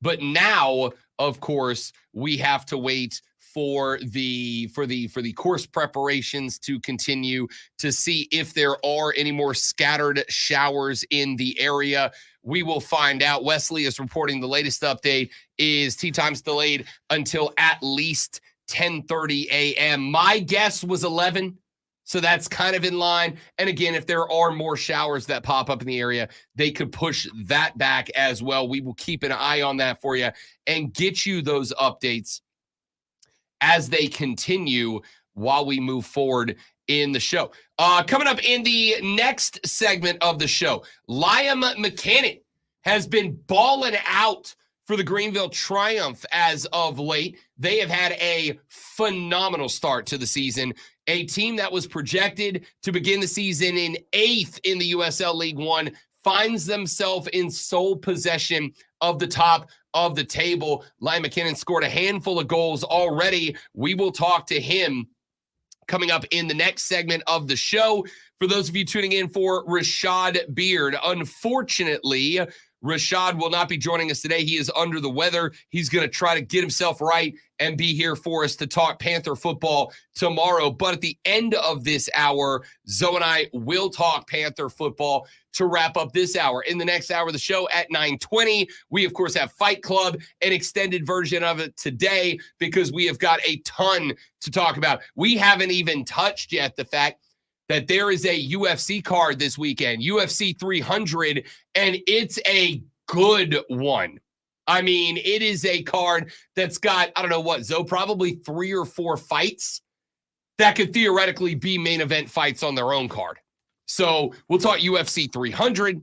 Speaker 2: But now, of course, we have to wait for the course preparations to continue to see if there are any more scattered showers in the area. We will find out. Wesley is reporting the latest update is tee times delayed until at least 10:30 a.m. My guess was 11, so that's kind of in line. And again, if there are more showers that pop up in the area, they could push that back as well. We will keep an eye on that for you and get you those updates as they continue while we move forward in the show. Coming up in the next segment of the show, Liam McKinnon has been balling out for the Greenville Triumph as of late. They have had a phenomenal start to the season. A team that was projected to begin the season in 8th in the USL League One finds themselves in sole possession of the top of the table. Liam McKinnon scored a handful of goals already. We will talk to him coming up in the next segment of the show. For those of you tuning in for Rashad Beard, unfortunately, Rashad will not be joining us today. He is under the weather. He's going to try to get himself right and be here for us to talk Panther football tomorrow. But at the end of this hour, Zoe and I will talk Panther football to wrap up this hour. In the next hour of the show at 9:20, we, of course, have Fight Club, an extended version of it today because we have got a ton to talk about. We haven't even touched yet the fact that there is a UFC card this weekend, UFC 300, and it's a good one. I mean, it is a card that's got, I don't know what, Zoe, probably 3 or 4 fights that could theoretically be main event fights on their own card. So we'll talk UFC 300.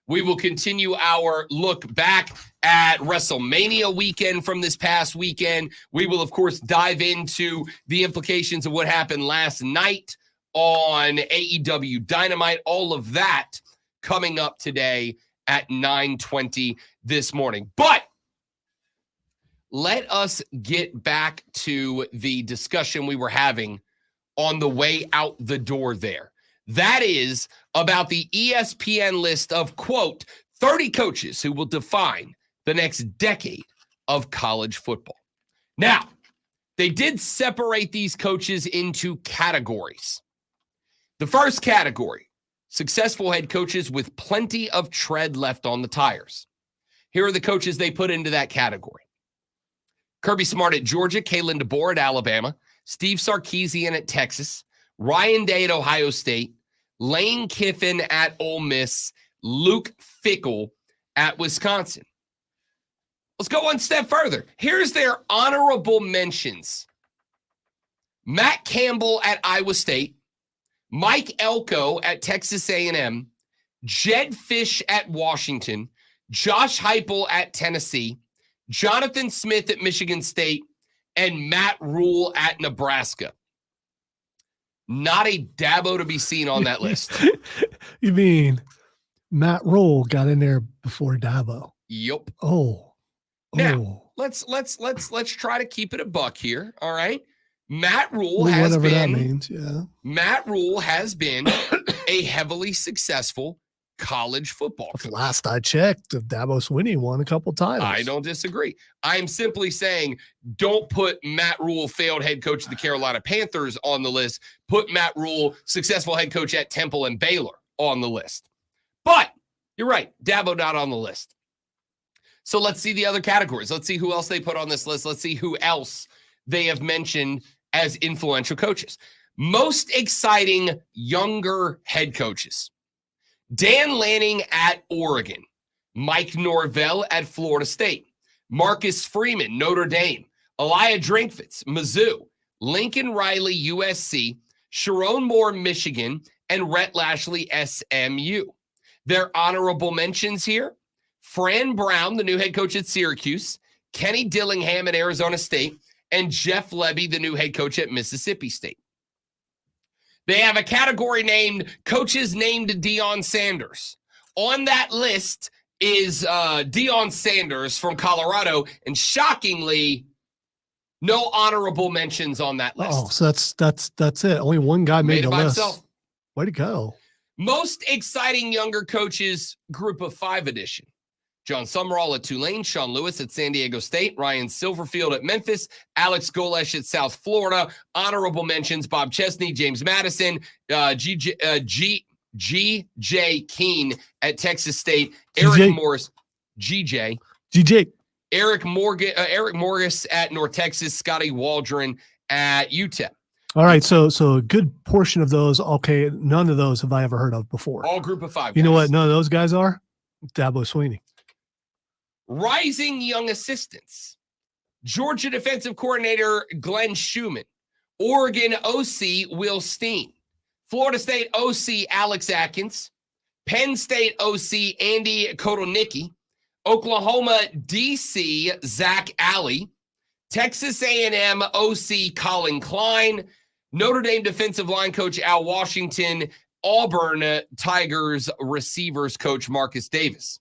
Speaker 2: We will continue our look back at WrestleMania weekend from this past weekend. We will, of course, dive into the implications of what happened last night on AEW Dynamite. All of that coming up today at 9:20 this morning. But let us get back to the discussion we were having on the way out the door there. That is about the ESPN list of, quote, 30 coaches who will define the next decade of college football. Now, they did separate these coaches into categories. The first category, successful head coaches with plenty of tread left on the tires. Here are the coaches they put into that category. Kirby Smart at Georgia, Kalen DeBoer at Alabama, Steve Sarkisian at Texas, Ryan Day at Ohio State, Lane Kiffin at Ole Miss, Luke Fickell at Wisconsin. Let's go one step further. Here's their honorable mentions. Matt Campbell at Iowa State, Mike Elko at Texas A&M, Jed Fish at Washington, Josh Heupel at Tennessee, Jonathan Smith at Michigan State, and Matt Rule at Nebraska. Not a Dabo to be seen on that list.
Speaker 3: You mean Matt Rule got in there before Dabo?
Speaker 2: Yep.
Speaker 3: Oh.
Speaker 2: Now, let's try to keep it a buck here, all right? Matt Rule
Speaker 3: whatever that means, yeah.
Speaker 2: Matt Rule has been a heavily successful college football coach.
Speaker 3: Last I checked, Dabo Swinney won a couple titles.
Speaker 2: I don't disagree. I'm simply saying don't put Matt Rule, failed head coach of the Carolina Panthers, on the list. Put Matt Rule, successful head coach at Temple and Baylor, on the list. But you're right, Dabo not on the list. So let's see the other categories. Let's see who else they put on this list. Let's see who else they have mentioned as influential coaches. Most exciting younger head coaches. Dan Lanning at Oregon. Mike Norvell at Florida State. Marcus Freeman, Notre Dame. Elijah Drinkfitz, Mizzou. Lincoln Riley, USC. Sharon Moore, Michigan. And Rhett Lashley, SMU. Their honorable mentions here. Fran Brown, the new head coach at Syracuse. Kenny Dillingham at Arizona State. And Jeff Levy, the new head coach at Mississippi State. They have a category named Coaches Named Deion Sanders. On that list is Deion Sanders from Colorado, and shockingly, no honorable mentions on that list.
Speaker 3: Oh, so that's it. Only one guy made the
Speaker 2: it by
Speaker 3: list.
Speaker 2: himself.
Speaker 3: Way to go.
Speaker 2: Most exciting younger coaches, Group of Five edition. John Summerall at Tulane, Sean Lewis at San Diego State, Ryan Silverfield at Memphis, Alex Golesh at South Florida. Honorable mentions, Bob Chesney, James Madison, G.J. Keene at Texas State, Eric Morris, GJ, Eric Morris at North Texas, Scotty Waldron at UTEP.
Speaker 3: All right, so a good portion of those, okay, none of those have I ever heard of before.
Speaker 2: All Group of Five.
Speaker 3: You know what none of those guys are? Dabo Swinney.
Speaker 2: Rising young assistants. Georgia defensive coordinator Glenn Schumann. Oregon OC Will Steen. Florida State OC Alex Atkins. Penn State OC Andy Kotelnicki. Oklahoma DC Zach Alley. Texas A&M OC Colin Klein. Notre Dame defensive line coach Al Washington. Auburn Tigers receivers coach Marcus Davis.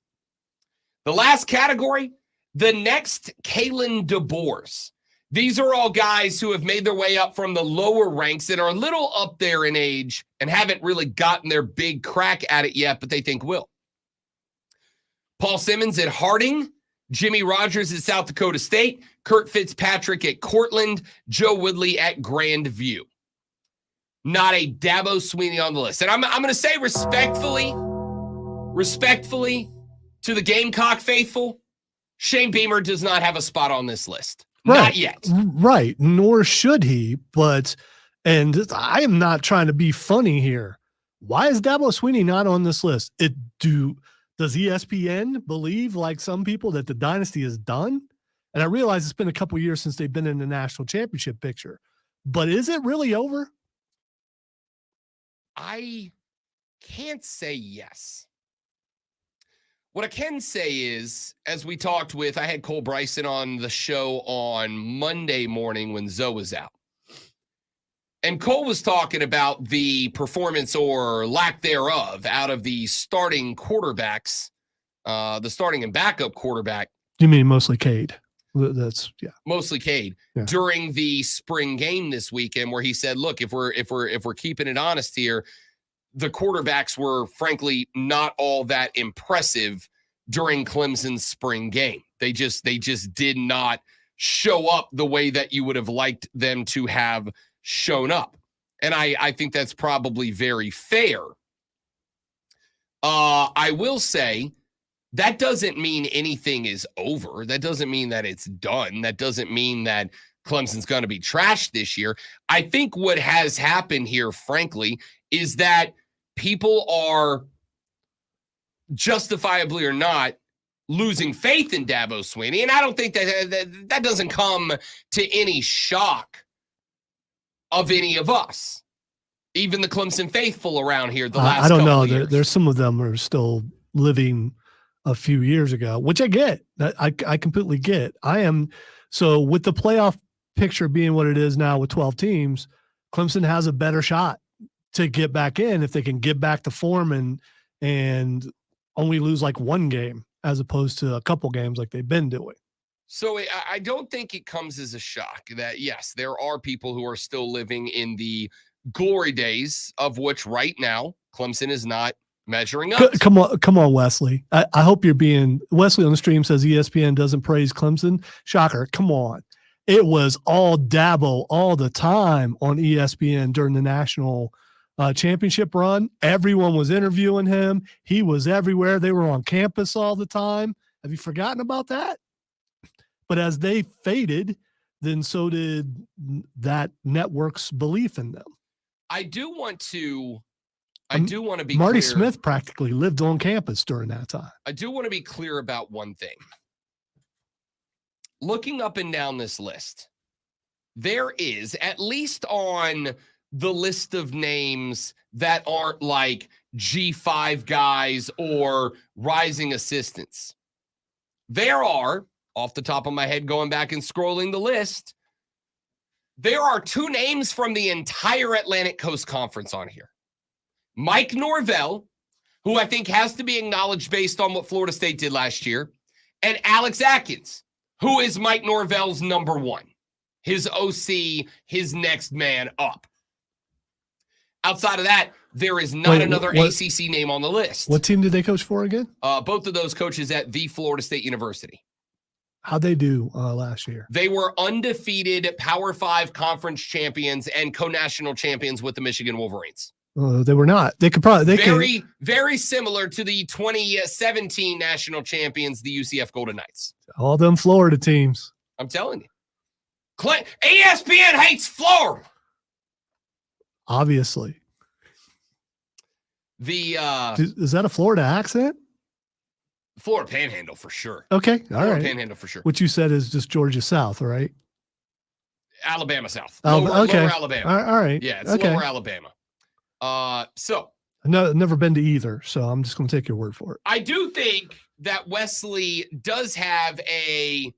Speaker 2: The last category, the next Kalen DeBoers. These are all guys who have made their way up from the lower ranks and are a little up there in age and haven't really gotten their big crack at it yet, but they think will. Paul Simmons at Harding, Jimmy Rogers at South Dakota State, Kurt Fitzpatrick at Cortland, Joe Woodley at Grandview. Not a Dabo Swinney on the list. And I'm going to say respectfully to the Gamecock faithful, Shane Beamer does not have a spot on this list.
Speaker 3: Right.
Speaker 2: Not yet.
Speaker 3: Right. Nor should he. And I am not trying to be funny here. Why is Dabo Swinney not on this list? Does ESPN believe, like some people, that the dynasty is done? And I realize it's been a couple years since they've been in the national championship picture. But is it really over?
Speaker 2: I can't say yes. What I can say is, as we talked with, I had Cole Bryson on the show on Monday morning when Zoe was out. And Cole was talking about the performance or lack thereof out of the starting quarterbacks, the starting and backup quarterback.
Speaker 3: You mean mostly Cade? That's
Speaker 2: mostly Cade during the spring game this weekend, where he said, "Look, if we're keeping it honest here, the quarterbacks were frankly not all that impressive during Clemson's spring game. They just did not show up the way that you would have liked them to have shown up." And I think that's probably very fair. I will say that doesn't mean anything is over. That doesn't mean that it's done. That doesn't mean that Clemson's going to be trashed this year. I think what has happened here, frankly, is that people are, justifiably or not, losing faith in Dabo Swinney, and I don't think that doesn't come to any shock of any of us, even the Clemson faithful around here. The last
Speaker 3: I don't
Speaker 2: couple
Speaker 3: know.
Speaker 2: of years.
Speaker 3: There's some of them are still living a few years ago, which I get. I completely get. So with the playoff picture being what it is now with 12 teams, Clemson has a better shot to get back in if they can get back to form and only lose like one game as opposed to a couple games like they've been doing.
Speaker 2: So I don't think it comes as a shock that, yes, there are people who are still living in the glory days of which right now Clemson is not measuring up.
Speaker 3: Come on, Wesley. I hope you're being – Wesley on the stream says ESPN doesn't praise Clemson. Shocker. Come on. It was all Dabo all the time on ESPN during the national championship run. Everyone was interviewing him. He was everywhere. They were on campus all the time. Have you forgotten about that? But as they faded, then so did that network's belief in them.
Speaker 2: I do want to be
Speaker 3: Marty
Speaker 2: clear.
Speaker 3: Smith practically lived on campus during that time.
Speaker 2: I do want to be clear about one thing. Looking up and down this list, there is, at least on the list of names that aren't like G5 guys or rising assistants, there are, off the top of my head, going back and scrolling the list, there are two names from the entire Atlantic Coast Conference on here. Mike Norvell, who I think has to be acknowledged based on what Florida State did last year, and Alex Atkins, who is Mike Norvell's number one, his OC, his next man up. Outside of that, there is not another ACC name on the list.
Speaker 3: What team did they coach for again?
Speaker 2: Both of those coaches at the Florida State University.
Speaker 3: How'd they do last year?
Speaker 2: They were undefeated Power 5 conference champions and co-national champions with the Michigan Wolverines.
Speaker 3: They were not. They could probably
Speaker 2: very similar to the 2017 national champions, the UCF Golden Knights.
Speaker 3: All them Florida teams.
Speaker 2: I'm telling you. ESPN hates Florida.
Speaker 3: Obviously. Is that a Florida accent?
Speaker 2: Florida Panhandle for sure.
Speaker 3: Okay, all right.
Speaker 2: Panhandle for sure.
Speaker 3: What you said is just Georgia South, right?
Speaker 2: Alabama South.
Speaker 3: Okay.
Speaker 2: Lower Alabama.
Speaker 3: All right.
Speaker 2: Yeah, it's
Speaker 3: okay.
Speaker 2: lower Alabama. So
Speaker 3: I've never been to either, so I'm just going to take your word for it.
Speaker 2: I do think that Wesley does have a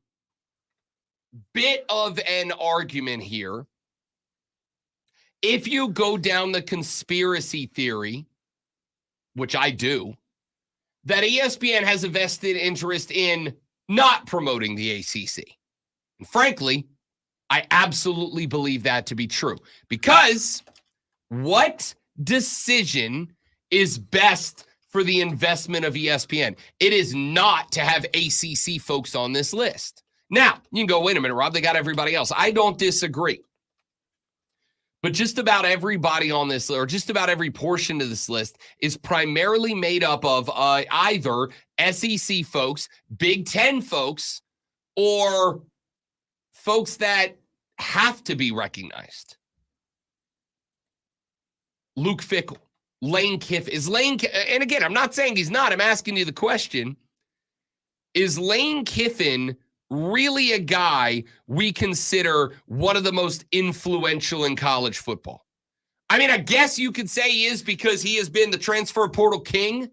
Speaker 2: bit of an argument here. If you go down the conspiracy theory, which I do, that ESPN has a vested interest in not promoting the ACC. And frankly, I absolutely believe that to be true. Because what decision is best for the investment of ESPN? It is not to have ACC folks on this list. Now, you can go, wait a minute, Rob, they got everybody else. I don't disagree. But just about everybody on this, or just about every portion of this list, is primarily made up of either SEC folks, Big Ten folks, or folks that have to be recognized. Luke Fickell, Lane Kiffin. And again, I'm not saying he's not. I'm asking you the question. Is Lane Kiffin really a guy we consider one of the most influential in college football? I mean, I guess you could say he is because he has been the transfer portal king,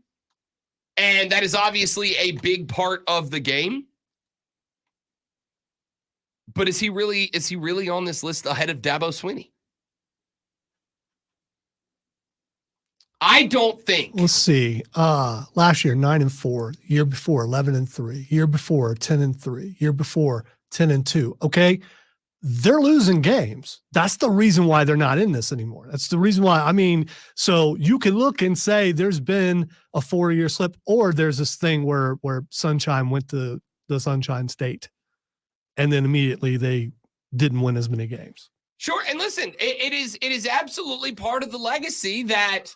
Speaker 2: and that is obviously a big part of the game. But is he really on this list ahead of Dabo Swinney? I don't think.
Speaker 3: Let's see. Last year, 9-4. Year before, 11-3. Year before, 10-3. Year before, 10-2. Okay. They're losing games. That's the reason why they're not in this anymore. That's the reason why. I mean, so you can look and say there's been a 4-year slip, or there's this thing where Sunshine went to the Sunshine State, and then immediately they didn't win as many games.
Speaker 2: Sure. And listen, it is absolutely part of the legacy that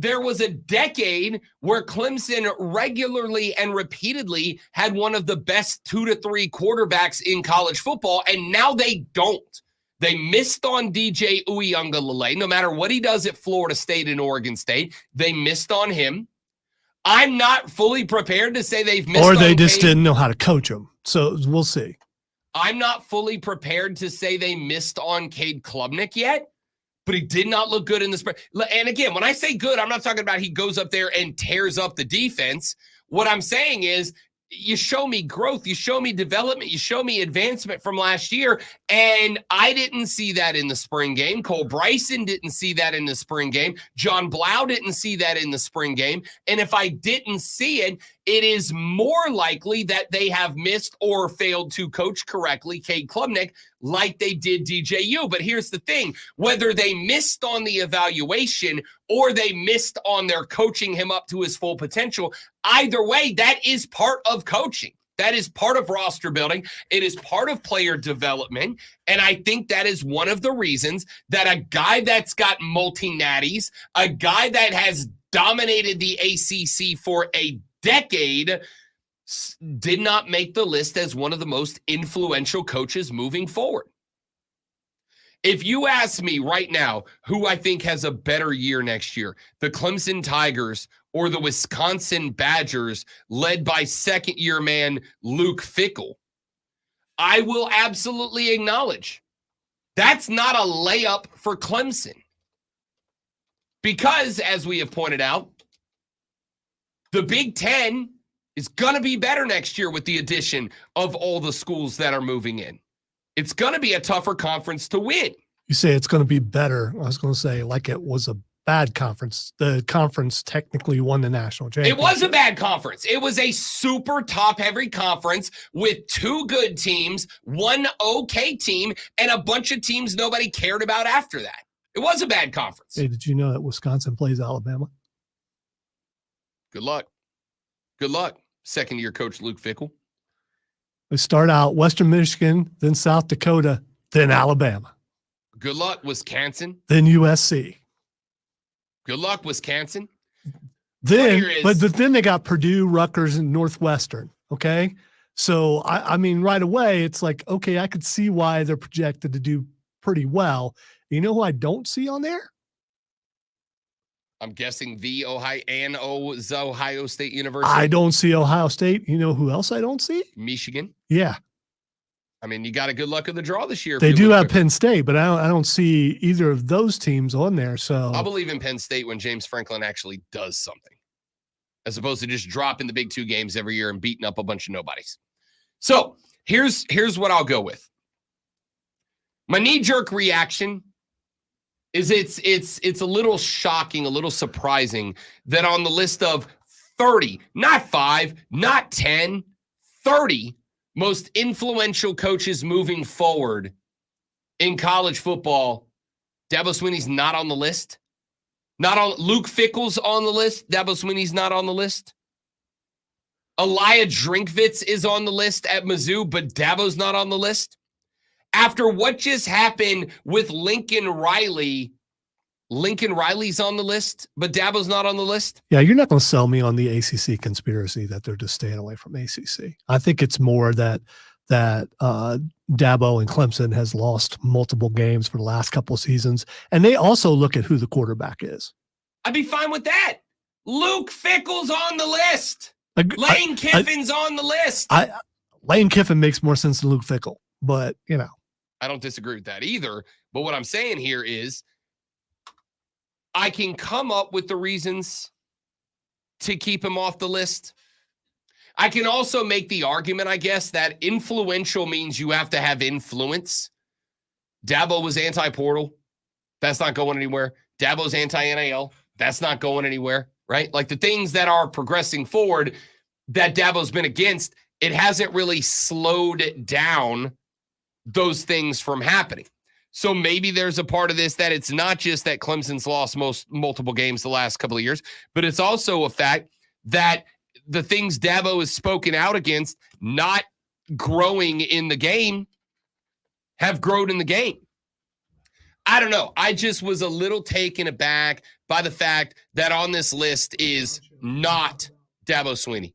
Speaker 2: there was a decade where Clemson regularly and repeatedly had one of the best 2 to 3 quarterbacks in college football, and now they don't. They missed on DJ Uiagalelei. No matter what he does at Florida State and Oregon State, they missed on him. I'm not fully prepared to say they've missed
Speaker 3: Or they
Speaker 2: on
Speaker 3: just
Speaker 2: Cade.
Speaker 3: didn't know how to coach them. So we'll see.
Speaker 2: I'm not fully prepared to say they missed on Cade Klubnik yet, but he did not look good in the spring. And again, when I say good, I'm not talking about he goes up there and tears up the defense. What I'm saying is you show me growth, you show me development, you show me advancement from last year, and I didn't see that in the spring game. Cole Bryson didn't see that in the spring game. John Blau didn't see that in the spring game. And if I didn't see it, it is more likely that they have missed or failed to coach correctly Cade Klubnik like they did DJU. But here's the thing, whether they missed on the evaluation or they missed on their coaching him up to his full potential, either way, that is part of coaching. That is part of roster building. It is part of player development. And I think that is one of the reasons that a guy that's got multi-natties, a guy that has dominated the ACC for a decade, did not make the list as one of the most influential coaches moving forward. If you ask me right now who I think has a better year next year, the Clemson Tigers or the Wisconsin Badgers led by second-year man Luke Fickell, I will absolutely acknowledge that's not a layup for Clemson. Because, as we have pointed out, the Big Ten is going to be better next year with the addition of all the schools that are moving in. It's going to be a tougher conference to win. You
Speaker 3: say it's going to be better. I was going to say like it was a bad conference. The conference technically won the national championship.
Speaker 2: It was a bad conference. It was a super top-heavy conference with two good teams, one okay team, and a bunch of teams nobody cared about after that. It was a bad conference.
Speaker 3: Hey, did you know that Wisconsin plays Alabama?
Speaker 2: Good luck. Good luck, second-year coach Luke Fickell.
Speaker 3: They start out Western Michigan, then South Dakota, then Alabama.
Speaker 2: Good luck, Wisconsin.
Speaker 3: Then USC.
Speaker 2: Good luck, Wisconsin.
Speaker 3: Then, but then they got Purdue, Rutgers, and Northwestern. Okay. So, I mean, right away, it's like, okay, I could see why they're projected to do pretty well. You know who I don't see on there?
Speaker 2: I'm guessing the Ohio State University.
Speaker 3: I don't see Ohio State. You know who else I don't see?
Speaker 2: Michigan.
Speaker 3: Yeah.
Speaker 2: I mean, you got a good luck of the draw this year.
Speaker 3: They do have Penn State, but I don't see either of those teams on there. So
Speaker 2: I'll believe in Penn State when James Franklin actually does something, as opposed to just dropping the big two games every year and beating up a bunch of nobodies. So here's what I'll go with. My knee-jerk reaction is it's a little shocking, a little surprising that on the list of 30, not 5, not 10, 30 most influential coaches moving forward in college football, Dabo Swinney's not on the list. Not on Luke Fickell's on the list. Dabo Swinney's not on the list. Elijah Drinkwitz is on the list at Mizzou, but Dabo's not on the list. After what just happened with Lincoln Riley, Lincoln Riley's on the list, but Dabo's not on the list.
Speaker 3: Yeah, you're not going to sell me on the ACC conspiracy that they're just staying away from ACC. I think it's more that Dabo and Clemson has lost multiple games for the last couple of seasons, and they also look at who the quarterback is.
Speaker 2: I'd be fine with that. Luke Fickell's on the list. Lane Kiffin's on the list.
Speaker 3: Lane Kiffin makes more sense than Luke Fickell, but you know.
Speaker 2: I don't disagree with that either. But what I'm saying here is I can come up with the reasons to keep him off the list. I can also make the argument, I guess, that influential means you have to have influence. Dabo was anti-portal. That's not going anywhere. Dabo's anti-NIL. That's not going anywhere, right? Like the things that are progressing forward that Dabo's been against, it hasn't really slowed down those things from happening. So maybe there's a part of this that it's not just that Clemson's lost multiple games the last couple of years, but it's also a fact that the things Dabo has spoken out against not growing in the game have grown in the game. I don't know. I just was a little taken aback by the fact that on this list is not Dabo Swinney.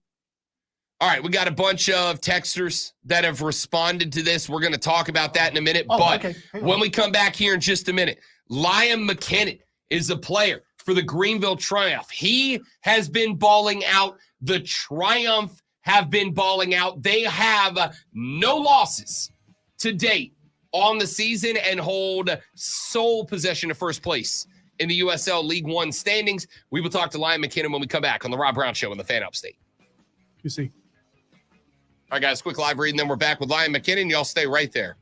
Speaker 2: All right, we got a bunch of texters that have responded to this. We're going to talk about that in a minute. But when we come back here in just a minute, Liam McKinnon is a player for the Greenville Triumph. He has been balling out. The Triumph have been balling out. They have no losses to date on the season and hold sole possession of first place in the USL League One standings. We will talk to Lion McKinnon when we come back on the Rob Brown Show in the Fan Upstate.
Speaker 3: You see.
Speaker 2: All right, guys, quick live read, and then we're back with Lion McKinnon. Y'all stay right there.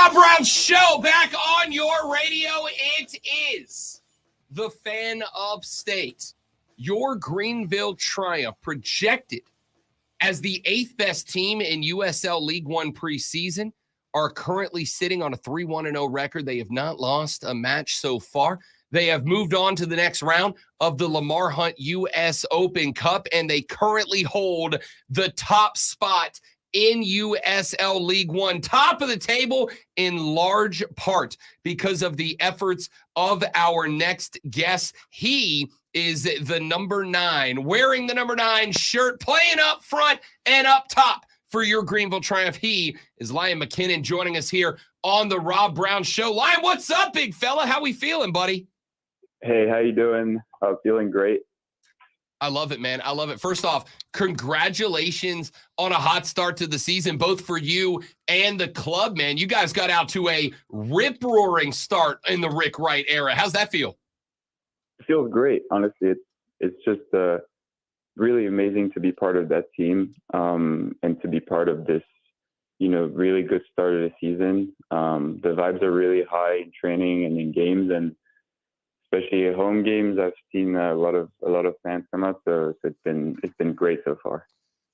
Speaker 2: Rob Brown Show back on your radio. It is the Fan of State. Your Greenville Triumph projected as the 8th best team in USL League One preseason are currently sitting on a 3-1-0 record. They have not lost a match so far. They have moved on to the next round of the Lamar Hunt U.S. Open Cup, and they currently hold the top spot in USL League One, top of the table in large part because of the efforts of our next guest. He is the number 9, wearing the number 9 shirt, playing up front and up top for your Greenville Triumph. He is Lion McKinnon, joining us here on the Rob Brown Show. Lion, what's up, big fella? How we feeling, buddy?
Speaker 11: Hey, how you doing? Feeling great.
Speaker 2: I love it, man. I love it. First off, congratulations on a hot start to the season, both for you and the club, man. You guys got out to a rip-roaring start in the Rick Wright era. How's that feel?
Speaker 11: It feels great. Honestly, it's just really amazing to be part of that team and to be part of this, really good start of the season. The vibes are really high in training and in games, and especially at home games, I've seen a lot of fans come out, so it's been great so far.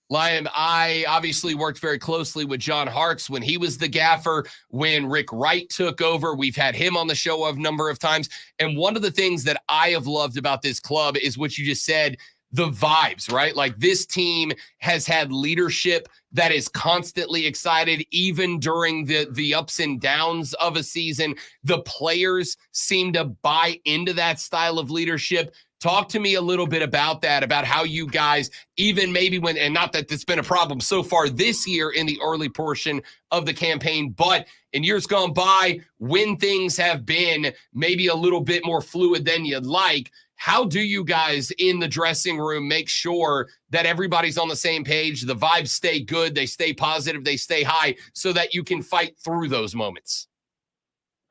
Speaker 2: Lion, I obviously worked very closely with John Harkes when he was the gaffer, when Rick Wright took over. We've had him on the show a number of times. And one of the things that I have loved about this club is what you just said, the vibes, right? Like, this team has had leadership that is constantly excited, even during the ups and downs of a season. The players seem to buy into that style of leadership. Talk to me a little bit about that, about how you guys, even maybe when, and not that it's been a problem so far this year in the early portion of the campaign, but in years gone by, when things have been maybe a little bit more fluid than you'd like, how do you guys in the dressing room make sure that everybody's on the same page, the vibes stay good, they stay positive, they stay high, so that you can fight through those moments?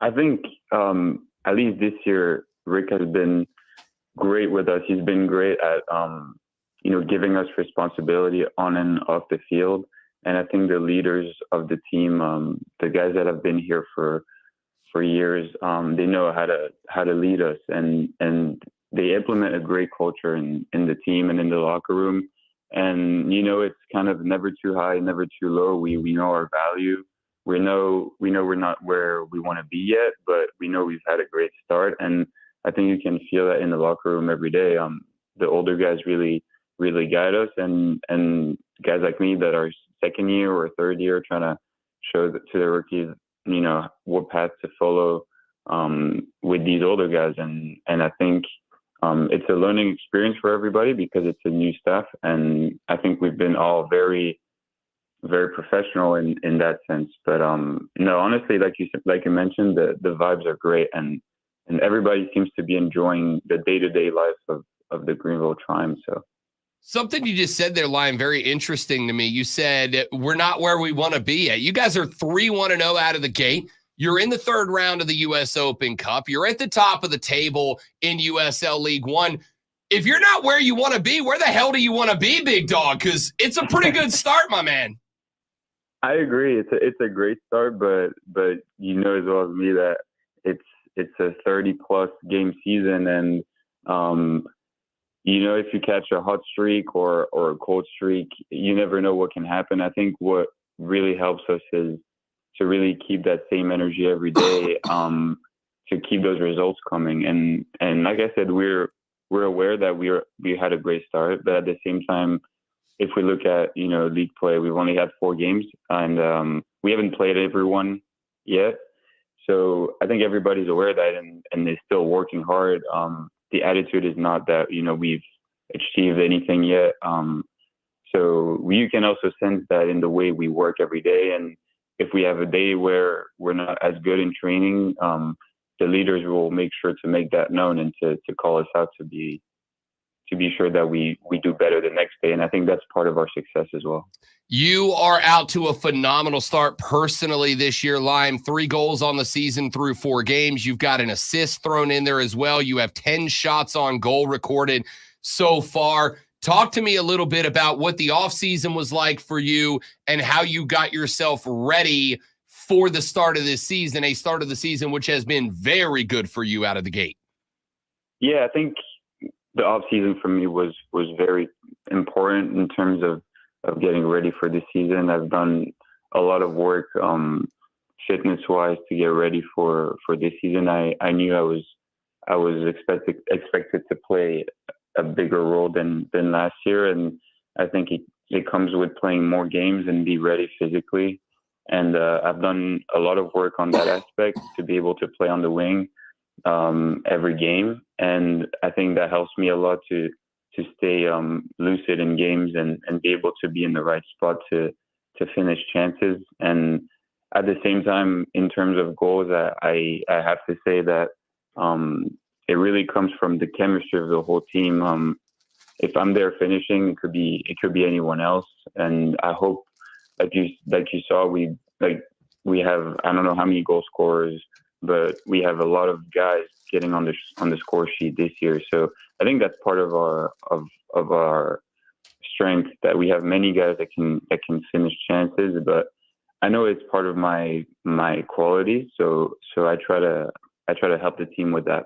Speaker 11: I think at least this year, Rick has been great with us. He's been great at, giving us responsibility on and off the field. And I think the leaders of the team, the guys that have been here for years, they know how to lead us, and they implement a great culture in the team and in the locker room. And, it's kind of never too high, never too low. We know our value. We know we're not where we want to be yet, but we know we've had a great start. And I think you can feel that in the locker room every day. The older guys really, really guide us, and guys like me that are second year or third year trying to show to the rookies, what path to follow with these older guys. And I think it's a learning experience for everybody because it's a new staff. And I think we've been all very, very professional in that sense. But no, honestly, like you mentioned, the vibes are great, and everybody seems to be enjoying the day-to-day life of the Greenville Triumph. So
Speaker 2: something you just said there, Lion, very interesting to me. You said we're not where we want to be at. You guys are 3-1-0 out of the gate. You're in the third round of the U.S. Open Cup. You're at the top of the table in USL League One. If you're not where you want to be, where the hell do you want to be, big dog? Because it's a pretty good start, my man.
Speaker 11: I agree. It's a great start, but you know as well as me that it's a 30-plus game season, and if you catch a hot streak or a cold streak, you never know what can happen. I think what really helps us is to really keep that same energy every day, to keep those results coming. And like I said, we're aware that we had a great start, but at the same time, if we look at league play, we've only had 4 games, and we haven't played everyone yet. So I think everybody's aware of that, and they're still working hard. The attitude is not that, we've achieved anything yet. So you can also sense that in the way we work every day. And if we have a day where we're not as good in training, the leaders will make sure to make that known and to call us out to be sure that we do better the next day. And I think that's part of our success as well.
Speaker 2: You are out to a phenomenal start personally this year, Lion. 3 goals on the season through 4 games. You've got an assist thrown in there as well. You have 10 shots on goal recorded so far. Talk to me a little bit about what the offseason was like for you and how you got yourself ready for the start of this season, a start of the season which has been very good for you out of the gate?
Speaker 11: Yeah, I think the off season for me was very important in terms of getting ready for the season. I've done a lot of work fitness wise to get ready for this season. I knew I was expected to play a bigger role than last year, and I think it comes with playing more games and be ready physically. And I've done a lot of work on that aspect to be able to play on the wing every game, and I think that helps me a lot to stay lucid in games and be able to be in the right spot to finish chances. And at the same time, in terms of goals, I have to say that it really comes from the chemistry of the whole team. If I'm there finishing, it could be anyone else, and I hope, like you saw, we have, I don't know how many goal scorers, but we have a lot of guys getting on the score sheet this year. So I think that's part of our strength, that we have many guys that can finish chances. But I know it's part of my quality, so I try to help the team with that.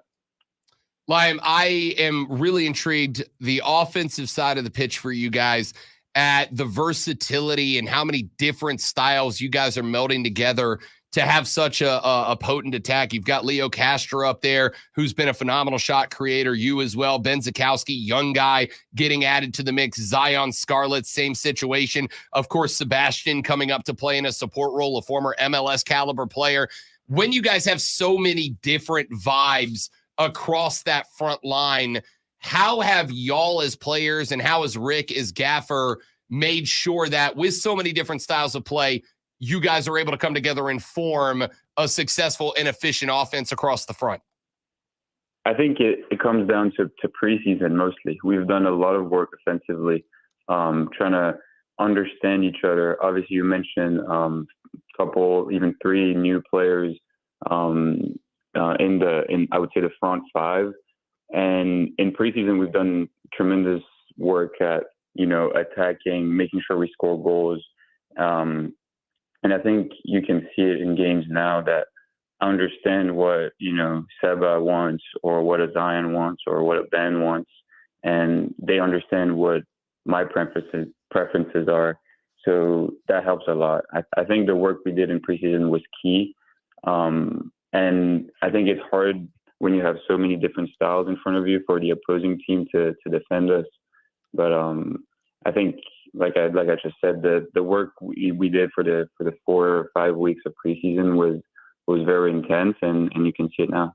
Speaker 2: Liam, I am really intrigued the offensive side of the pitch for you guys, at the versatility and how many different styles you guys are melding together to have such a potent attack. You've got Leo Castro up there, who's been a phenomenal shot creator. You as well. Ben Zakowski, young guy, getting added to the mix. Zion Scarlett, same situation. Of course, Sebastian coming up to play in a support role, a former MLS caliber player. When you guys have so many different vibes across that front line, how have y'all as players and how has Rick as gaffer made sure that with so many different styles of play, you guys are able to come together and form a successful and efficient offense across the front?
Speaker 11: I think it comes down to preseason mostly. We've done a lot of work offensively, trying to understand each other. Obviously, you mentioned couple, even 3 new players in I would say the front 5. And in preseason, we've done tremendous work at attacking, making sure we score goals. And I think you can see it in games now that I understand what, Seba wants, or what a Zion wants, or what a Ben wants. And they understand what my preferences are. So that helps a lot. I think the work we did in preseason was key. And I think it's hard when you have so many different styles in front of you for the opposing team to defend us. But I think, like I just said, the work we did for the 4 or 5 weeks of preseason was very intense, and you can see it now.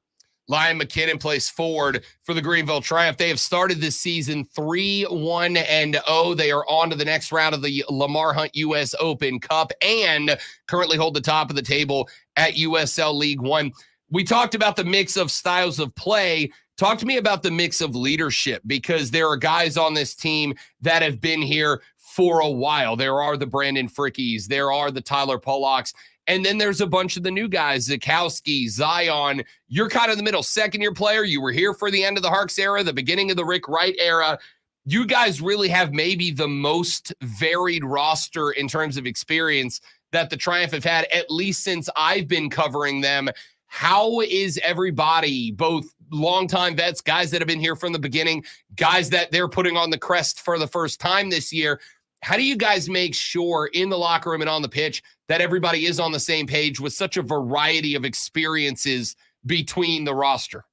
Speaker 2: Liam McKinnon plays forward for the Greenville Triumph. They have started this season 3-1-0. They are on to the next round of the Lamar Hunt U.S. Open Cup and currently hold the top of the table at USL League One. We talked about the mix of styles of play. Talk to me about the mix of leadership, because there are guys on this team that have been here for a while. There are the Brandon Frickies. There are the Tyler Pollocks. And then there's a bunch of the new guys, Zakowski, Zion. You're kind of in the middle, second-year player. You were here for the end of the Harks era, the beginning of the Rick Wright era. You guys really have maybe the most varied roster in terms of experience that the Triumph have had, at least since I've been covering them. How is everybody, both longtime vets, guys that have been here from the beginning, guys that they're putting on the crest for the first time this year, how do you guys make sure in the locker room and on the pitch that everybody is on the same page with such a variety of experiences between the roster?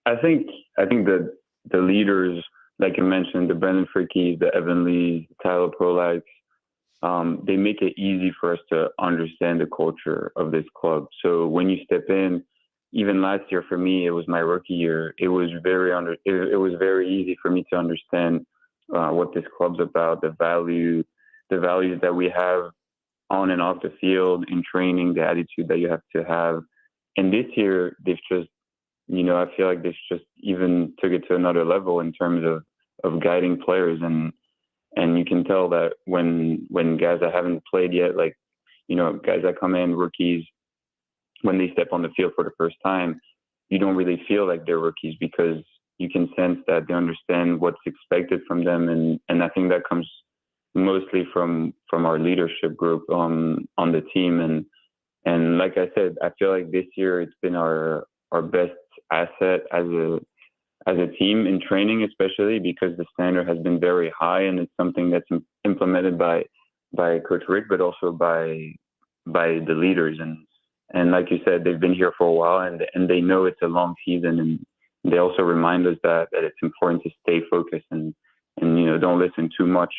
Speaker 11: I think that the leaders, like you mentioned, the Brendan Frickies, the Evan Lees, Tyler Prolaks, they make it easy for us to understand the culture of this club. So when you step in, even last year for me, it was my rookie year. It was very easy for me to understand what this club's about, the values that we have on and off the field, in training, the attitude that you have to have. And this year, they've just, I feel like they've just even took it to another level in terms of guiding players. And you can tell that when guys that haven't played yet, like, guys that come in, rookies, when they step on the field for the first time, you don't really feel like they're rookies, because you can sense that they understand what's expected from them. And I think that comes mostly from our leadership group on the team. And And like I said, I feel like this year it's been our best asset as a team in training, especially because the standard has been very high, and it's something that's implemented by Coach Rick, but also by the leaders. And like you said, they've been here for a while, and they know it's a long season, and they also remind us that it's important to stay focused and don't listen too much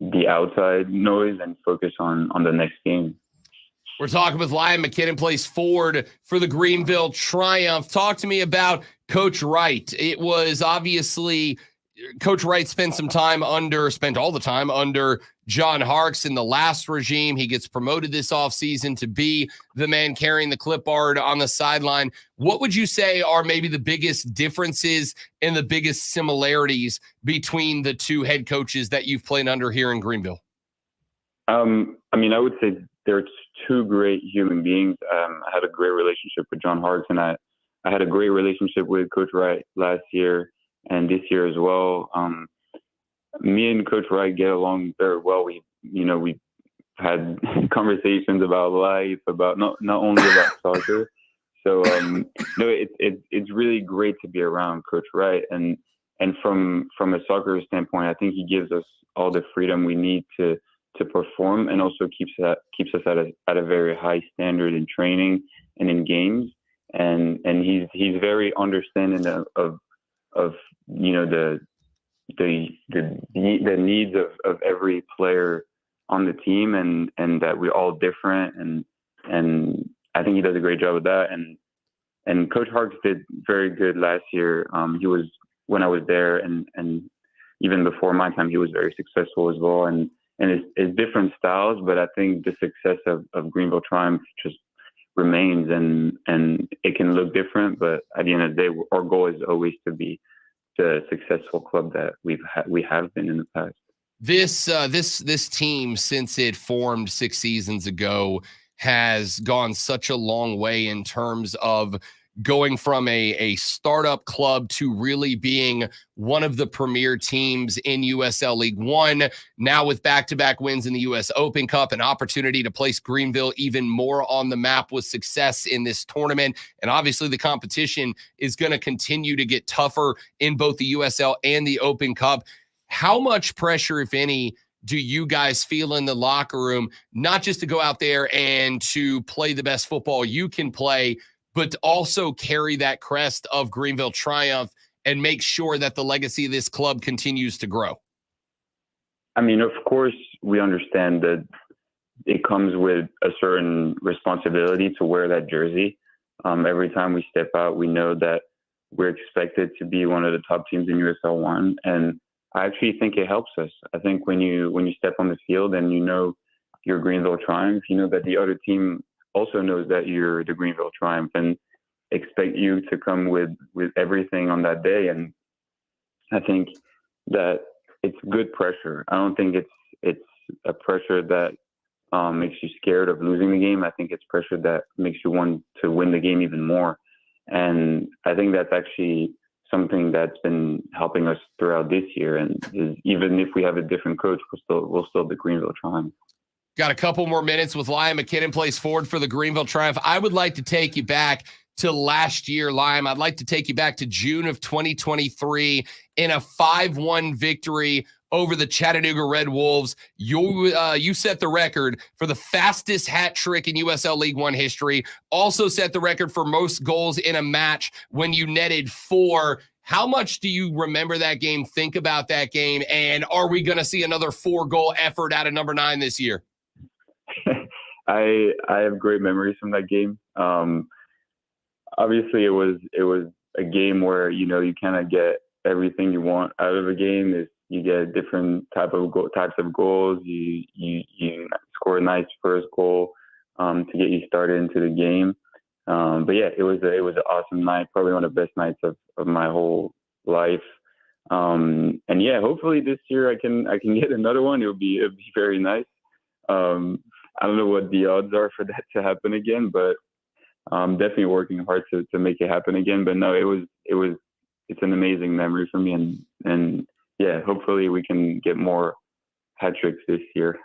Speaker 11: the outside noise and focus on the next game.
Speaker 2: We're talking with Liam McKinnon, plays forward for the Greenville Triumph. Talk to me about Coach Wright. It was obviously Coach Wright spent all the time under John Harkes in the last regime. He gets promoted this offseason to be the man carrying the clipboard on the sideline. What would you say are maybe the biggest differences and the biggest similarities between the two head coaches that you've played under here in Greenville?
Speaker 11: I would say they're two great human beings. I had a great relationship with John Harkes, and I had a great relationship with Coach Wright last year and this year as well. Me and Coach Wright get along very well. We had conversations about life, about not only about soccer. So it's really great to be around Coach Wright, and from a soccer standpoint, I think he gives us all the freedom we need to perform, and also keeps us at a very high standard in training and in games. And he's very understanding of the needs of every player on the team, and that we're all different, and I think he does a great job of that. And Coach Harkes did very good last year. He was, when I was there, and even before my time, he was very successful as well. And it's different styles, but I think the success of Greenville Triumph just remains, and it can look different, but at the end of the day, our goal is always to be the successful club that we have been in the past.
Speaker 2: This team, since it formed 6 seasons ago, has gone such a long way in terms of going from a startup club to really being one of the premier teams in USL League One. Now with back-to-back wins in the US Open Cup, an opportunity to place Greenville even more on the map with success in this tournament. And obviously the competition is going to continue to get tougher in both the USL and the Open Cup. How much pressure, if any, do you guys feel in the locker room, not just to go out there and to play the best football you can play, but to also carry that crest of Greenville Triumph and make sure that the legacy of this club continues to grow?
Speaker 11: I mean, of course, we understand that it comes with a certain responsibility to wear that jersey. Every time we step out, we know that we're expected to be one of the top teams in USL 1. And I actually think it helps us. I think when you step on the field and you know you're Greenville Triumph, you know that the other team also knows that you're the Greenville Triumph and expect you to come with everything on that day. And I think that it's good pressure. I don't think it's a pressure that makes you scared of losing the game. I think it's pressure that makes you want to win the game even more. And I think that's actually something that's been helping us throughout this year. And even if we have a different coach, we'll still the Greenville Triumph.
Speaker 2: Got a couple more minutes with Liam McKinnon, plays forward for the Greenville Triumph. I would like to take you back to last year, Liam. I'd like to take you back to June of 2023 in a 5-1 victory over the Chattanooga Red Wolves. You set the record for the fastest hat trick in USL League One history. Also set the record for most goals in a match when you netted 4. How much do you remember that game, think about that game, and are we going to see another 4-goal effort out of number 9 this year?
Speaker 11: I have great memories from that game. Obviously, it was a game where you kind of get everything you want out of a game. Is you get different types of goals. You score a nice first goal to get you started into the game. But yeah, it was an awesome night. Probably one of the best nights of my whole life. And yeah, hopefully this year I can get another one. It'll be very nice. I don't know what the odds are for that to happen again, but I'm definitely working hard to make it happen again. But no, it's an amazing memory for me, and yeah, hopefully we can get more hat tricks this year.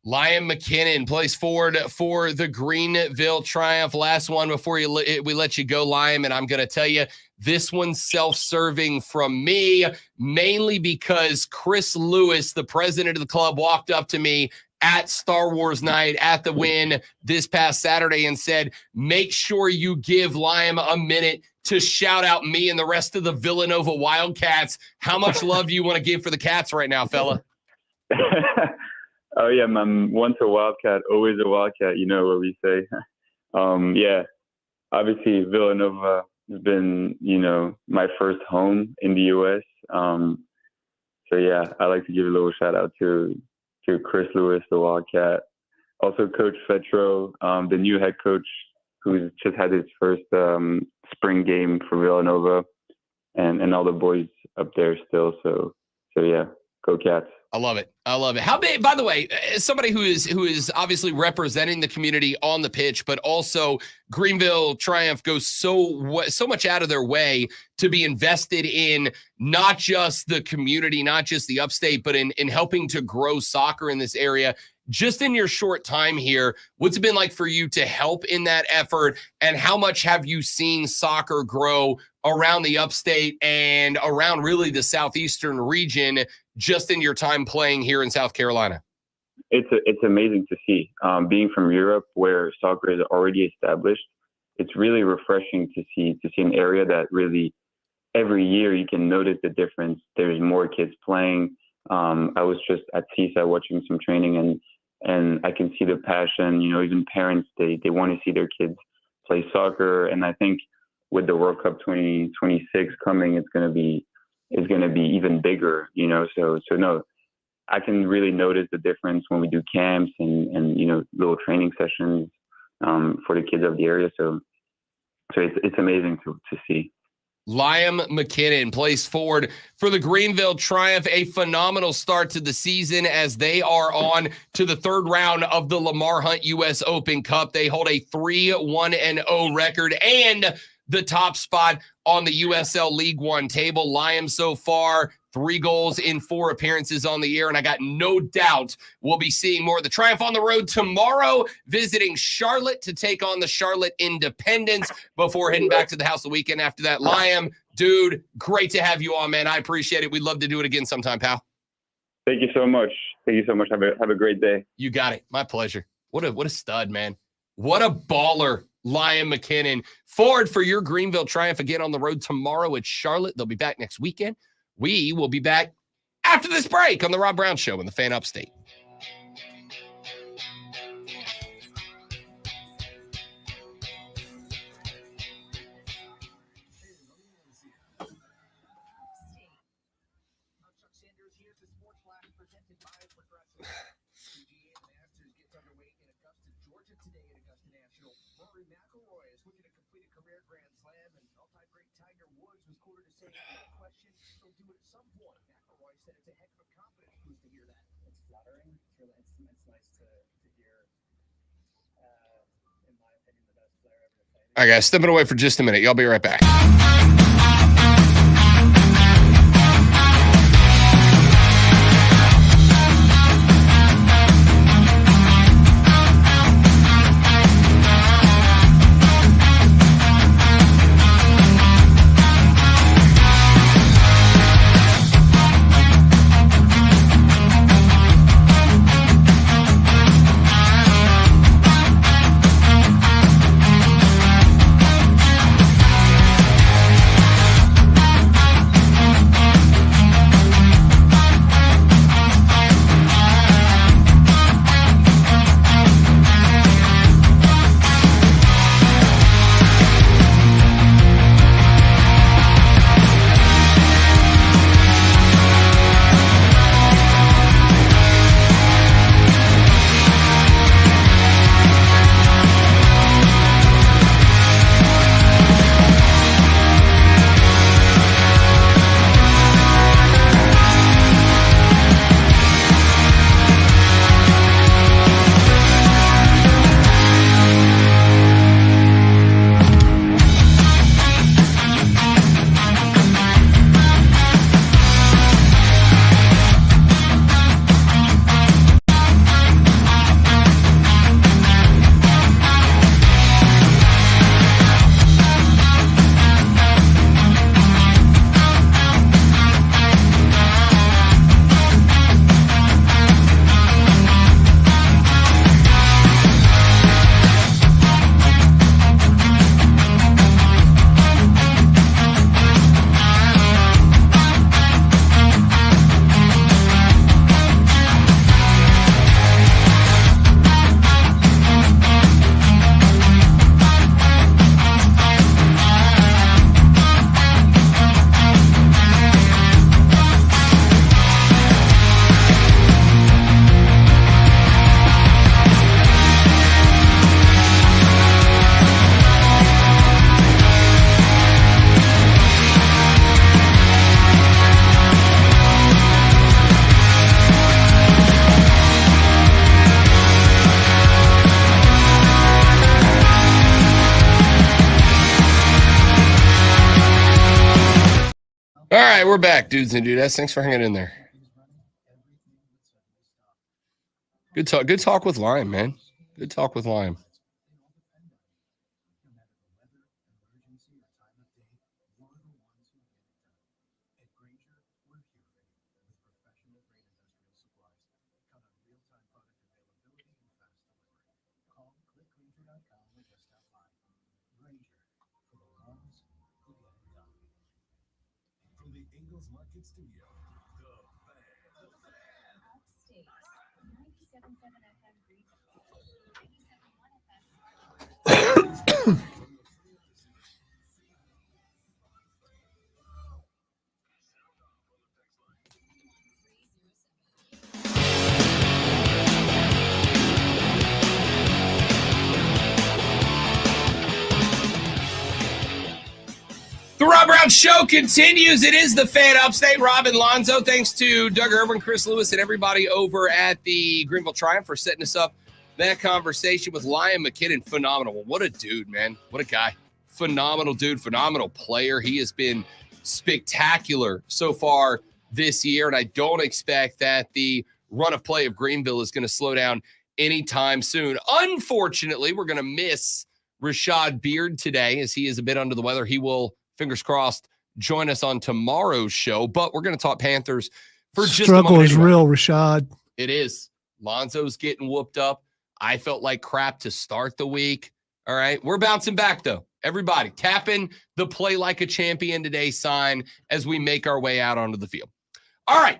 Speaker 2: Liam McKinnon plays forward for the Greenville Triumph. Last one before we let you go, Liam, and I'm going to tell you, this one's self-serving from me, mainly because Chris Lewis, the president of the club, walked up to me at Star Wars Night at the Win this past Saturday and said, make sure you give Liam a minute to shout out me and the rest of the Villanova Wildcats. How much love do you want to give for the Cats right now, fella?
Speaker 11: Oh, yeah, man. Once a Wildcat, always a Wildcat. You know what we say. Yeah, obviously Villanova has been, my first home in the U.S. So, yeah, I like to give a little shout out to Chris Lewis, the Wildcat. Also, Coach Fetro, the new head coach, who's just had his first spring game for Villanova, and all the boys up there still. So yeah, go Cats.
Speaker 2: I love it. I love it. How big, by the way, as somebody who is obviously representing the community on the pitch, but also Greenville Triumph goes so much out of their way to be invested in not just the community, not just the upstate, but in helping to grow soccer in this area. Just in your short time here, what's it been like for you to help in that effort, and how much have you seen soccer grow around the upstate and around really the southeastern region just in your time playing here in South Carolina?
Speaker 11: It's amazing to see. Being from Europe, where soccer is already established, it's really refreshing to see an area that really every year you can notice the difference. There's more kids playing. I was just at Seaside watching some training, and I can see the passion. Even parents, they want to see their kids play soccer. And I think with the World Cup 2026 coming, it's going to be even bigger. So no, I can really notice the difference when we do camps and little training sessions for the kids of the area. So it's amazing to see.
Speaker 2: Liam McKinnon plays forward for the Greenville Triumph. A phenomenal start to the season as they are on to the third round of the Lamar Hunt U.S. Open Cup. They hold a 3-1-0 record and the top spot on the USL League One table. Liam so far, 3 goals in 4 appearances on the year, and I got no doubt we'll be seeing more of the Triumph on the road tomorrow, visiting Charlotte to take on the Charlotte Independents before heading back to the house the weekend after that. Liam, dude, great to have you on, man. I appreciate it. We'd love to do it again sometime, pal.
Speaker 11: Thank you so much. Have a great day.
Speaker 2: You got it. My pleasure. What a stud, man. What a baller, Liam McKinnon. Forward for your Greenville Triumph again on the road tomorrow at Charlotte. They'll be back next weekend. We will be back after this break on the Rob Brown Show in the Fan Upstate. All right, guys, stepping away for just a minute. Y'all be right back. All right, we're back, dudes and dudettes. Thanks for hanging in there. Good talk. Good talk with Lime, man. Good talk with Lime.
Speaker 4: From the Ingles Market Studio,
Speaker 9: Upstate, 97.7 FM Green.
Speaker 2: The Rob Brown Show continues. It is the Fan Upstate. Rob and Lonzo. Thanks to Doug Urban, Chris Lewis, and everybody over at the Greenville Triumph for setting us up. That conversation with Lion McKinnon, phenomenal. What a dude, man. What a guy. Phenomenal dude, phenomenal player. He has been spectacular so far this year, and I don't expect that the run of play of Greenville is going to slow down anytime soon. Unfortunately, we're going to miss Rashad Beard today as he is a bit under the weather. He will, fingers crossed, join us on tomorrow's show, but we're going to talk Panthers for just a moment.
Speaker 3: Struggle is
Speaker 2: anyway.
Speaker 3: real, Rashad.
Speaker 2: It is. Lonzo's getting whooped up. I felt like crap to start the week. All right. We're bouncing back, though. Everybody tapping the play like a champion today sign as we make our way out onto the field. All right.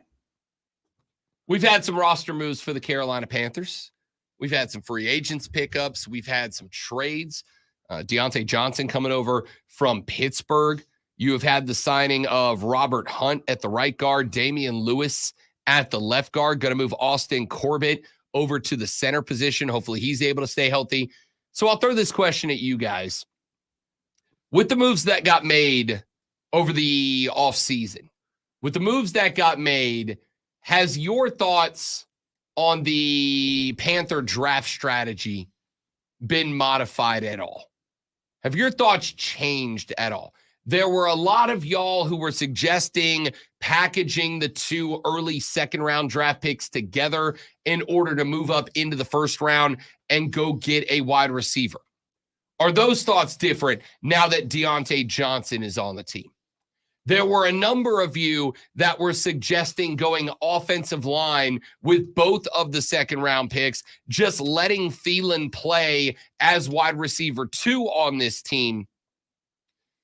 Speaker 2: We've had some roster moves for the Carolina Panthers. We've had some free agents pickups. We've had some trades. Deontay Johnson coming over from Pittsburgh. You have had the signing of Robert Hunt at the right guard, Damian Lewis at the left guard. Going to move Austin Corbett over to the center position. Hopefully he's able to stay healthy. So I'll throw this question at you guys. With the moves that got made over the offseason, with the moves that got made, has your thoughts on the Panther draft strategy been modified at all? Have your thoughts changed at all? There were a lot of y'all who were suggesting packaging the two early second-round draft picks together in order to move up into the first round and go get a wide receiver. Are those thoughts different now that Deontay Johnson is on the team? There were a number of you that were suggesting going offensive line with both of the second-round picks, just letting Thielen play as wide receiver 2 on this team.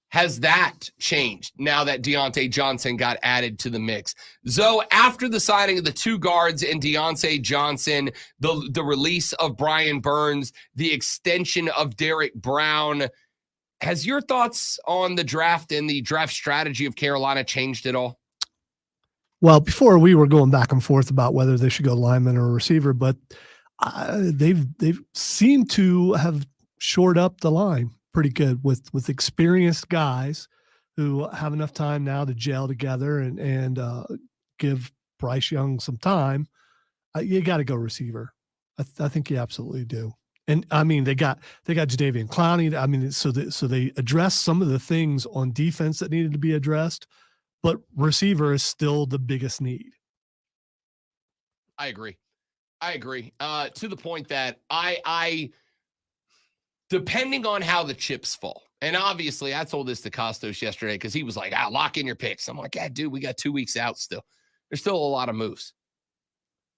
Speaker 2: Has that changed now that Deontay Johnson got added to the mix? So after the signing of the two guards and Deontay Johnson, the release of Brian Burns, the extension of Derek Brown, has your thoughts on the draft and the draft strategy of Carolina changed at all?
Speaker 3: Well, before we were going back and forth about whether they should go lineman or receiver, but they've seemed to have shored up the line pretty good with experienced guys who have enough time now to gel together and give Bryce Young some time. You got to go receiver. I think you absolutely do. And I mean, they got Jadeveon Clowney. I mean, so they addressed some of the things on defense that needed to be addressed, but receiver is still the biggest need.
Speaker 2: I agree. To the point that I depending on how the chips fall, and obviously I told this to Costos yesterday because he was like, lock in your picks. I'm like, yeah, dude, we got 2 weeks out still. There's still a lot of moves.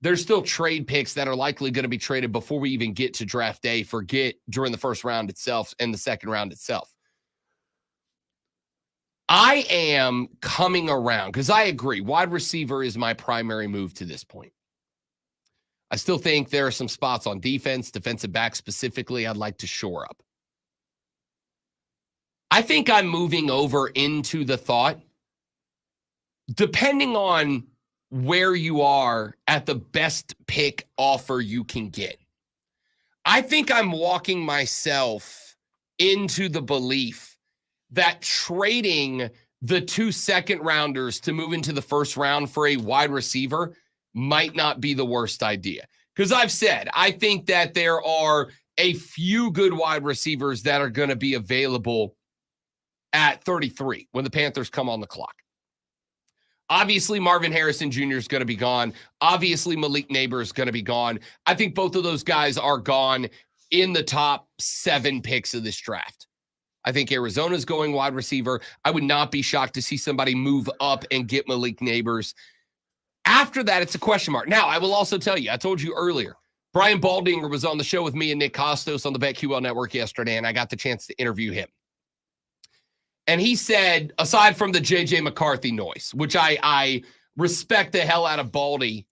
Speaker 2: There's still trade picks that are likely going to be traded before we even get to draft day, forget during the first round itself and the second round itself. I am coming around because I agree. Wide receiver is my primary move to this point. I still think there are some spots on defense, defensive back specifically, I'd like to shore up. I think I'm moving over into the thought, depending on where you are at the best pick offer you can get. I think I'm walking myself into the belief that trading the 2 second rounders to move into the first round for a wide receiver might not be the worst idea. Because I've said, I think that there are a few good wide receivers that are going to be available at 33 when the Panthers come on the clock. Obviously, Marvin Harrison Jr. is going to be gone. Obviously, Malik Neighbors is going to be gone. I think both of those guys are gone in the top 7 picks of this draft. I think Arizona's going wide receiver. I would not be shocked to see somebody move up and get Malik Neighbors. After that, it's a question mark. Now, I will also tell you, I told you earlier, Brian Baldinger was on the show with me and Nick Costos on the BetQL Network yesterday, and I got the chance to interview him. And he said, aside from the J.J. McCarthy noise, which I respect the hell out of Baldy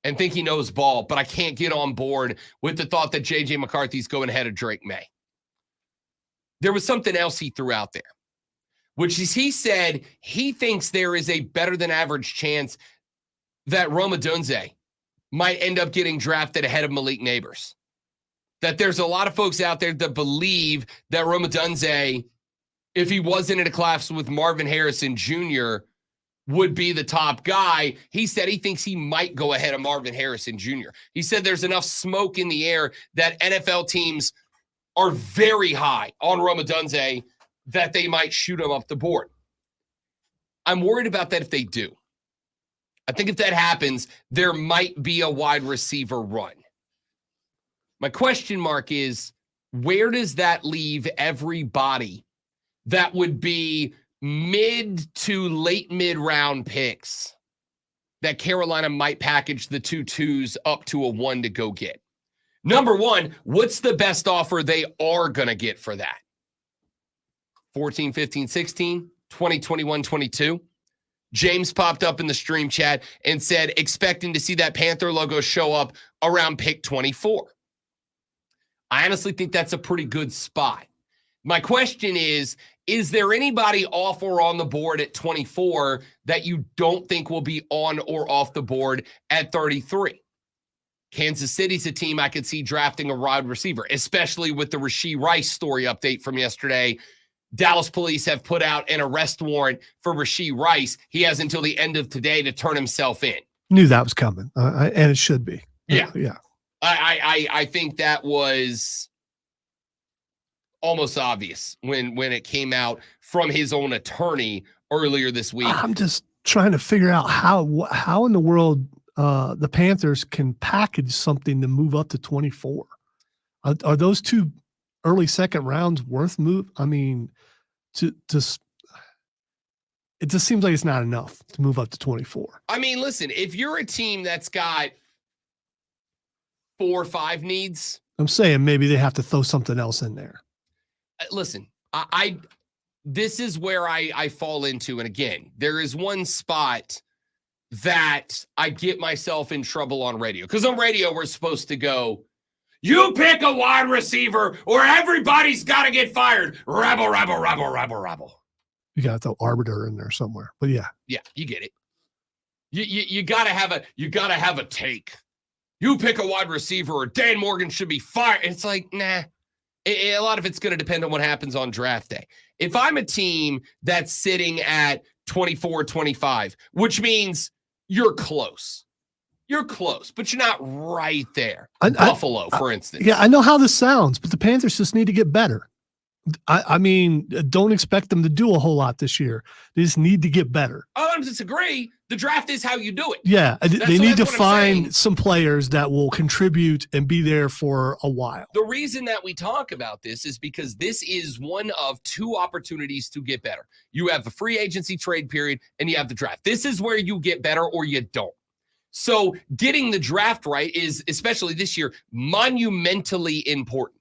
Speaker 2: and think he knows ball, but I can't get on board with the thought that J.J. McCarthy's going ahead of Drake May. There was something else he threw out there, which is he said he thinks there is a better than average chance that Rome Odunze might end up getting drafted ahead of Malik Neighbors. That there's a lot of folks out there that believe that Rome Odunze, if he wasn't in a class with Marvin Harrison Jr., would be the top guy. He said he thinks he might go ahead of Marvin Harrison Jr. He said there's enough smoke in the air that NFL teams are very high on Rome Odunze that they might shoot him up the board. I'm worried about that if they do. I think if that happens, there might be a wide receiver run. My question mark is, where does that leave everybody that would be mid to late mid-round picks that Carolina might package the 2 2s up to a 1 to go get? Number one, what's the best offer they are going to get for that? 14, 15, 16, 20, 21, 22. James popped up in the stream chat and said, expecting to see that Panther logo show up around pick 24. I honestly think that's a pretty good spot. My question is there anybody off or on the board at 24 that you don't think will be on or off the board at 33? Kansas City's a team I could see drafting a wide receiver, especially with the Rashee Rice story update from yesterday. Dallas police have put out an arrest warrant for Rashee Rice. He has until the end of today to turn himself in.
Speaker 3: Knew that was coming, and it should be.
Speaker 2: Yeah.
Speaker 3: Yeah.
Speaker 2: I think that was almost obvious when it came out from his own attorney earlier this week.
Speaker 3: I'm just trying to figure out how in the world the Panthers can package something to move up to 24. Are those 2 early second rounds worth move? I mean, it just seems like it's not enough to move up to 24.
Speaker 2: I mean, listen, if you're a team that's got 4 or 5 needs,
Speaker 3: I'm saying maybe they have to throw something else in there.
Speaker 2: Listen, this is where I fall into, and again, there is one spot that I get myself in trouble on radio, because on radio we're supposed to go, you pick a wide receiver or everybody's got to get fired. Rabble, rabble, rabble, rabble, rabble.
Speaker 3: You got to throw arbiter in there somewhere, but yeah,
Speaker 2: you get it. You gotta have a take. You pick a wide receiver or Dan Morgan should be fired. It's like, nah. A lot of it's going to depend on what happens on draft day. If I'm a team that's sitting at 24, 25, which means you're close. You're close, but you're not right there. Buffalo, for instance.
Speaker 3: Yeah, I know how this sounds, but the Panthers just need to get better. I mean, don't expect them to do a whole lot this year. They just need to get better.
Speaker 2: I don't disagree. The draft is how you do it.
Speaker 3: Yeah, they need to find some players that will contribute and be there for a while.
Speaker 2: The reason that we talk about this is because this is one of 2 opportunities to get better. You have the free agency trade period and you have the draft. This is where you get better or you don't. So getting the draft right is, especially this year, monumentally important.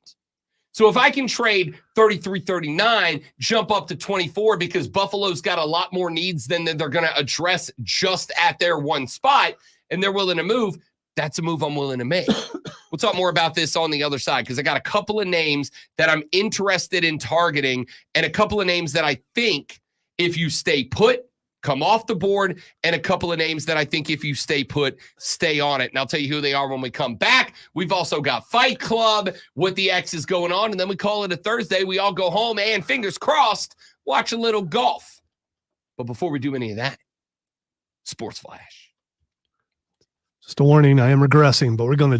Speaker 2: So if I can trade 33, 39, jump up to 24 because Buffalo's got a lot more needs than they're going to address just at their one spot, and they're willing to move, that's a move I'm willing to make. We'll talk more about this on the other side because I got a couple of names that I'm interested in targeting and a couple of names that I think if you stay put, come off the board, and a couple of names that I think if you stay put, stay on it. And I'll tell you who they are when we come back. We've also got Fight Club, what the X is going on, and then we call it a Thursday. We all go home and, fingers crossed, watch a little golf. But before we do any of that, Sports Flash.
Speaker 3: Just a warning, I am regressing, but we're gonna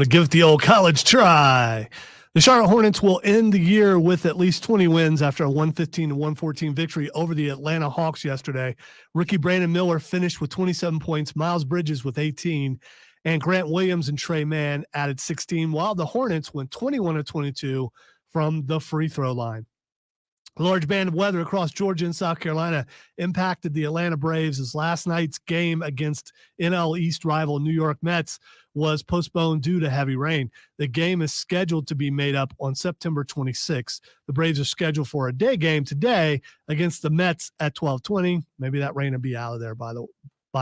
Speaker 3: give it the old college try. The Charlotte Hornets will end the year with at least 20 wins after a 115-114 victory over the Atlanta Hawks yesterday. Rookie Brandon Miller finished with 27 points, Miles Bridges with 18, and Grant Williams and Trey Mann added 16, while the Hornets went 21 of 22 from the free throw line. A large band of weather across Georgia and South Carolina impacted the Atlanta Braves as last night's game against NL East rival New York Mets was postponed due to heavy rain. The game is scheduled to be made up on September 26th. The Braves are scheduled for a day game today against the Mets at 12:20. Maybe that rain will be out of there by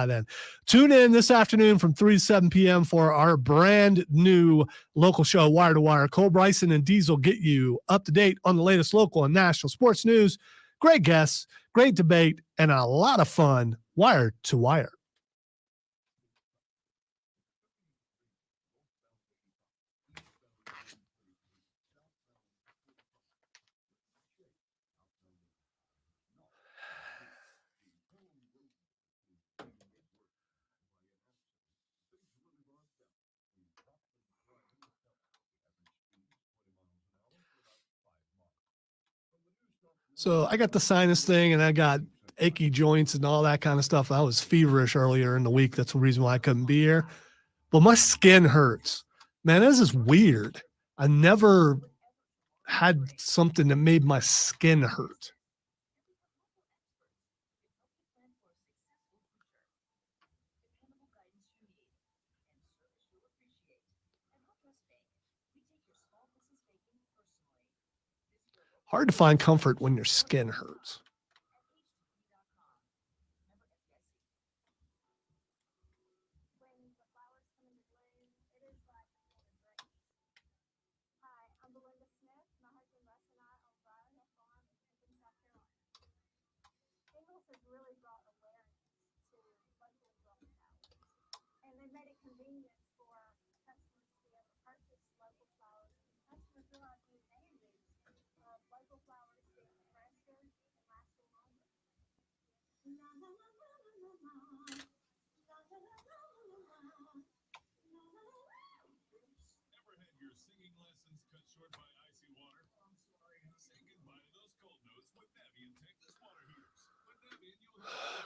Speaker 3: then. Tune in this afternoon from 3 to 7 p.m. for our brand new local show, Wire to Wire. Cole Bryson and Diesel get you up to date on the latest local and national sports news. Great guests, great debate, and a lot of fun. Wire to Wire. So I got the sinus thing and I got achy joints and all that kind of stuff. I was feverish earlier in the week. That's the reason why I couldn't be here. But my skin hurts. Man, this is weird. I never had something that made my skin hurt. Hard to find comfort when your skin hurts.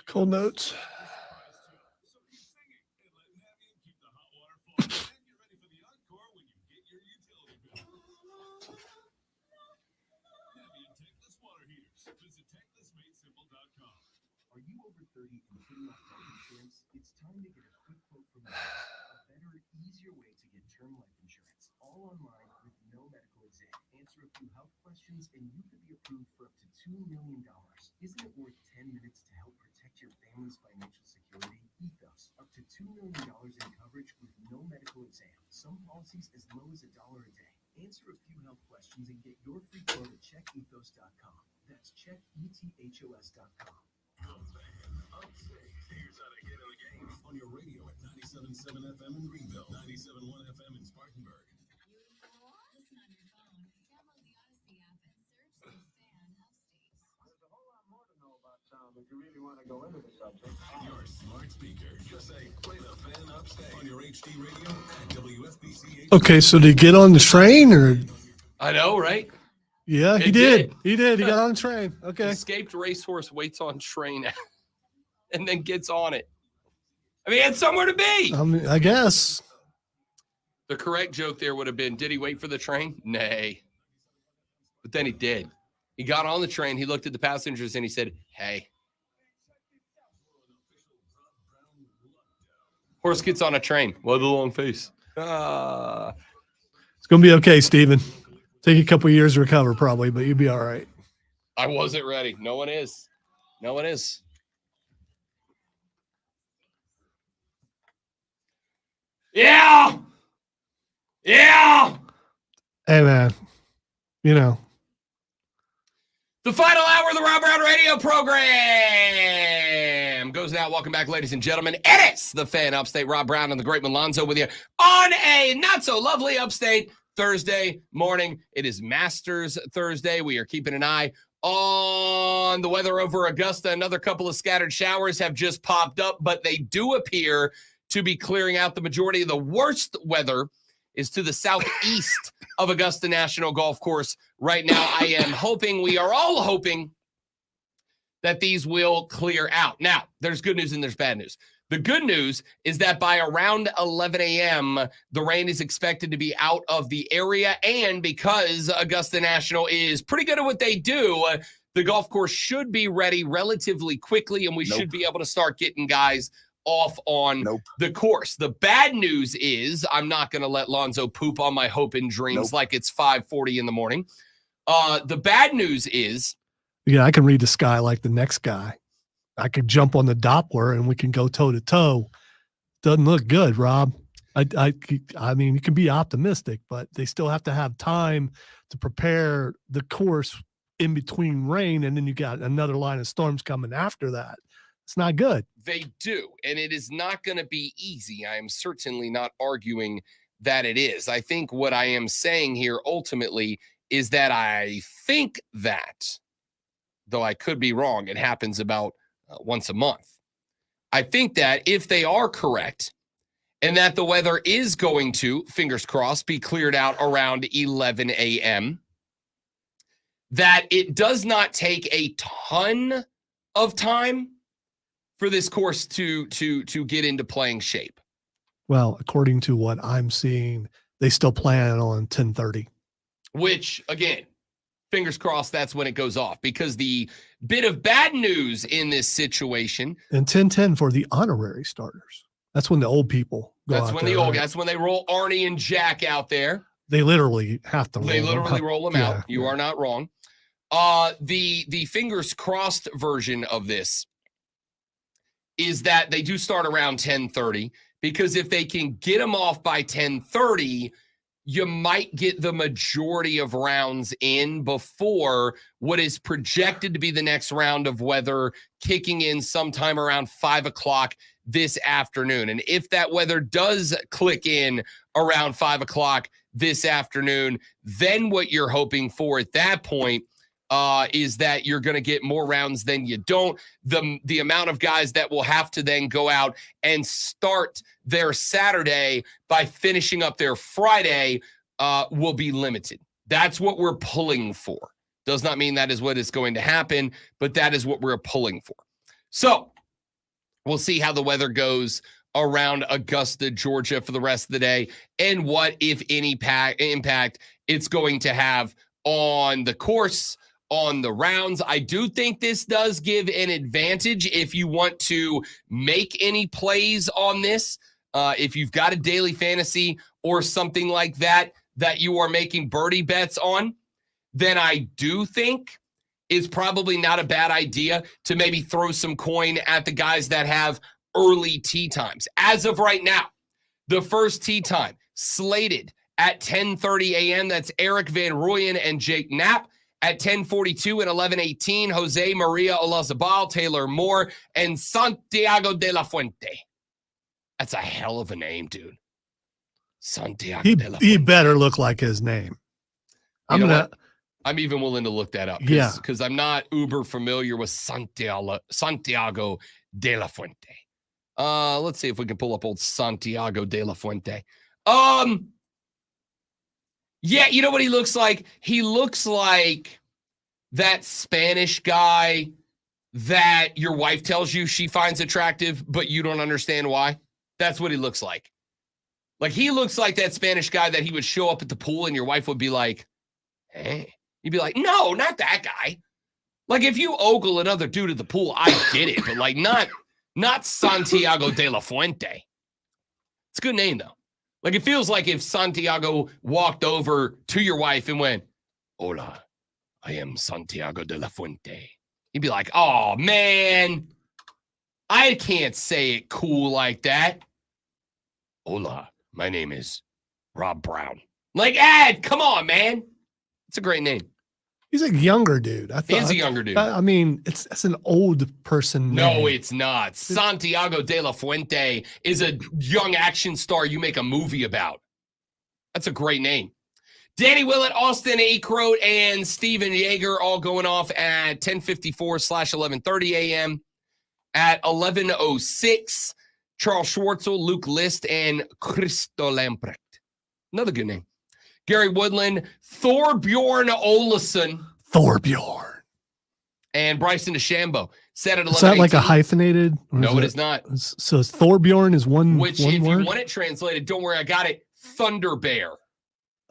Speaker 3: Cold notes.
Speaker 8: Are you over 30 and putting off health insurance? It's time to get a quick quote from me. A better, easier way to get term life insurance, all online with no medical exam. Answer a few health questions and you could be approved for up to $2 million. Isn't it worth 10 minutes to help protect your family's financial security? Ethos, up to $2 million in coverage with no medical exam. Some policies as low as $1 a day. Answer a few health questions and get your free quote at checkethos.com. That's checkethos.com.
Speaker 4: Here's how to get in the game on your radio at 97.7 FM in Greenville, 97.1 FM in Spartanburg.
Speaker 9: Listen on your phone. Download the Odyssey app and search the Fan Upstate.
Speaker 10: There's a whole lot more to know about sound if you really want to go into the subject.
Speaker 4: Your smart speaker. Just say, play the Fan Upstate on your HD radio at WFBC.
Speaker 3: Okay, so did he get on the train or?
Speaker 2: I know, right?
Speaker 3: Yeah, he
Speaker 2: It
Speaker 3: did.
Speaker 2: did.
Speaker 3: He did. He got on the train. Okay.
Speaker 2: Escaped racehorse waits on train and then gets on it. I mean, he had somewhere to be.
Speaker 3: I guess.
Speaker 2: The correct joke there would have been, did he wait for the train? Nay. But then he did. He got on the train. He looked at the passengers and he said, hey. Horse gets on a train. What a long face.
Speaker 3: It's going to be okay, Steven. Take a couple years to recover probably, but you'll be all right.
Speaker 2: I wasn't ready. No one is. No one is. Yeah. Yeah.
Speaker 3: Hey, man. You know.
Speaker 2: The final hour of the Rob Brown radio program goes now. Welcome back, ladies and gentlemen. It is the Fan Upstate. Rob Brown and the Great Malonzo with you on a not-so-lovely upstate Thursday morning. It is Masters Thursday. We are keeping an eye on the weather over Augusta. Another couple of scattered showers have just popped up, but they do appear to be clearing out. The majority of the worst weather is to the southeast of Augusta National Golf Course right now. I am hoping, we are all hoping, that these will clear out. Now, there's good news and there's bad news. The good news is that by around 11 a.m., the rain is expected to be out of the area. And because Augusta National is pretty good at what they do, the golf course should be ready relatively quickly, and we should be able to start getting guys off on the course. The bad news is I'm not going to let Lonzo poop on my hope and dreams like it's 5:40 in the morning. The bad news is,
Speaker 3: yeah, I can read the sky like the next guy. I could jump on the Doppler and we can go toe to toe. Doesn't look good, Rob. I mean, you can be optimistic, but they still have to have time to prepare the course in between rain, and then you got another line of storms coming after that. It's not good.
Speaker 2: They do, and it is not going to be easy. I am certainly not arguing that it is. I think what I am saying here ultimately is that I think that, though I could be wrong, it happens about once a month. I think that if they are correct and that the weather is going to, fingers crossed, be cleared out around 11 a.m., that it does not take a ton of time for this course to get into playing shape.
Speaker 3: Well, according to what I'm seeing, they still plan on 10:30.
Speaker 2: Which, again, fingers crossed, that's when it goes off, because the bit of bad news in this situation.
Speaker 3: And 10:10 for the honorary starters. That's when the old people go
Speaker 2: That's
Speaker 3: out
Speaker 2: when
Speaker 3: there,
Speaker 2: the old
Speaker 3: right?
Speaker 2: guys, when they roll Arnie and Jack out there.
Speaker 3: They literally have to roll
Speaker 2: They
Speaker 3: them
Speaker 2: literally
Speaker 3: out.
Speaker 2: roll them
Speaker 3: Yeah,
Speaker 2: out. You
Speaker 3: yeah.
Speaker 2: are not wrong. The fingers crossed version of this is that they do start around 10:30, because if they can get them off by 10:30, you might get the majority of rounds in before what is projected to be the next round of weather kicking in sometime around 5 o'clock this afternoon. And if that weather does click in around 5 o'clock this afternoon, then what you're hoping for at that point is that you're going to get more rounds than you don't. The amount of guys that will have to then go out and start their Saturday by finishing up their Friday will be limited. That's what we're pulling for. Does not mean that is what is going to happen, but that is what we're pulling for. So we'll see how the weather goes around Augusta, Georgia for the rest of the day, and what, if any, impact it's going to have on the course, on the rounds. I do think this does give an advantage if you want to make any plays on this. If you've got a daily fantasy or something like that you are making birdie bets on, then I do think it's probably not a bad idea to maybe throw some coin at the guys that have early tee times. As of right now, the first tee time slated at 10:30 a.m. That's Eric Van Rooyen and Jake Knapp. At 10:42 and 11:18, Jose Maria Olazabal, Taylor Moore, and Santiago de la Fuente. That's a hell of a name, dude. Santiago de la Fuente.
Speaker 3: He better look like his name. I'm
Speaker 2: even willing to look that up. Because I'm not uber familiar with Santiago de la Fuente. Let's see if we can pull up old Santiago de la Fuente. Yeah, you know what he looks like? He looks like that Spanish guy that your wife tells you she finds attractive, but you don't understand why. That's what he looks like. Like, he looks like that Spanish guy that he would show up at the pool and your wife would be like, hey. You'd be like, no, not that guy. Like, if you ogle another dude at the pool, I get it, but like not Santiago de la Fuente. It's a good name, though. Like, it feels like if Santiago walked over to your wife and went, hola, I am Santiago de la Fuente. You'd be like, oh, man, I can't say it cool like that. Hola, my name is Rob Brown. Like, Ed, come on, man. It's a great name.
Speaker 3: He's a younger dude.
Speaker 2: He's a younger dude.
Speaker 3: I mean, it's an old person name.
Speaker 2: No, it's not. Santiago de la Fuente is a young action star you make a movie about. That's a great name. Danny Willett, Austin Akroat, and Steven Yeager all going off at 10:54/11:30 a.m. At 11:06, Charles Schwartzel, Luke List, and Christo Lamprecht Another good name. Gary Woodland, Thorbjorn Olesen,
Speaker 3: Thorbjorn.
Speaker 2: and Bryson DeChambeau. Set at 11.
Speaker 3: Is that like a hyphenated?
Speaker 2: No, it is not.
Speaker 3: So Thorbjorn is one.
Speaker 2: Which,
Speaker 3: one
Speaker 2: if
Speaker 3: word?
Speaker 2: you want it translated, don't worry, I got it. Thunder Bear.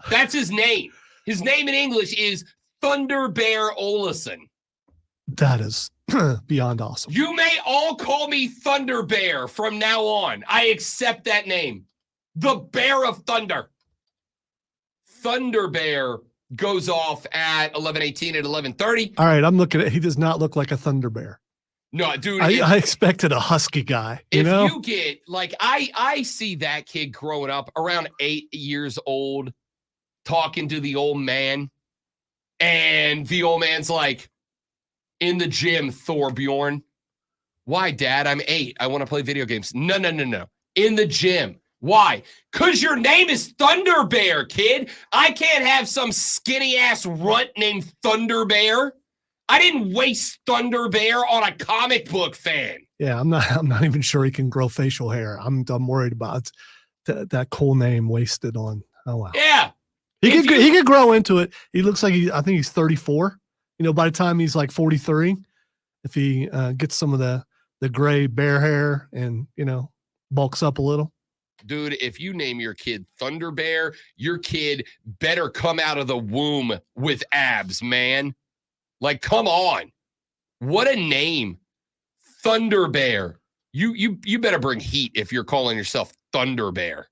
Speaker 2: That's his name. His name in English is Thunder Bear Olesen.
Speaker 3: That is beyond awesome.
Speaker 2: You may all call me Thunder Bear from now on. I accept that name. The Bear of Thunder. Thunder Bear goes off at 11:18 at 11:30.
Speaker 3: All right, I'm looking at. He does not look like a Thunder Bear.
Speaker 2: No, dude.
Speaker 3: I expected a husky guy.
Speaker 2: If
Speaker 3: know?
Speaker 2: you get like I see that kid growing up around 8 years old, talking to the old man, and the old man's like, in the gym, Thorbjorn. Why, Dad? I'm 8. I want to play video games. No. In the gym. Why? Because your name is Thunder Bear, kid. I can't have some skinny ass runt named Thunder Bear. I didn't waste Thunder Bear on a comic book fan.
Speaker 3: Yeah, I'm not even sure he can grow facial hair. I'm worried about that cool name wasted on. Oh wow.
Speaker 2: Yeah.
Speaker 3: He could grow into it. He looks like I think he's 34. By the time he's like 43, if he gets some of the gray bear hair and bulks up a little.
Speaker 2: Dude, if you name your kid Thunder Bear, your kid better come out of the womb with abs, man. Like, come on. What a name. Thunder Bear. You better bring heat if you're calling yourself Thunder Bear.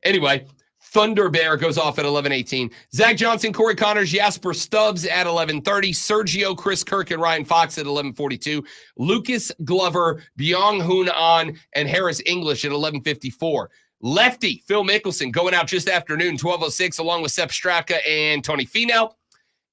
Speaker 2: Anyway, Thunder Bear goes off at 11:18. Zach Johnson, Corey Connors, Jasper Stubbs at 11:30. Sergio, Chris Kirk, and Ryan Fox at 11:42. Lucas Glover, Byung-Hoon An, and Harris English at 11:54. Lefty, Phil Mickelson, going out just after noon, 12:06, along with Sepp Straka and Tony Finau.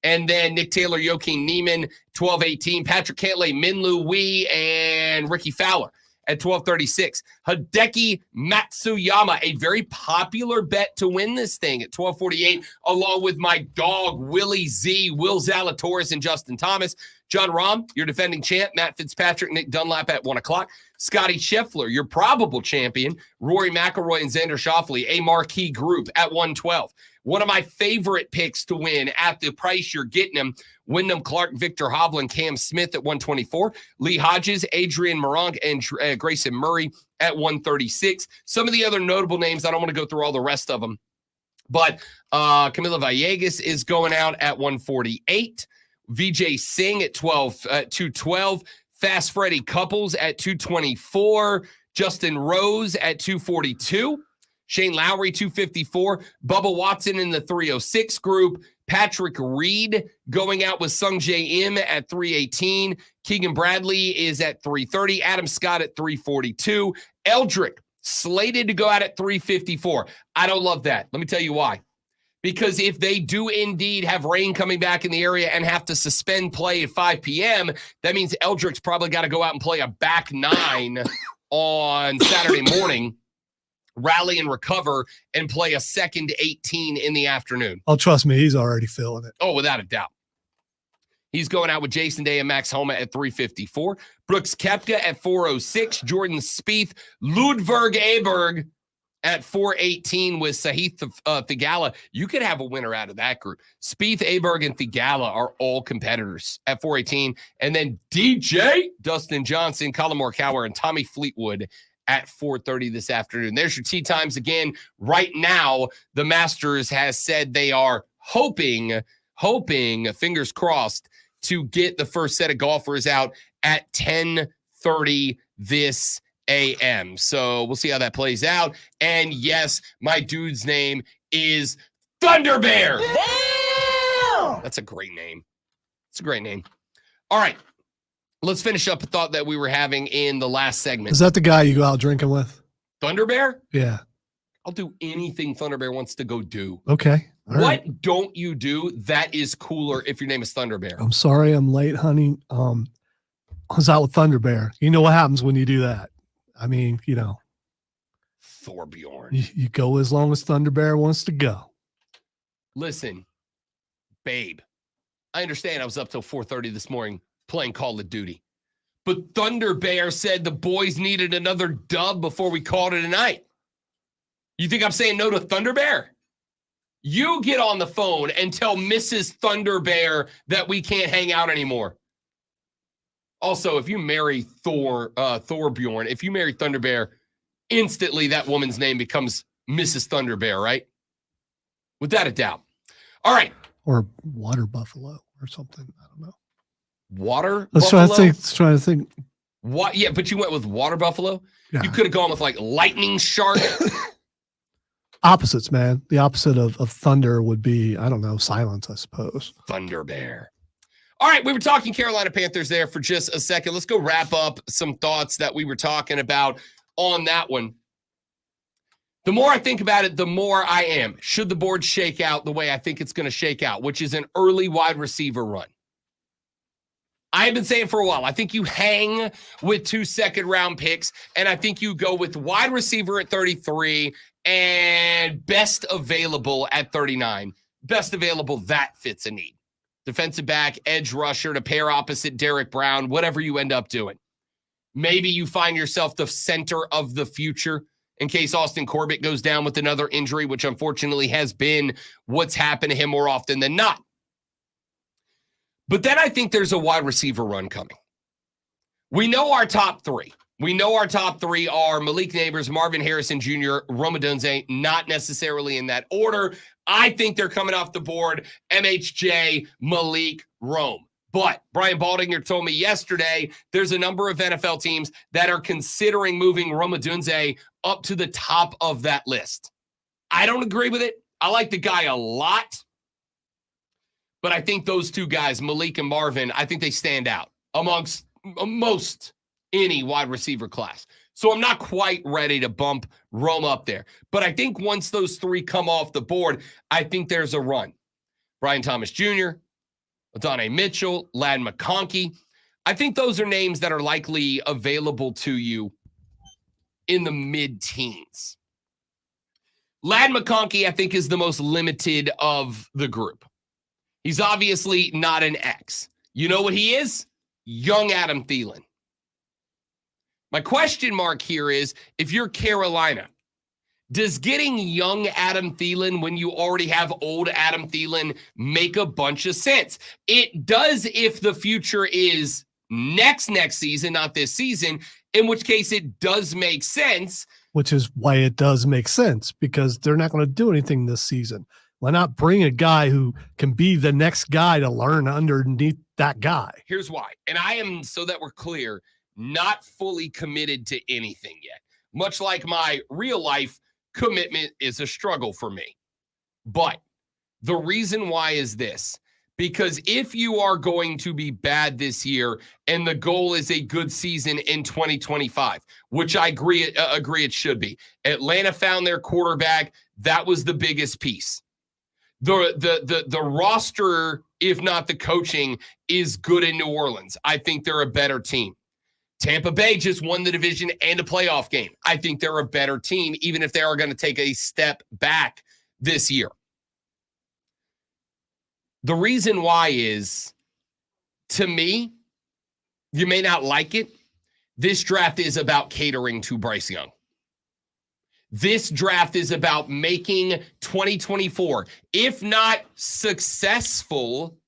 Speaker 2: And then Nick Taylor, Joaquin Neiman, 12:18. Patrick Cantlay, Minlu Wee, and Ricky Fowler at 12:36. Hideki Matsuyama, a very popular bet to win this thing at 12:48, along with my dog, Willie Z, Will Zalatoris, and Justin Thomas. John Rahm, your defending champ. Matt Fitzpatrick, Nick Dunlap at 1 o'clock. Scotty Scheffler, your probable champion. Rory McIlroy and Xander Schauffele, a marquee group at 112. One of my favorite picks to win at the price you're getting them, Wyndham Clark, Victor Hovland, Cam Smith at 124. Lee Hodges, Adrian Moronk, and Grayson Murray at 136. Some of the other notable names, I don't want to go through all the rest of them, but Camila Villegas is going out at 148. Vijay Singh at 212. Fast Freddie Couples at 224. Justin Rose at 242. Shane Lowry, 254. Bubba Watson in the 306 group. Patrick Reed going out with Sung Jae Im at 318. Keegan Bradley is at 330. Adam Scott at 342. Eldrick slated to go out at 354. I don't love that. Let me tell you why. Because if they do indeed have rain coming back in the area and have to suspend play at 5 p.m., that means Eldrick's probably got to go out and play a back 9 on Saturday morning, rally and recover, and play a second 18 in the afternoon.
Speaker 3: Oh, trust me, he's already feeling it.
Speaker 2: Oh, without a doubt. He's going out with Jason Day and Max Homa at 354. Brooks Koepka at 406. Jordan Spieth, Ludvig Aberg at 418 with Sahith Thigala. You could have a winner out of that group. Spieth, Aberg, and Thigala are all competitors at 418. And then DJ, Dustin Johnson, Colin Morikawa, and Tommy Fleetwood at 4:30 this afternoon. There's your tee times again. Right now, the Masters has said they are hoping, fingers crossed, to get the first set of golfers out at 10:30 this a.m. So we'll see how that plays out. And yes, my dude's name is Thunder Bear. Damn! That's a great name. It's a great name. All right. Let's finish up a thought that we were having in the last segment.
Speaker 3: Is that the guy you go out drinking with?
Speaker 2: Thunder Bear?
Speaker 3: Yeah.
Speaker 2: I'll do anything Thunder Bear wants to go do.
Speaker 3: Okay. All
Speaker 2: what
Speaker 3: right.
Speaker 2: don't you do that is cooler if your name is Thunder Bear?
Speaker 3: I'm sorry I'm late, honey. I was out with Thunder Bear. You know what happens when you do that. I mean,
Speaker 2: Thorbjorn.
Speaker 3: You go as long as Thunder Bear wants to go.
Speaker 2: Listen, babe, I understand I was up till 4:30 this morning playing Call of Duty, but Thunder Bear said the boys needed another dub before we called it a night. You think I'm saying no to Thunder Bear? You get on the phone and tell Mrs. Thunderbear that we can't hang out anymore. Also, if you marry Thorbjorn, if you marry Thunderbear, instantly that woman's name becomes Mrs. Thunderbear, right? Without a doubt. All right.
Speaker 3: Or water buffalo or something. I don't know.
Speaker 2: Water
Speaker 3: Let's
Speaker 2: buffalo?
Speaker 3: try to think.
Speaker 2: What? Yeah, but you went with water buffalo?
Speaker 3: Yeah.
Speaker 2: You could have gone with like lightning shark.
Speaker 3: Opposites, man. The opposite of thunder would be, I don't know, silence, I suppose.
Speaker 2: Thunder Bear. All right, we were talking Carolina Panthers there for just a second. Let's go wrap up some thoughts that we were talking about on that one. The more I think about it, the more I am. Should the board shake out the way I think it's going to shake out, which is an early wide receiver run? I have been saying for a while, I think you hang with 2 second-round picks, and I think you go with wide receiver at 33 and best available at 39. Best available, that fits a need. Defensive back, edge rusher to pair opposite Derek Brown, whatever you end up doing. Maybe you find yourself the center of the future in case Austin Corbett goes down with another injury, which unfortunately has been what's happened to him more often than not. But then I think there's a wide receiver run coming. We know our top three. We know our top three are Malik Neighbors, Marvin Harrison Jr., Rome Odunze, not necessarily in that order. I think they're coming off the board, MHJ, Malik, Rome. But Brian Baldinger told me yesterday there's a number of NFL teams that are considering moving Rome Odunze up to the top of that list. I don't agree with it. I like the guy a lot. But I think those two guys, Malik and Marvin, I think they stand out amongst most any wide receiver class. So I'm not quite ready to bump Rome up there. But I think once those three come off the board, I think there's a run. Brian Thomas Jr., Adonai Mitchell, Ladd McConkey. I think those are names that are likely available to you in the mid-teens. Ladd McConkey, I think, is the most limited of the group. He's obviously not an X. You know what he is? Young Adam Thielen. My question mark here is, if you're Carolina, does getting young Adam Thielen when you already have old Adam Thielen make a bunch of sense? It does if the future is next season, not this season, in which case it does make sense.
Speaker 3: Which is why it does make sense, because they're not going to do anything this season. Why not bring a guy who can be the next guy to learn underneath that guy?
Speaker 2: Here's why. And I am, so that we're clear, not fully committed to anything yet. Much like my real life, commitment is a struggle for me. But the reason why is this. Because if you are going to be bad this year and the goal is a good season in 2025, which I agree it should be. Atlanta found their quarterback. That was the biggest piece. The roster, if not the coaching, is good in New Orleans. I think they're a better team. Tampa Bay just won the division and a playoff game. I think they're a better team, even if they are going to take a step back this year. The reason why is, to me, you may not like it, this draft is about catering to Bryce Young. This draft is about making 2024, if not successful.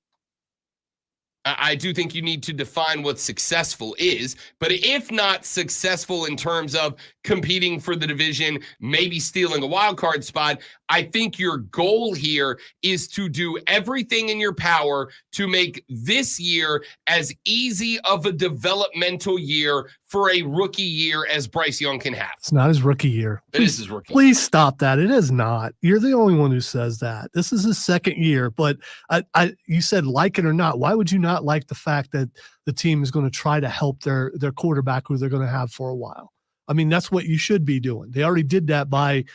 Speaker 2: I do think you need to define what successful is, but if not successful in terms of competing for the division, maybe stealing a wild card spot, I think your goal here is to do everything in your power to make this year as easy of a developmental year for a rookie year as Bryce Young can have.
Speaker 3: It's not his rookie year.
Speaker 2: It is his rookie.
Speaker 3: Please stop that. It is not. You're the only one who says that. This is his second year, but you said like it or not. Why would you not like the fact that the team is going to try to help their quarterback who they're going to have for a while? I mean, that's what you should be doing. They already did that by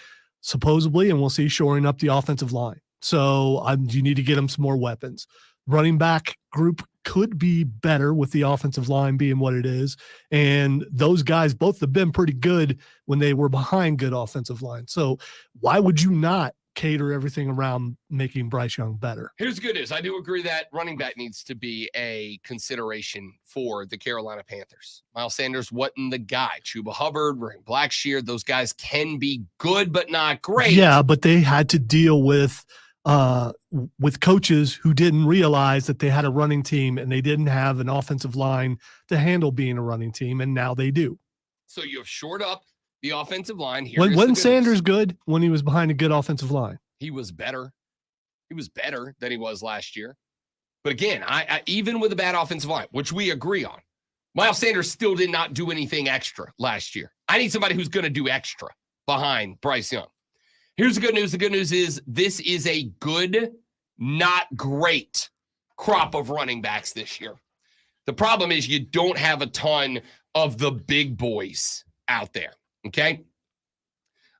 Speaker 3: supposedly, and we'll see, shoring up the offensive line. So you need to get them some more weapons. Running back group could be better with the offensive line being what it is. And those guys both have been pretty good when they were behind good offensive line. So why would you not cater everything around making Bryce Young better?
Speaker 2: Here's the good news. I do agree that running back needs to be a consideration for the Carolina Panthers. Miles Sanders wasn't the guy. Chuba Hubbard, Blackshear, those guys can be good but not great.
Speaker 3: Yeah, but they had to deal with with coaches who didn't realize that they had a running team and they didn't have an offensive line to handle being a running team, and now they do.
Speaker 2: So you have shored up the offensive line here.
Speaker 3: Wasn't Sanders good when he was behind a good offensive line?
Speaker 2: He was better. He was better than he was last year. But again, I even with a bad offensive line, which we agree on, Miles Sanders still did not do anything extra last year. I need somebody who's going to do extra behind Bryce Young. Here's the good news. The good news is this is a good, not great crop of running backs this year. The problem is you don't have a ton of the big boys out there, okay?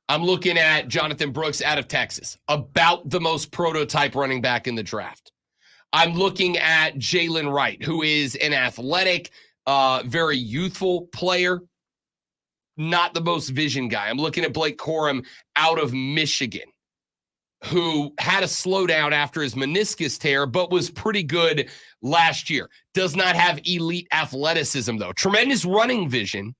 Speaker 2: I'm looking at Jonathan Brooks out of Texas, about the most prototype running back in the draft. I'm looking at Jalen Wright, who is an athletic, very youthful player, not the most vision guy. I'm looking at Blake Corum out of Michigan, who had a slowdown after his meniscus tear, but was pretty good last year. Does not have elite athleticism, though. Tremendous running vision,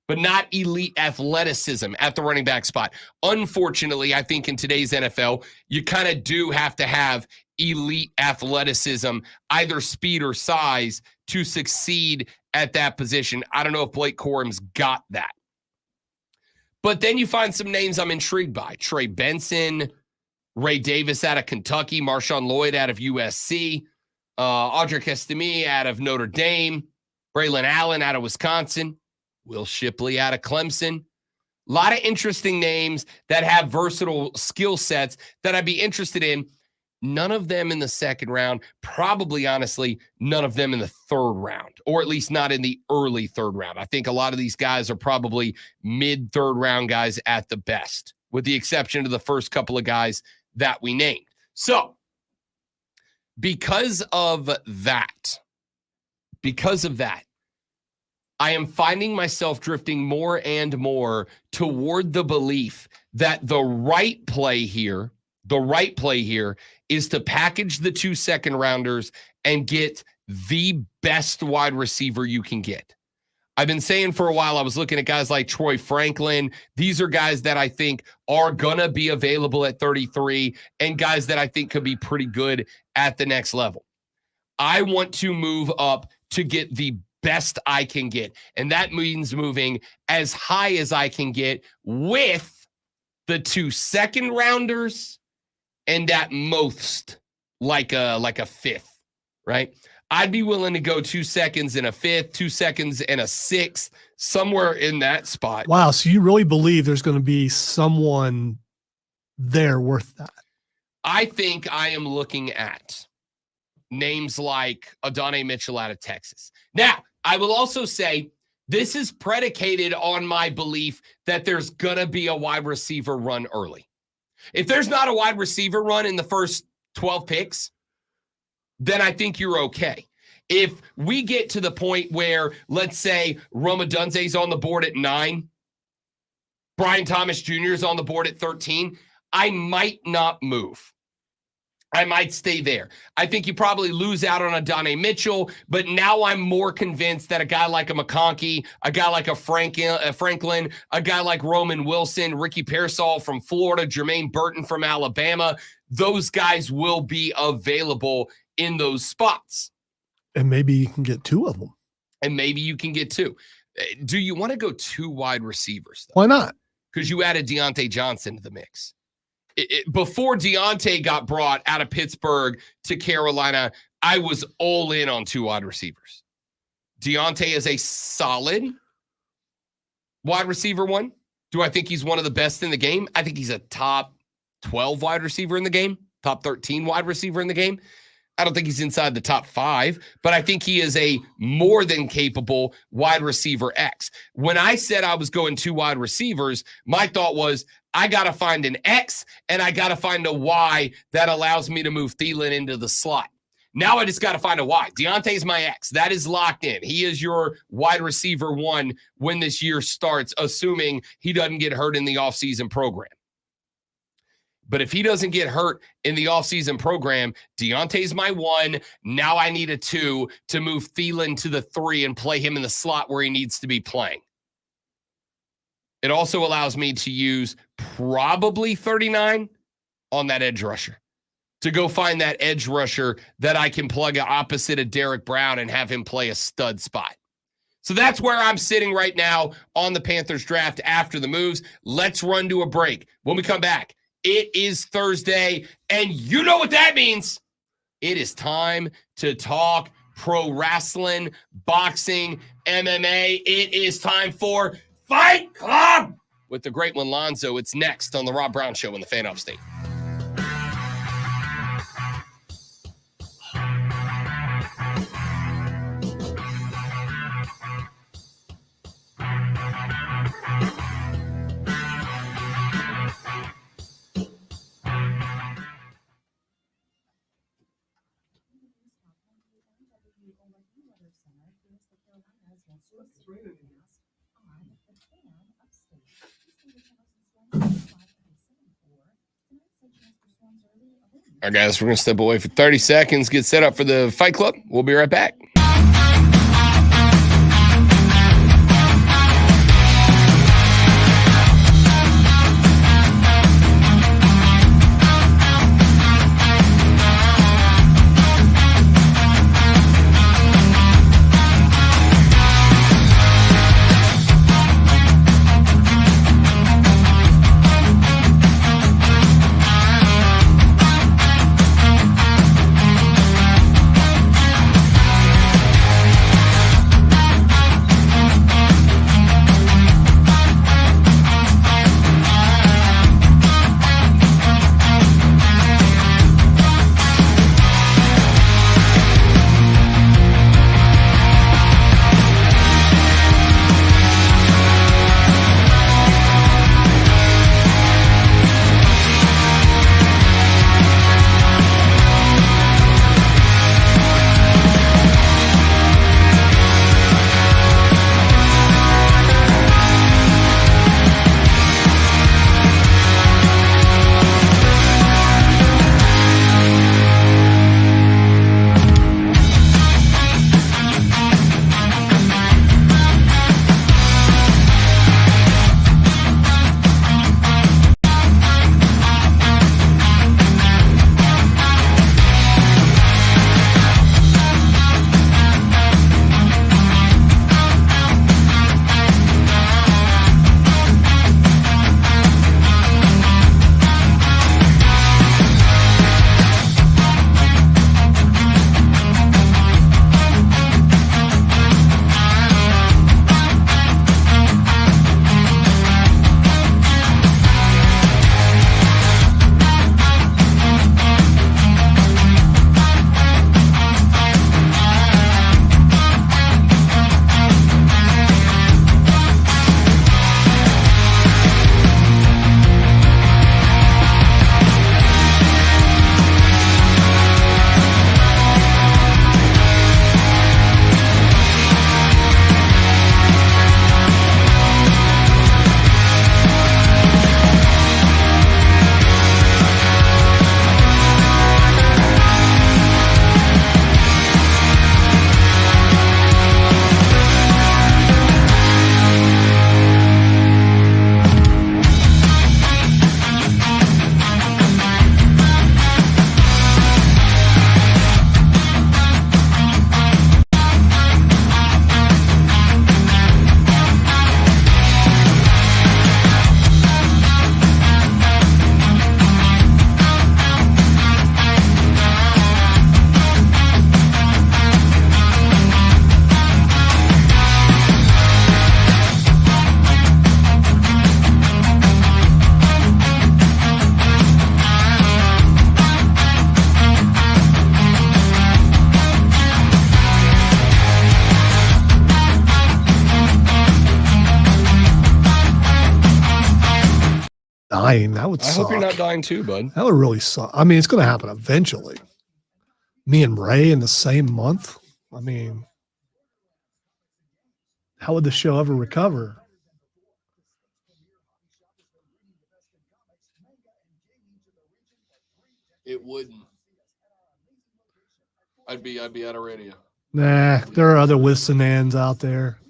Speaker 2: but not elite athleticism at the running back spot. Unfortunately, I think in today's NFL, you kind of do have to have elite athleticism, either speed or size, to succeed at that position. I don't know if Blake Corum's got that. But then you find some names I'm intrigued by. Trey Benson, Ray Davis out of Kentucky, Marshawn Lloyd out of USC, Audric Estime out of Notre Dame, Braylon Allen out of Wisconsin, Will Shipley out of Clemson. A lot of interesting names that have versatile skill sets that I'd be interested in. None of them in the second round, probably, honestly, none of them in the third round, or at least not in the early third round. I think a lot of these guys are probably mid-third round guys at the best, with the exception of the first couple of guys that we named. So, because of that, I am finding myself drifting more and more toward the belief that the right play here is to package the 2 second rounders and get the best wide receiver you can get. I've been saying for a while, I was looking at guys like Troy Franklin. These are guys that I think are going to be available at 33 and guys that I think could be pretty good at the next level. I want to move up to get the best I can get. And that means moving as high as I can get with the 2 second rounders and at most like a fifth, right? I'd be willing to go 2 seconds and a fifth, 2 seconds and a sixth, somewhere in that spot.
Speaker 3: Wow. So you really believe there's going to be someone there worth that?
Speaker 2: I think I am looking at names like Adonai Mitchell out of Texas. Now, I will also say this is predicated on my belief that there's going to be a wide receiver run early. If there's not a wide receiver run in the first 12 picks, then I think you're okay. If we get to the point where, let's say, Rome Odunze's on the board at 9, Brian Thomas Jr. is on the board at 13, I might not move. I might stay there. I think you probably lose out on Adonai Mitchell, but now I'm more convinced that a guy like a McConkey, a guy like a Franklin, a guy like Roman Wilson, Ricky Pearsall from Florida, Jermaine Burton from Alabama, those guys will be available in those spots.
Speaker 3: And maybe you can get 2 of them.
Speaker 2: And maybe you can get 2. Do you want to go 2 wide receivers, though?
Speaker 3: Why not?
Speaker 2: Because you added Deontay Johnson to the mix. Before Deontay got brought out of Pittsburgh to Carolina, I was all in on 2 wide receivers. Deontay is a solid wide receiver 1. Do I think he's one of the best in the game? I think he's a top 12 wide receiver in the game, top 13 wide receiver in the game. I don't think he's inside the top 5, but I think he is a more than capable wide receiver X. When I said I was going 2 wide receivers, my thought was I got to find an X and I got to find a Y that allows me to move Thielen into the slot. Now I just got to find a Y. Deontay's my X. That is locked in. He is your wide receiver 1 when this year starts, assuming he doesn't get hurt in the offseason program. But if he doesn't get hurt in the offseason program, Deontay's my 1. Now I need a 2 to move Thielen to the 3 and play him in the slot where he needs to be playing. It also allows me to use probably 39 on that edge rusher. to go find that edge rusher that I can plug opposite of Derek Brown and have him play a stud spot. So that's where I'm sitting right now on the Panthers draft after the moves. Let's run to a break. When we come back, it is Thursday, and you know what that means. It is time to talk pro wrestling, boxing, MMA. It is time for Fight Club with the great one, Lonzo. It's next on the Rob Brown Show in the Fan Upstate. All right, guys, we're going to step away for 30 seconds, get set up for the Fight Club. We'll be right back.
Speaker 3: Dying, that would
Speaker 2: I
Speaker 3: suck.
Speaker 2: hope you're not dying too, bud.
Speaker 3: That would really suck. I mean, it's going to happen eventually. Me and Ray in the same month. I mean, how would the show ever recover?
Speaker 2: It wouldn't. I'd be out of radio.
Speaker 3: Nah, there are other Wisconans out there.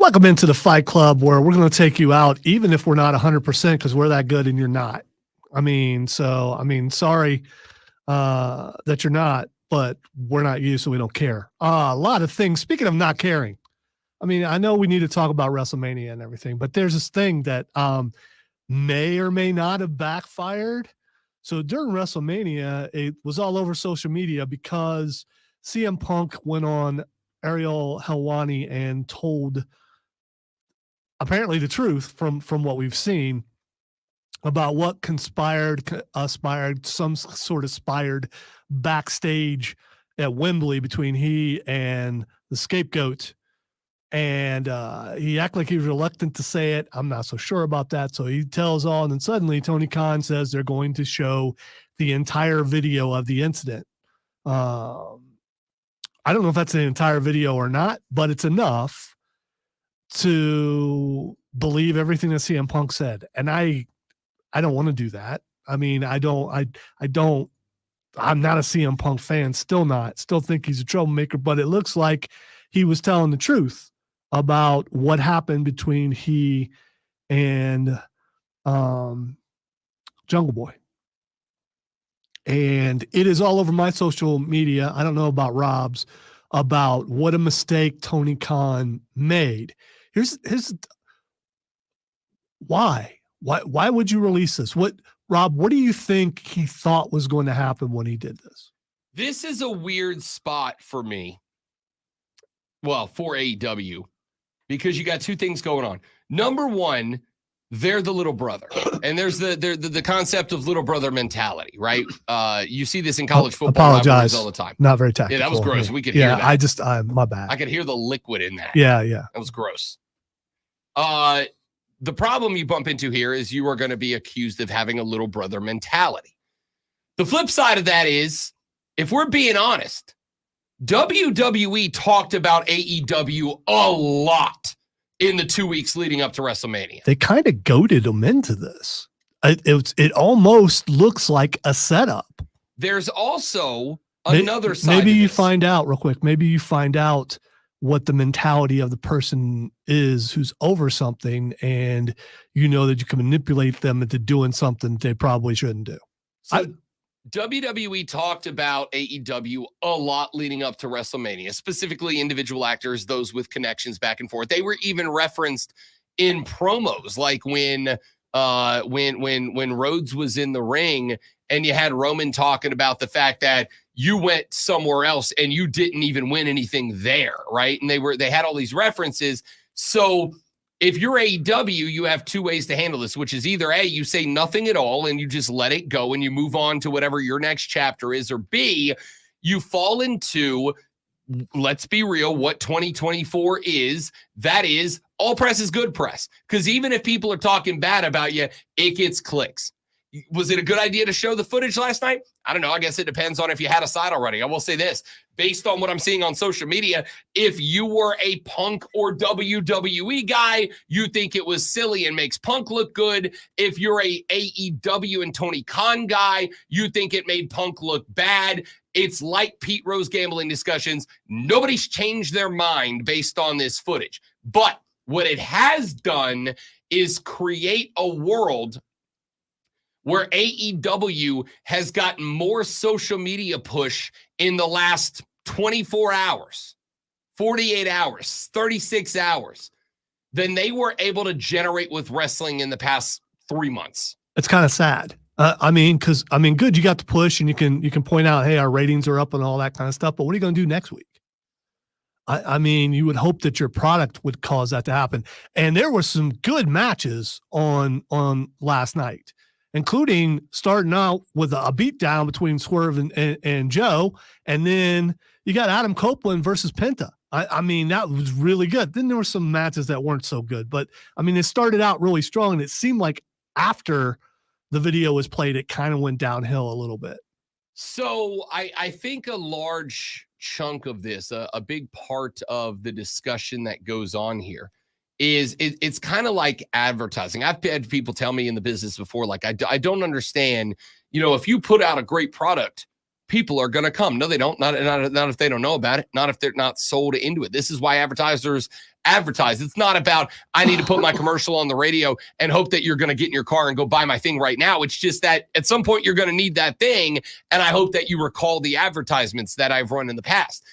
Speaker 3: Welcome into the Fight Club, where we're going to take you out, even if we're not 100%, because we're that good and you're not. Sorry that you're not, but we're not you, so we don't care. A lot of things. Speaking of not caring, I know we need to talk about WrestleMania and everything, but there's this thing that may or may not have backfired. So during WrestleMania, it was all over social media because CM Punk went on Ariel Helwani and told apparently the truth from what we've seen about what conspired backstage at Wembley between he and the Scapegoat. And he acted like he was reluctant to say it. I'm not so sure about that. So he tells all, and then suddenly Tony Khan says they're going to show the entire video of the incident. I don't know if that's an entire video or not, but it's enough to believe everything that CM Punk said. And I don't want to do that. I'm not a CM Punk fan. Still think he's a troublemaker, but it looks like he was telling the truth about what happened between he and Jungle Boy. And it is all over my social media. I don't know about Rob's, about what a mistake Tony Khan made. Here's why would you release this? Rob, what do you think he thought was going to happen when he did this?
Speaker 2: This is a weird spot for me. Well, for AEW, because you got two things going on. Number one, they're the little brother, and there's the concept of little brother mentality, right? You see this in college football rivalries all the time.
Speaker 3: Not very tactful.
Speaker 2: Yeah, that was gross. We could hear that.
Speaker 3: My bad.
Speaker 2: I could hear the liquid in that.
Speaker 3: Yeah.
Speaker 2: That was gross. The problem you bump into here is you are going to be accused of having a little brother mentality. The flip side of that is, if we're being honest, WWE talked about AEW a lot in the 2 weeks leading up to WrestleMania.
Speaker 3: They kind of goaded them into this. It almost looks like a setup.
Speaker 2: There's also another side.
Speaker 3: Maybe you find out real quick. Maybe you find out what the mentality of the person is who's over something, and you know that you can manipulate them into doing something they probably shouldn't do.
Speaker 2: So WWE talked about AEW a lot leading up to WrestleMania, specifically individual actors, those with connections back and forth. They were even referenced in promos, like when Rhodes was in the ring and you had Roman talking about the fact that you went somewhere else and you didn't even win anything there, right? And they had all these references. So if you're AEW, you have two ways to handle this, which is either A, you say nothing at all and you just let it go and you move on to whatever your next chapter is, or B, you fall into, let's be real, what 2024 is. That is, all press is good press. Because even if people are talking bad about you, it gets clicks. Was it a good idea to show the footage last night? I don't know. I guess it depends on if you had a side already. I will say this, based on what I'm seeing on social media, if you were a Punk or WWE guy, you think it was silly and makes Punk look good. If you're a AEW and Tony Khan guy, you think it made Punk look bad. It's like Pete Rose gambling discussions. Nobody's changed their mind based on this footage. But what it has done is create a world where AEW has gotten more social media push in the last 24 hours, 48 hours, 36 hours than they were able to generate with wrestling in the past 3 months.
Speaker 3: It's kind of sad. Good, you got the push and you can point out, hey, our ratings are up and all that kind of stuff, but what are you going to do next week? You would hope that your product would cause that to happen. And there were some good matches on last night, including starting out with a beatdown between Swerve and Joe. And then you got Adam Copeland versus Penta. That was really good. Then there were some matches that weren't so good. But, it started out really strong. And it seemed like after the video was played, it kind of went downhill a little bit.
Speaker 2: So I think a large chunk of this, a big part of the discussion that goes on here, is it's kind of like advertising. I've had people tell me in the business before, like, I don't understand, if you put out a great product, people are going to come. No, they don't. Not if they don't know about it. Not if they're not sold into it. This is why advertisers advertise. It's not about, I need to put my commercial on the radio and hope that you're going to get in your car and go buy my thing right now. It's just that at some point you're going to need that thing. And I hope that you recall the advertisements that I've run in the past.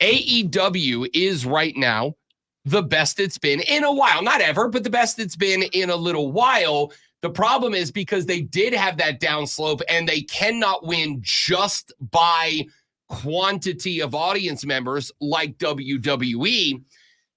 Speaker 2: AEW is right now the best it's been in a while. Not ever, but the best it's been in a little while. The problem is because they did have that downslope and they cannot win just by quantity of audience members like WWE.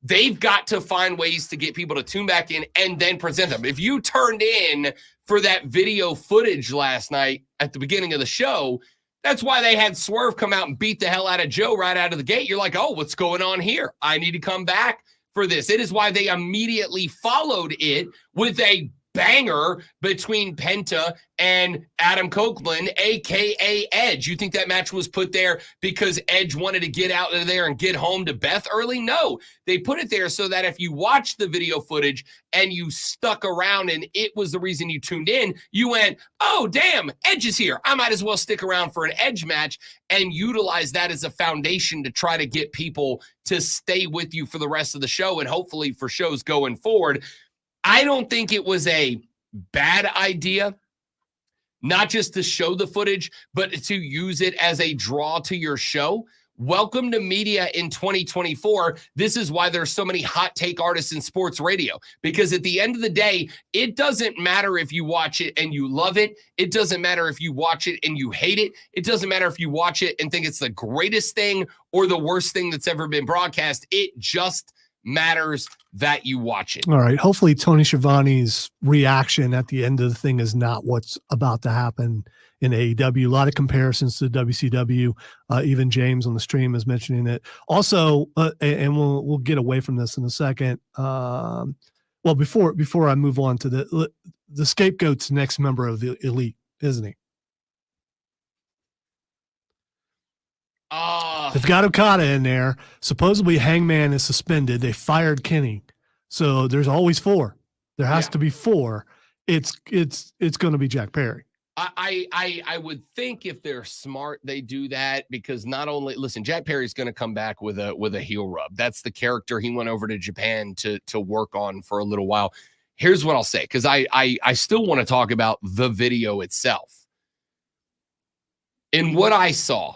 Speaker 2: They've got to find ways to get people to tune back in and then present them. If you turned in for that video footage last night at the beginning of the show, that's why they had Swerve come out and beat the hell out of Joe right out of the gate. You're like, oh, what's going on here? I need to come back for this. It is why they immediately followed it with a banger between Penta and Adam Copeland, a.k.a. Edge. You think that match was put there because Edge wanted to get out of there and get home to Beth early? No. They put it there so that if you watched the video footage and you stuck around and it was the reason you tuned in, you went, oh, damn, Edge is here. I might as well stick around for an Edge match and utilize that as a foundation to try to get people to stay with you for the rest of the show and hopefully for shows going forward. I don't think it was a bad idea, not just to show the footage, but to use it as a draw to your show. Welcome to media in 2024. This is why there's so many hot take artists in sports radio, because at the end of the day, it doesn't matter if you watch it and you love it. It doesn't matter if you watch it and you hate it. It doesn't matter if you watch it and think it's the greatest thing or the worst thing that's ever been broadcast. It just matters that you watch it.
Speaker 3: All right. Hopefully Tony Schiavone's reaction at the end of the thing is not what's about to happen in AEW. A lot of comparisons to WCW. Even James on the stream is mentioning it. Also, and we'll get away from this in a second. Well, before I move on to the Scapegoat's next member of the Elite, isn't he? They've got Okada in there. Supposedly Hangman is suspended. They fired Kenny. So there's always 4. There has to be 4. It's going to be Jack Perry.
Speaker 2: I would think if they're smart, they do that because not only listen, Jack Perry's going to come back with a heel rub. That's the character he went over to Japan to work on for a little while. Here's what I'll say, because I still want to talk about the video itself. In what I saw,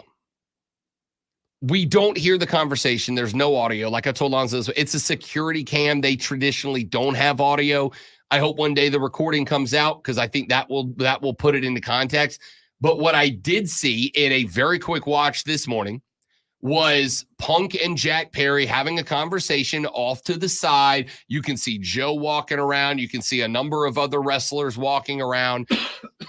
Speaker 2: we don't hear the conversation. There's no audio. Like I told Lonzo, it's a security cam. They traditionally don't have audio. I hope one day the recording comes out because I think that will put it into context. But what I did see in a very quick watch this morning was Punk and Jack Perry having a conversation off to the side. You can see Joe walking around. You can see a number of other wrestlers walking around.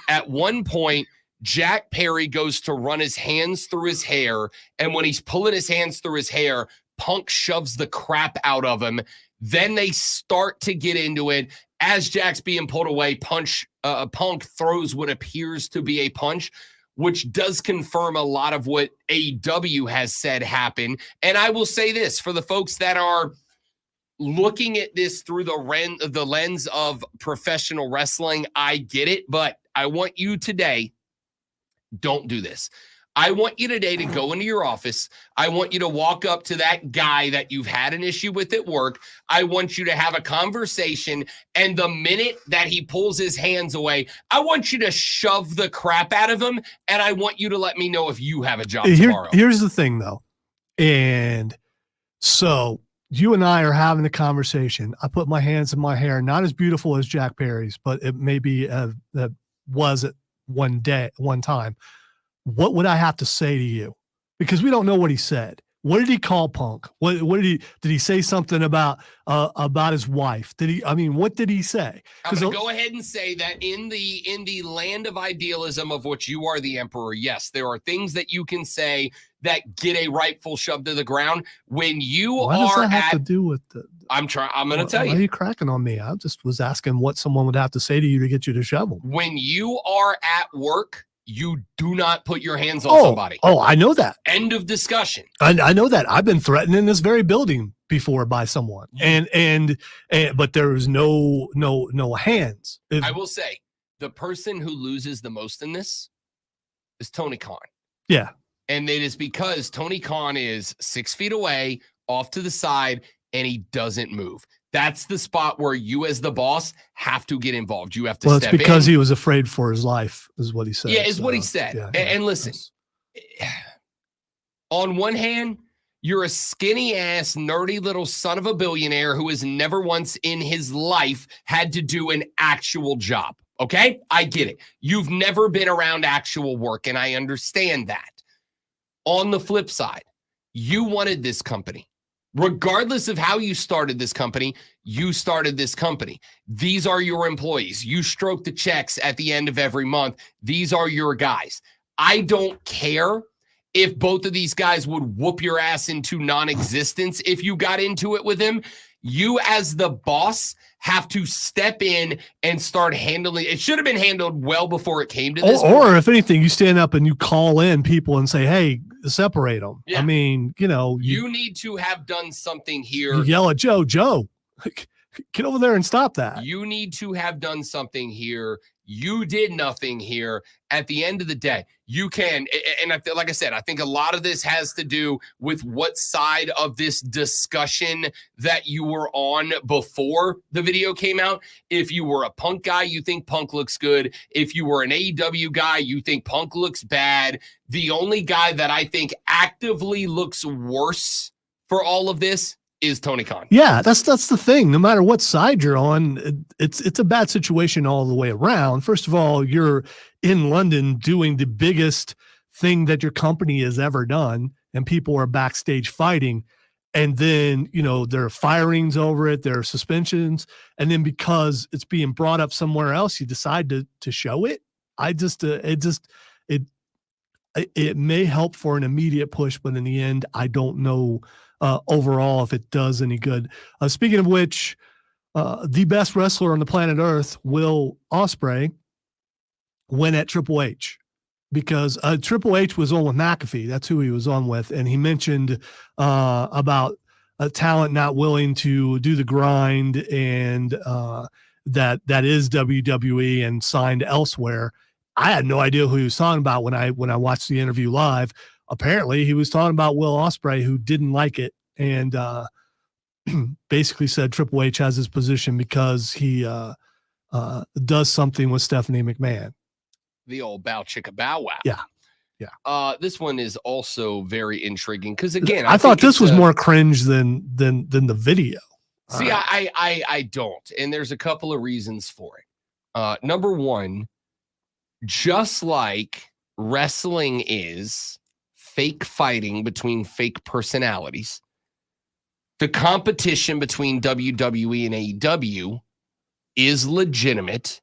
Speaker 2: At one point, Jack Perry goes to run his hands through his hair, and when he's pulling his hands through his hair, Punk shoves the crap out of him. Then they start to get into it. As Jack's being pulled away, Punk throws what appears to be a punch, which does confirm a lot of what AEW has said happened. And I will say this, for the folks that are looking at this through the lens of professional wrestling, I get it, but I want you today, don't do this. I want you today to go into your office. I want you to walk up to that guy that you've had an issue with at work. I want you to have a conversation. And the minute that he pulls his hands away, I want you to shove the crap out of him. And I want you to let me know if you have a job tomorrow.
Speaker 3: Here's the thing, though. And so you and I are having a conversation. I put my hands in my hair, not as beautiful as Jack Perry's, but it may be that was at one time. What would I have to say to you? Because we don't know what he said. What did he call Punk? What did he say something about his wife? What did he say?
Speaker 2: I'm going to go ahead and say that in the land of idealism of which you are the emperor, yes, there are things that you can say that get a rightful shove to the ground. When you
Speaker 3: what does that have to do with the?
Speaker 2: I'm going to tell you.
Speaker 3: Why are you cracking on me? I just was asking what someone would have to say to you to get you to shove them.
Speaker 2: When you are at work, you do not put your hands on somebody.
Speaker 3: Oh, I know that.
Speaker 2: End of discussion.
Speaker 3: I know that. I've been threatened in this very building before by someone, and but there was no hands.
Speaker 2: I will say the person who loses the most in this is Tony Khan.
Speaker 3: Yeah.
Speaker 2: And it is because Tony Khan is 6 feet away, off to the side, and he doesn't move. That's the spot where you, as the boss, have to get involved. You have to step in.
Speaker 3: Well, it's because he was afraid for his life, is what he said.
Speaker 2: Yeah, is what he said.
Speaker 3: Yeah,
Speaker 2: and listen, on one hand, you're a skinny ass, nerdy little son of a billionaire who has never once in his life had to do an actual job. Okay? I get it. You've never been around actual work, and I understand that. On the flip side, you wanted this company. Regardless of how you started this company, you started this company. These are your employees. You stroke the checks at the end of every month. These are your guys. I don't care if both of these guys would whoop your ass into non-existence if you got into it with them. You, as the boss, have to step in and start handling. It should have been handled well before it came to this.
Speaker 3: Or if anything, you stand up and you call in people and say, hey, separate them.
Speaker 2: Yeah.
Speaker 3: I mean,
Speaker 2: you need to have done something here.
Speaker 3: You yell at Joe, get over there and stop that.
Speaker 2: You need to have done something here. You did nothing here. At the end of the day, you can, and I feel like I said, I think a lot of this has to do with what side of this discussion that you were on before the video came out. If you were a Punk guy, you think Punk looks good. If you were an AEW guy, you think Punk looks bad. The only guy that I think actively looks worse for all of this is Tony Khan.
Speaker 3: Yeah, that's the thing. No matter what side you're on, it's a bad situation all the way around. First of all, you're in London doing the biggest thing that your company has ever done, and people are backstage fighting. And then, there are firings over it, there are suspensions, and then because it's being brought up somewhere else, you decide to show it. It may help for an immediate push, but in the end, I don't know overall if it does any good. Speaking of which, the best wrestler on the planet Earth, Will Ospreay, went at Triple H because Triple H was on with McAfee. That's who he was on with. And he mentioned about a talent not willing to do the grind and that is WWE and signed elsewhere. I had no idea who he was talking about when I watched the interview live. Apparently he was talking about Will Ospreay, who didn't like it and basically said Triple H has his position because he does something with Stephanie McMahon.
Speaker 2: The old bow chicka bow wow.
Speaker 3: Yeah.
Speaker 2: This one is also very intriguing because again,
Speaker 3: I thought this was more cringe than the video.
Speaker 2: See, I don't, and there's a couple of reasons for it. Number one, just like wrestling is fake fighting between fake personalities, the competition between WWE and AEW is legitimate,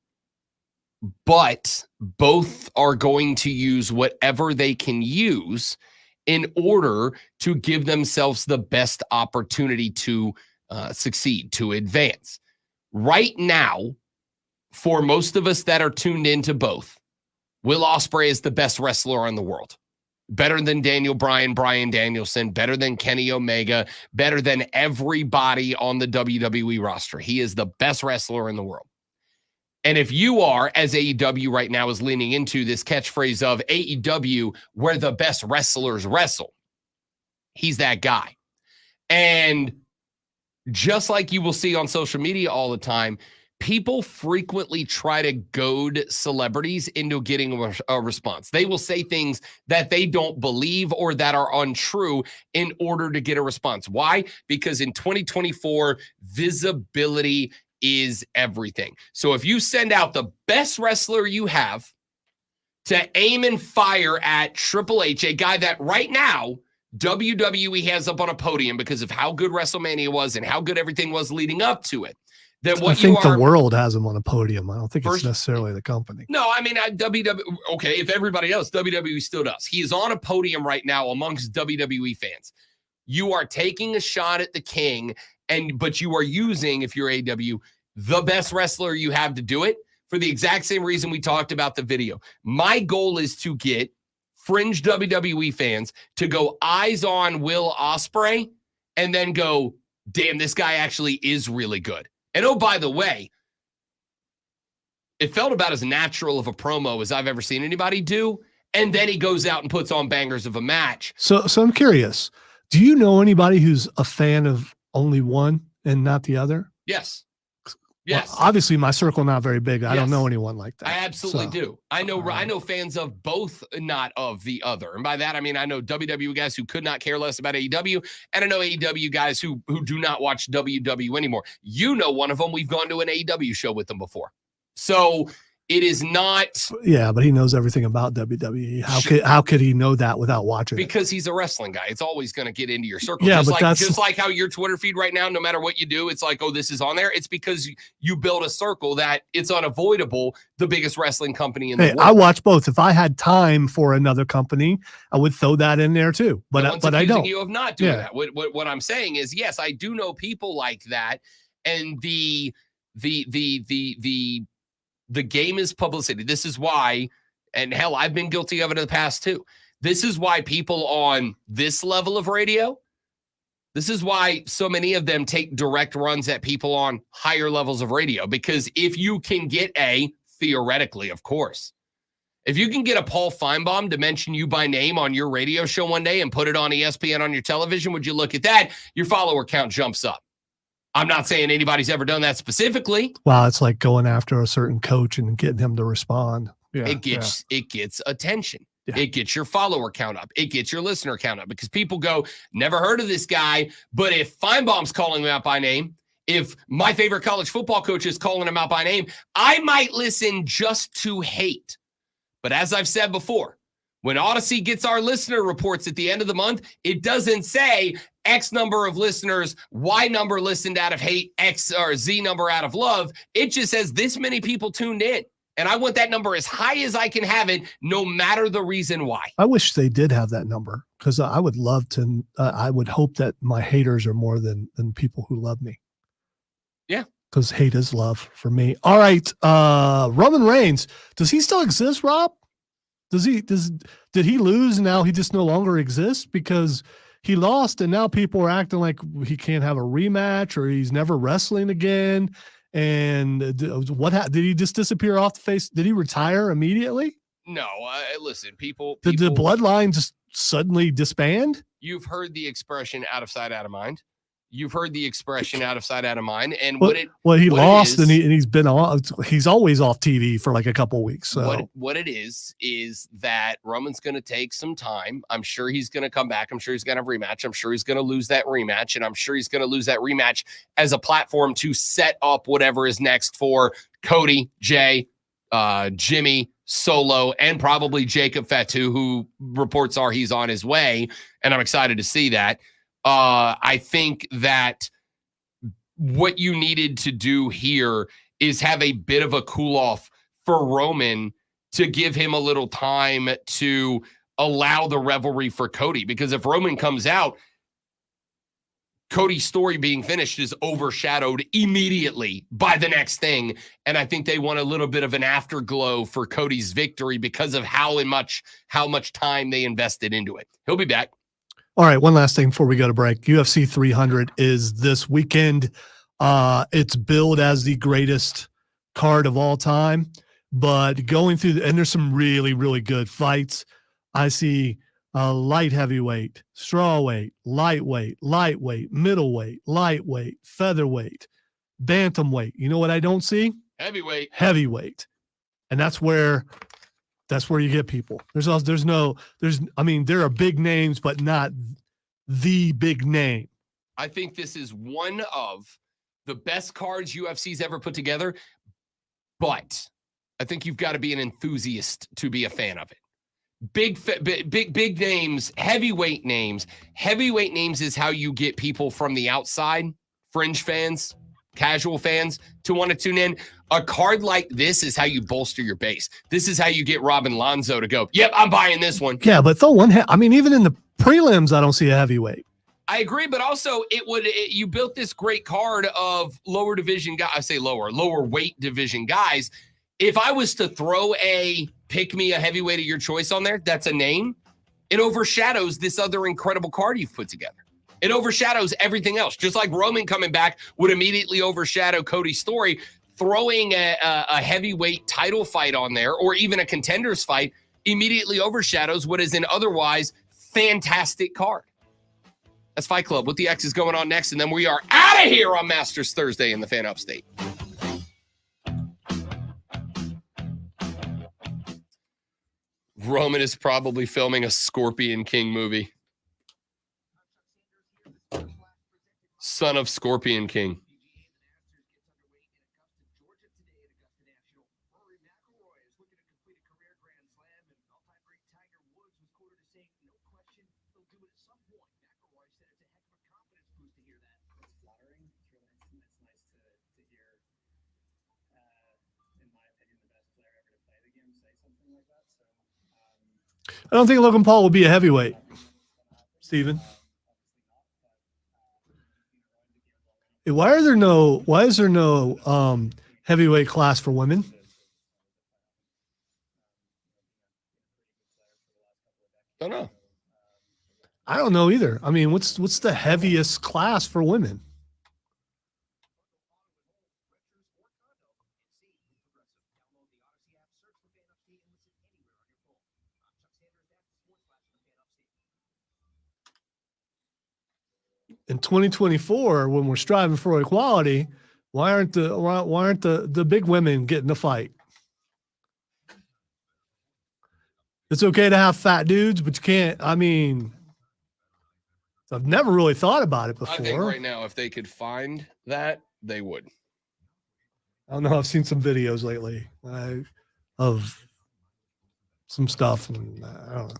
Speaker 2: but both are going to use whatever they can use in order to give themselves the best opportunity to succeed, to advance. Right now, for most of us that are tuned into both, Will Ospreay is the best wrestler in the world. Better than Daniel Bryan, Bryan Danielson, better than Kenny Omega, better than everybody on the WWE roster. He is the best wrestler in the world. And if you are, as AEW right now is leaning into this catchphrase of AEW, where the best wrestlers wrestle, he's that guy. And just like you will see on social media all the time, people frequently try to goad celebrities into getting a response. They will say things that they don't believe or that are untrue in order to get a response. Why? Because in 2024, visibility is everything. So if you send out the best wrestler you have to aim and fire at Triple H, a guy that right now WWE has up on a podium because of how good WrestleMania was and how good everything was leading up to it, then what
Speaker 3: I think the world has him on a podium. I don't think it's necessarily the company.
Speaker 2: No, I mean, WWE, okay, if everybody else, WWE still does. He is on a podium right now amongst WWE fans. You are taking a shot at the king, but you are using, if you're AEW, the best wrestler you have to do it for the exact same reason we talked about the video. My goal is to get fringe WWE fans to go eyes on Will Ospreay and then go, damn, this guy actually is really good. And oh, by the way, it felt about as natural of a promo as I've ever seen anybody do. and then he goes out and puts on bangers of a match.
Speaker 3: So I'm curious. Do you know anybody who's a fan of only one and not the other?
Speaker 2: Yes. Yes.
Speaker 3: Well, obviously, my circle not very big. I don't
Speaker 2: Yes.
Speaker 3: know anyone like that.
Speaker 2: I absolutely
Speaker 3: So,
Speaker 2: do. I know fans of both, not of the other. And by that, I mean, I know WWE guys who could not care less about AEW, and I know AEW guys who do not watch WWE anymore. You know one of them. We've gone to an AEW show with them before. So it is not.
Speaker 3: Yeah, but he knows everything about WWE. How could he know that without watching it?
Speaker 2: Because he's a wrestling guy. It's always going to get into your circle.
Speaker 3: Yeah,
Speaker 2: just like how your Twitter feed right now, no matter what you do, it's like, oh, this is on there. It's because you build a circle that it's unavoidable. The biggest wrestling company in the world.
Speaker 3: I watch both. If I had time for another company, I would throw that in there too. But I don't.
Speaker 2: You of not doing that. What I'm saying is, yes, I do know people like that, and the game is publicity. This is why, and hell, I've been guilty of it in the past too. This is why people on this level of radio, this is why so many of them take direct runs at people on higher levels of radio. Because if you can get theoretically, of course, if you can get a Paul Feinbaum to mention you by name on your radio show one day and put it on ESPN on your television, would you look at that? Your follower count jumps up. I'm not saying anybody's ever done that specifically.
Speaker 3: Wow, it's like going after a certain coach and getting him to respond. Yeah,
Speaker 2: it gets attention.
Speaker 3: Yeah.
Speaker 2: It gets your follower count up. It gets your listener count up because people go, never heard of this guy. But if Feinbaum's calling him out by name, if my favorite college football coach is calling him out by name, I might listen just to hate. But as I've said before, when Odyssey gets our listener reports at the end of the month, it doesn't say X number of listeners, Y number listened out of hate, X or Z number out of love. It just says this many people tuned in. And I want that number as high as I can have it, no matter the reason why.
Speaker 3: I wish they did have that number because I would love to. I would hope that my haters are more than people who love me.
Speaker 2: Yeah.
Speaker 3: Because hate is love for me. All right. Roman Reigns. Does he still exist, Rob? Did he lose and now he just no longer exists because he lost and now people are acting like he can't have a rematch or he's never wrestling again? And did he just disappear off the face? Did he retire immediately?
Speaker 2: No, listen, people.
Speaker 3: Did the bloodline just suddenly disband?
Speaker 2: You've heard the expression "out of sight, out of mind." You've heard the expression "out of sight, out of mind," and
Speaker 3: he lost, and he's been on. He's always off TV for like a couple of weeks. So
Speaker 2: what it is that Roman's going to take some time. I'm sure he's going to come back. I'm sure he's going to have a rematch. I'm sure he's going to lose that rematch, and I'm sure he's going to lose that rematch as a platform to set up whatever is next for Cody, Jay, Jimmy, Solo, and probably Jacob Fatu, who reports are he's on his way, and I'm excited to see that. I think that what you needed to do here is have a bit of a cool off for Roman to give him a little time to allow the revelry for Cody. Because if Roman comes out, Cody's story being finished is overshadowed immediately by the next thing. And I think they want a little bit of an afterglow for Cody's victory because of how much time they invested into it. He'll be back.
Speaker 3: All right, one last thing before we go to break. UFC 300 is this weekend. It's billed as the greatest card of all time, but going through, and there's some really, really good fights. I see light heavyweight, strawweight, lightweight, middleweight, lightweight, featherweight, bantamweight. You know what I don't see? Heavyweight. And that's where you get people. There are big names, but not the big name.
Speaker 2: I think this is one of the best cards UFC's ever put together, but I think you've got to be an enthusiast to be a fan of it. Big names, heavyweight names. Heavyweight names is how you get people from the outside, fringe fans, casual fans, to want to tune in. A card like this is how you bolster your base. This is how you get Robin Lonzo to go, yep, I'm buying this one.
Speaker 3: Yeah, but even in the prelims, I don't see a heavyweight.
Speaker 2: I agree, but also you built this great card of lower division guys. I say lower weight division guys. If I was to throw pick me a heavyweight of your choice on there, that's a name. It overshadows this other incredible card you've put together. It overshadows everything else. Just like Roman coming back would immediately overshadow Cody's story, throwing a heavyweight title fight on there or even a contenders fight immediately overshadows what is an otherwise fantastic card. That's Fight Club. What the X is going on next, and then we are out of here on Masters Thursday in the Fan Upstate. Roman is probably filming a Scorpion King movie. Son of Scorpion King.
Speaker 3: I don't think Logan Paul will be a heavyweight, Steven. Why is there no heavyweight class for women?
Speaker 2: Don't know.
Speaker 3: I don't know either. I mean, what's the heaviest class for women? In 2024, when we're striving for equality, why aren't the big women getting the fight? It's okay to have fat dudes, but you can't. I mean, I've never really thought about it before.
Speaker 2: I think right now, if they could find that, they would.
Speaker 3: I don't know. I've seen some videos lately of some stuff, and I don't know.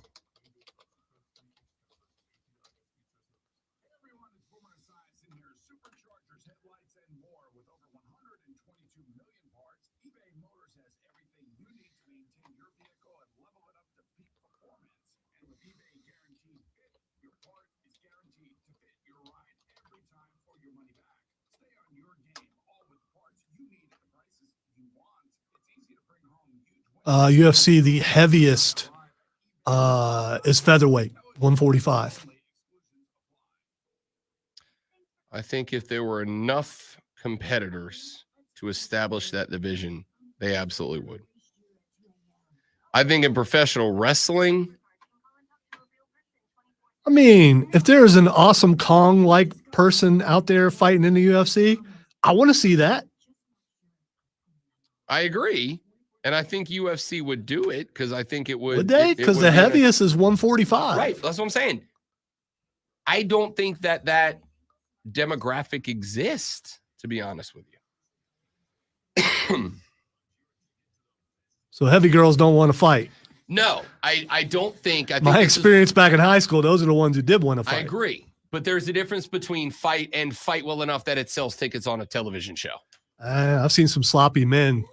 Speaker 3: UFC, the heaviest is featherweight, 145.
Speaker 2: I think if there were enough competitors to establish that division, they absolutely would. I think in professional wrestling,
Speaker 3: I mean, if there is an awesome Kong-like person out there fighting in the UFC, I want to see that.
Speaker 2: I agree. And I think UFC would do it because I think it would.
Speaker 3: Would they? Because the heaviest is 145.
Speaker 2: Right. That's what I'm saying. I don't think that demographic exists, to be honest with you.
Speaker 3: So heavy girls don't want to fight.
Speaker 2: No, I don't think.
Speaker 3: My experience back in high school, those are the ones who did want to fight.
Speaker 2: I agree. But there's a difference between fight and fight well enough that it sells tickets on a television show.
Speaker 3: I've seen some sloppy men.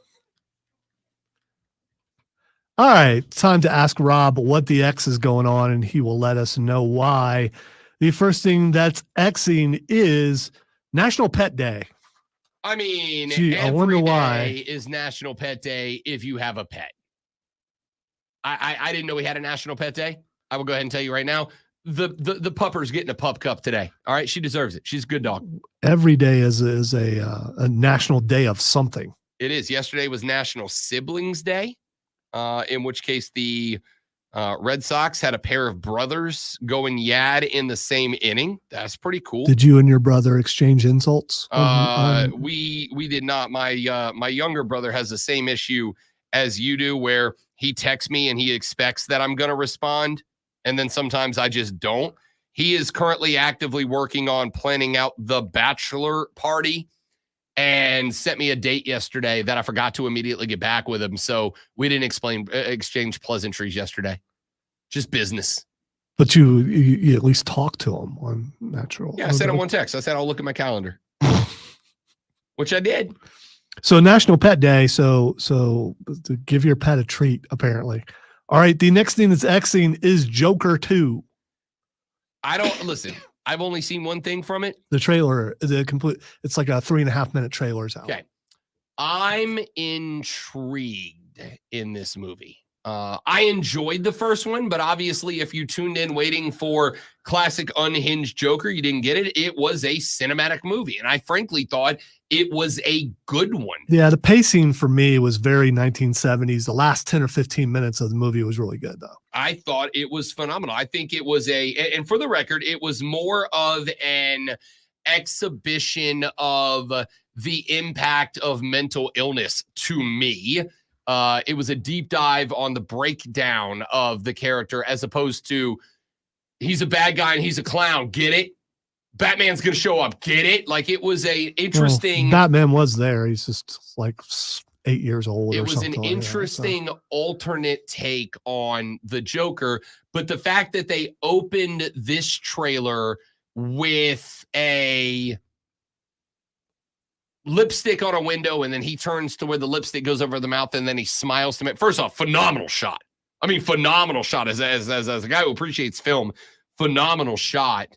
Speaker 3: All right, time to ask Rob what the X is going on, and he will let us know why. The first thing that's Xing is National Pet Day.
Speaker 2: I mean,
Speaker 3: I wonder why.
Speaker 2: Day is National Pet Day if you have a pet. I didn't know we had a National Pet Day. I will go ahead and tell you right now, the pupper's getting a pup cup today. All right, she deserves it. She's a good dog.
Speaker 3: Every day is a national day of something.
Speaker 2: It is. Yesterday was National Siblings Day. In which case the Red Sox had a pair of brothers going yad in the same inning. That's pretty cool.
Speaker 3: Did you and your brother exchange insults?
Speaker 2: We did not. My younger brother has the same issue as you do, where he texts me and he expects that I'm going to respond, and then sometimes I just don't. He is currently actively working on planning out the bachelor party, and sent me a date yesterday that I forgot to immediately get back with him. So we didn't exchange pleasantries yesterday. Just business.
Speaker 3: But you at least talk to him on natural.
Speaker 2: Yeah, I sent him one text. I said, I'll look at my calendar. Which I did.
Speaker 3: So National Pet Day. So to give your pet a treat, apparently. All right. The next thing that's Xing is Joker 2.
Speaker 2: Listen. I've only seen one thing from it.
Speaker 3: The trailer, it's like a 3.5 minute trailer's out.
Speaker 2: Okay. I'm intrigued in this movie. I enjoyed the first one, but obviously if you tuned in waiting for classic unhinged Joker, you didn't get it. It was a cinematic movie, and I frankly thought it was a good one.
Speaker 3: Yeah, the pacing for me was very 1970s. The last 10 or 15 minutes of the movie was really good, though.
Speaker 2: I thought it was phenomenal. I think it was and for the record, it was more of an exhibition of the impact of mental illness to me. It was a deep dive on the breakdown of the character as opposed to he's a bad guy and he's a clown. Get it? Batman's going to show up. Get it? Like, it was a interesting.
Speaker 3: Well, Batman was there. He's just like 8 years old.
Speaker 2: It
Speaker 3: or
Speaker 2: was
Speaker 3: something
Speaker 2: an
Speaker 3: like
Speaker 2: interesting alternate take on the Joker. But the fact that they opened this trailer with a lipstick on a window, and then he turns to where the lipstick goes over the mouth, and then he smiles to me. First off, phenomenal shot. I mean, phenomenal shot as a guy who appreciates film. Phenomenal shot.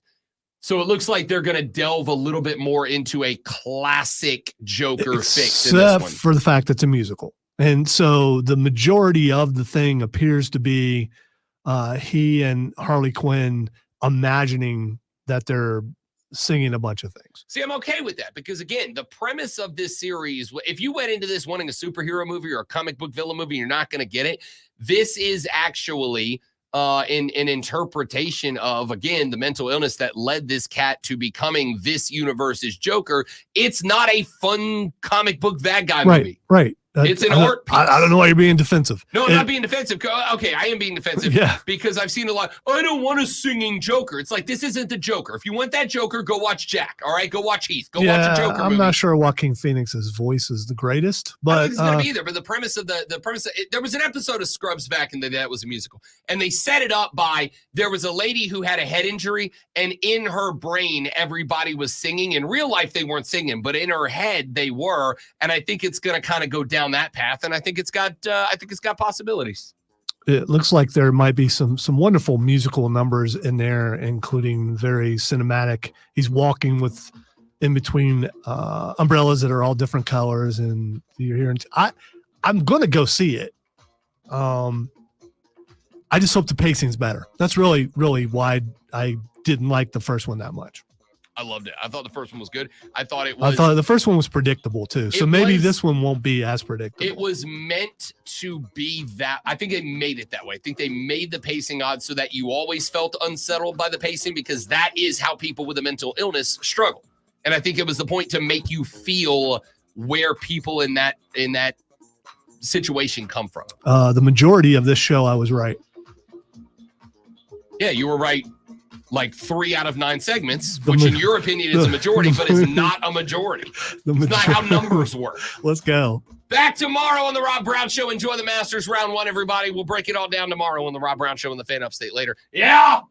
Speaker 2: So it looks like they're going to delve a little bit more into a classic Joker fix in this one.
Speaker 3: Except for the fact that it's a musical. And so the majority of the thing appears to be he and Harley Quinn imagining that they're singing a bunch of things.
Speaker 2: See, I'm okay with that because, again, the premise of this series, if you went into this wanting a superhero movie or a comic book villain movie, you're not going to get it. This is actually an interpretation of, again, the mental illness that led this cat to becoming this universe's Joker. It's not a fun comic book bad guy movie.
Speaker 3: Right.
Speaker 2: It's an art piece.
Speaker 3: I don't know why you're being defensive.
Speaker 2: No, I'm not being defensive. Okay, I am being defensive because I've seen a lot. I don't want a singing Joker. It's like, this isn't the Joker. If you want that Joker, go watch Jack. All right, go watch Heath. Go watch a Joker movie.
Speaker 3: I'm not sure Joaquin Phoenix's voice is the greatest, but
Speaker 2: I don't think it's going to be either. But the premise of there was an episode of Scrubs back in the day that was a musical, and they set it up by there was a lady who had a head injury, and in her brain everybody was singing. In real life they weren't singing, but in her head they were. And I think it's going to kind of go down that path, and I think it's got possibilities.
Speaker 3: It looks like there might be some wonderful musical numbers in there, including very cinematic. He's walking with in between umbrellas that are all different colors, and you're hearing. I'm going to go see it. I just hope the pacing's better. That's really why I didn't like the first one that much.
Speaker 2: I loved it. I thought the first one was good. I thought
Speaker 3: the first one was predictable too. So maybe this one won't be as predictable.
Speaker 2: It was meant to be that. I think they made it that way. I think they made the pacing odd so that you always felt unsettled by the pacing, because that is how people with a mental illness struggle. And I think it was the point to make you feel where people in that situation come from.
Speaker 3: The majority of this show, I was right.
Speaker 2: Yeah, you were right. Like 3 out of 9 segments, which in your opinion is a majority, but it's not a majority. It's not how numbers work.
Speaker 3: Let's go.
Speaker 2: Back tomorrow on the Rob Brown Show. Enjoy the Masters round 1, everybody. We'll break it all down tomorrow on the Rob Brown Show and the Fan Upstate later. Yeah.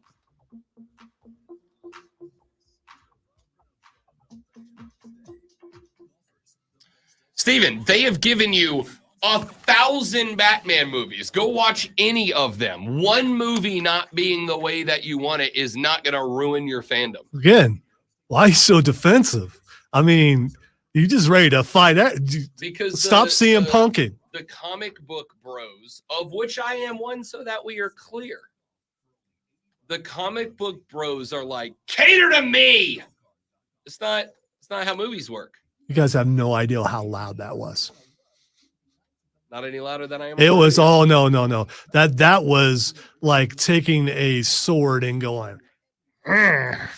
Speaker 2: Steven, they have given you 1,000 Batman movies. Go watch any of them. One movie not being the way that you want it is not going to ruin your fandom.
Speaker 3: Again, why so defensive? I mean, you just ready to fight that?
Speaker 2: Because
Speaker 3: stop seeing punking.
Speaker 2: The comic book bros, of which I am one, so that we are clear. The comic book bros are like, cater to me. It's not how movies work.
Speaker 3: You guys have no idea how loud that was.
Speaker 2: Not any louder than I am.
Speaker 3: It was no. That was like taking a sword and going.
Speaker 2: Very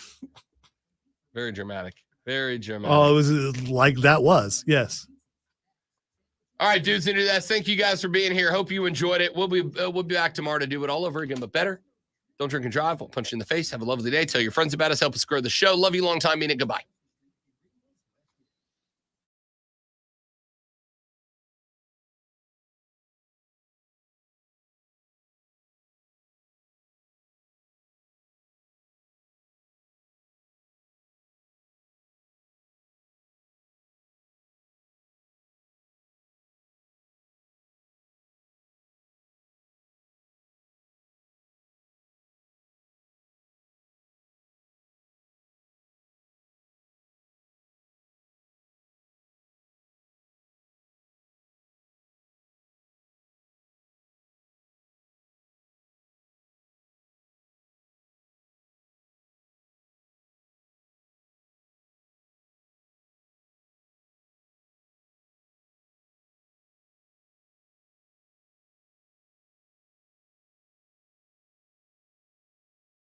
Speaker 2: dramatic. Very dramatic.
Speaker 3: Oh, it was like that was. Yes.
Speaker 2: All right, dudes and dudettes. Thank you guys for being here. Hope you enjoyed it. We'll be back tomorrow to do it all over again, but better. Don't drink and drive. We'll punch you in the face. Have a lovely day. Tell your friends about us. Help us grow the show. Love you long time. Mean it. Goodbye.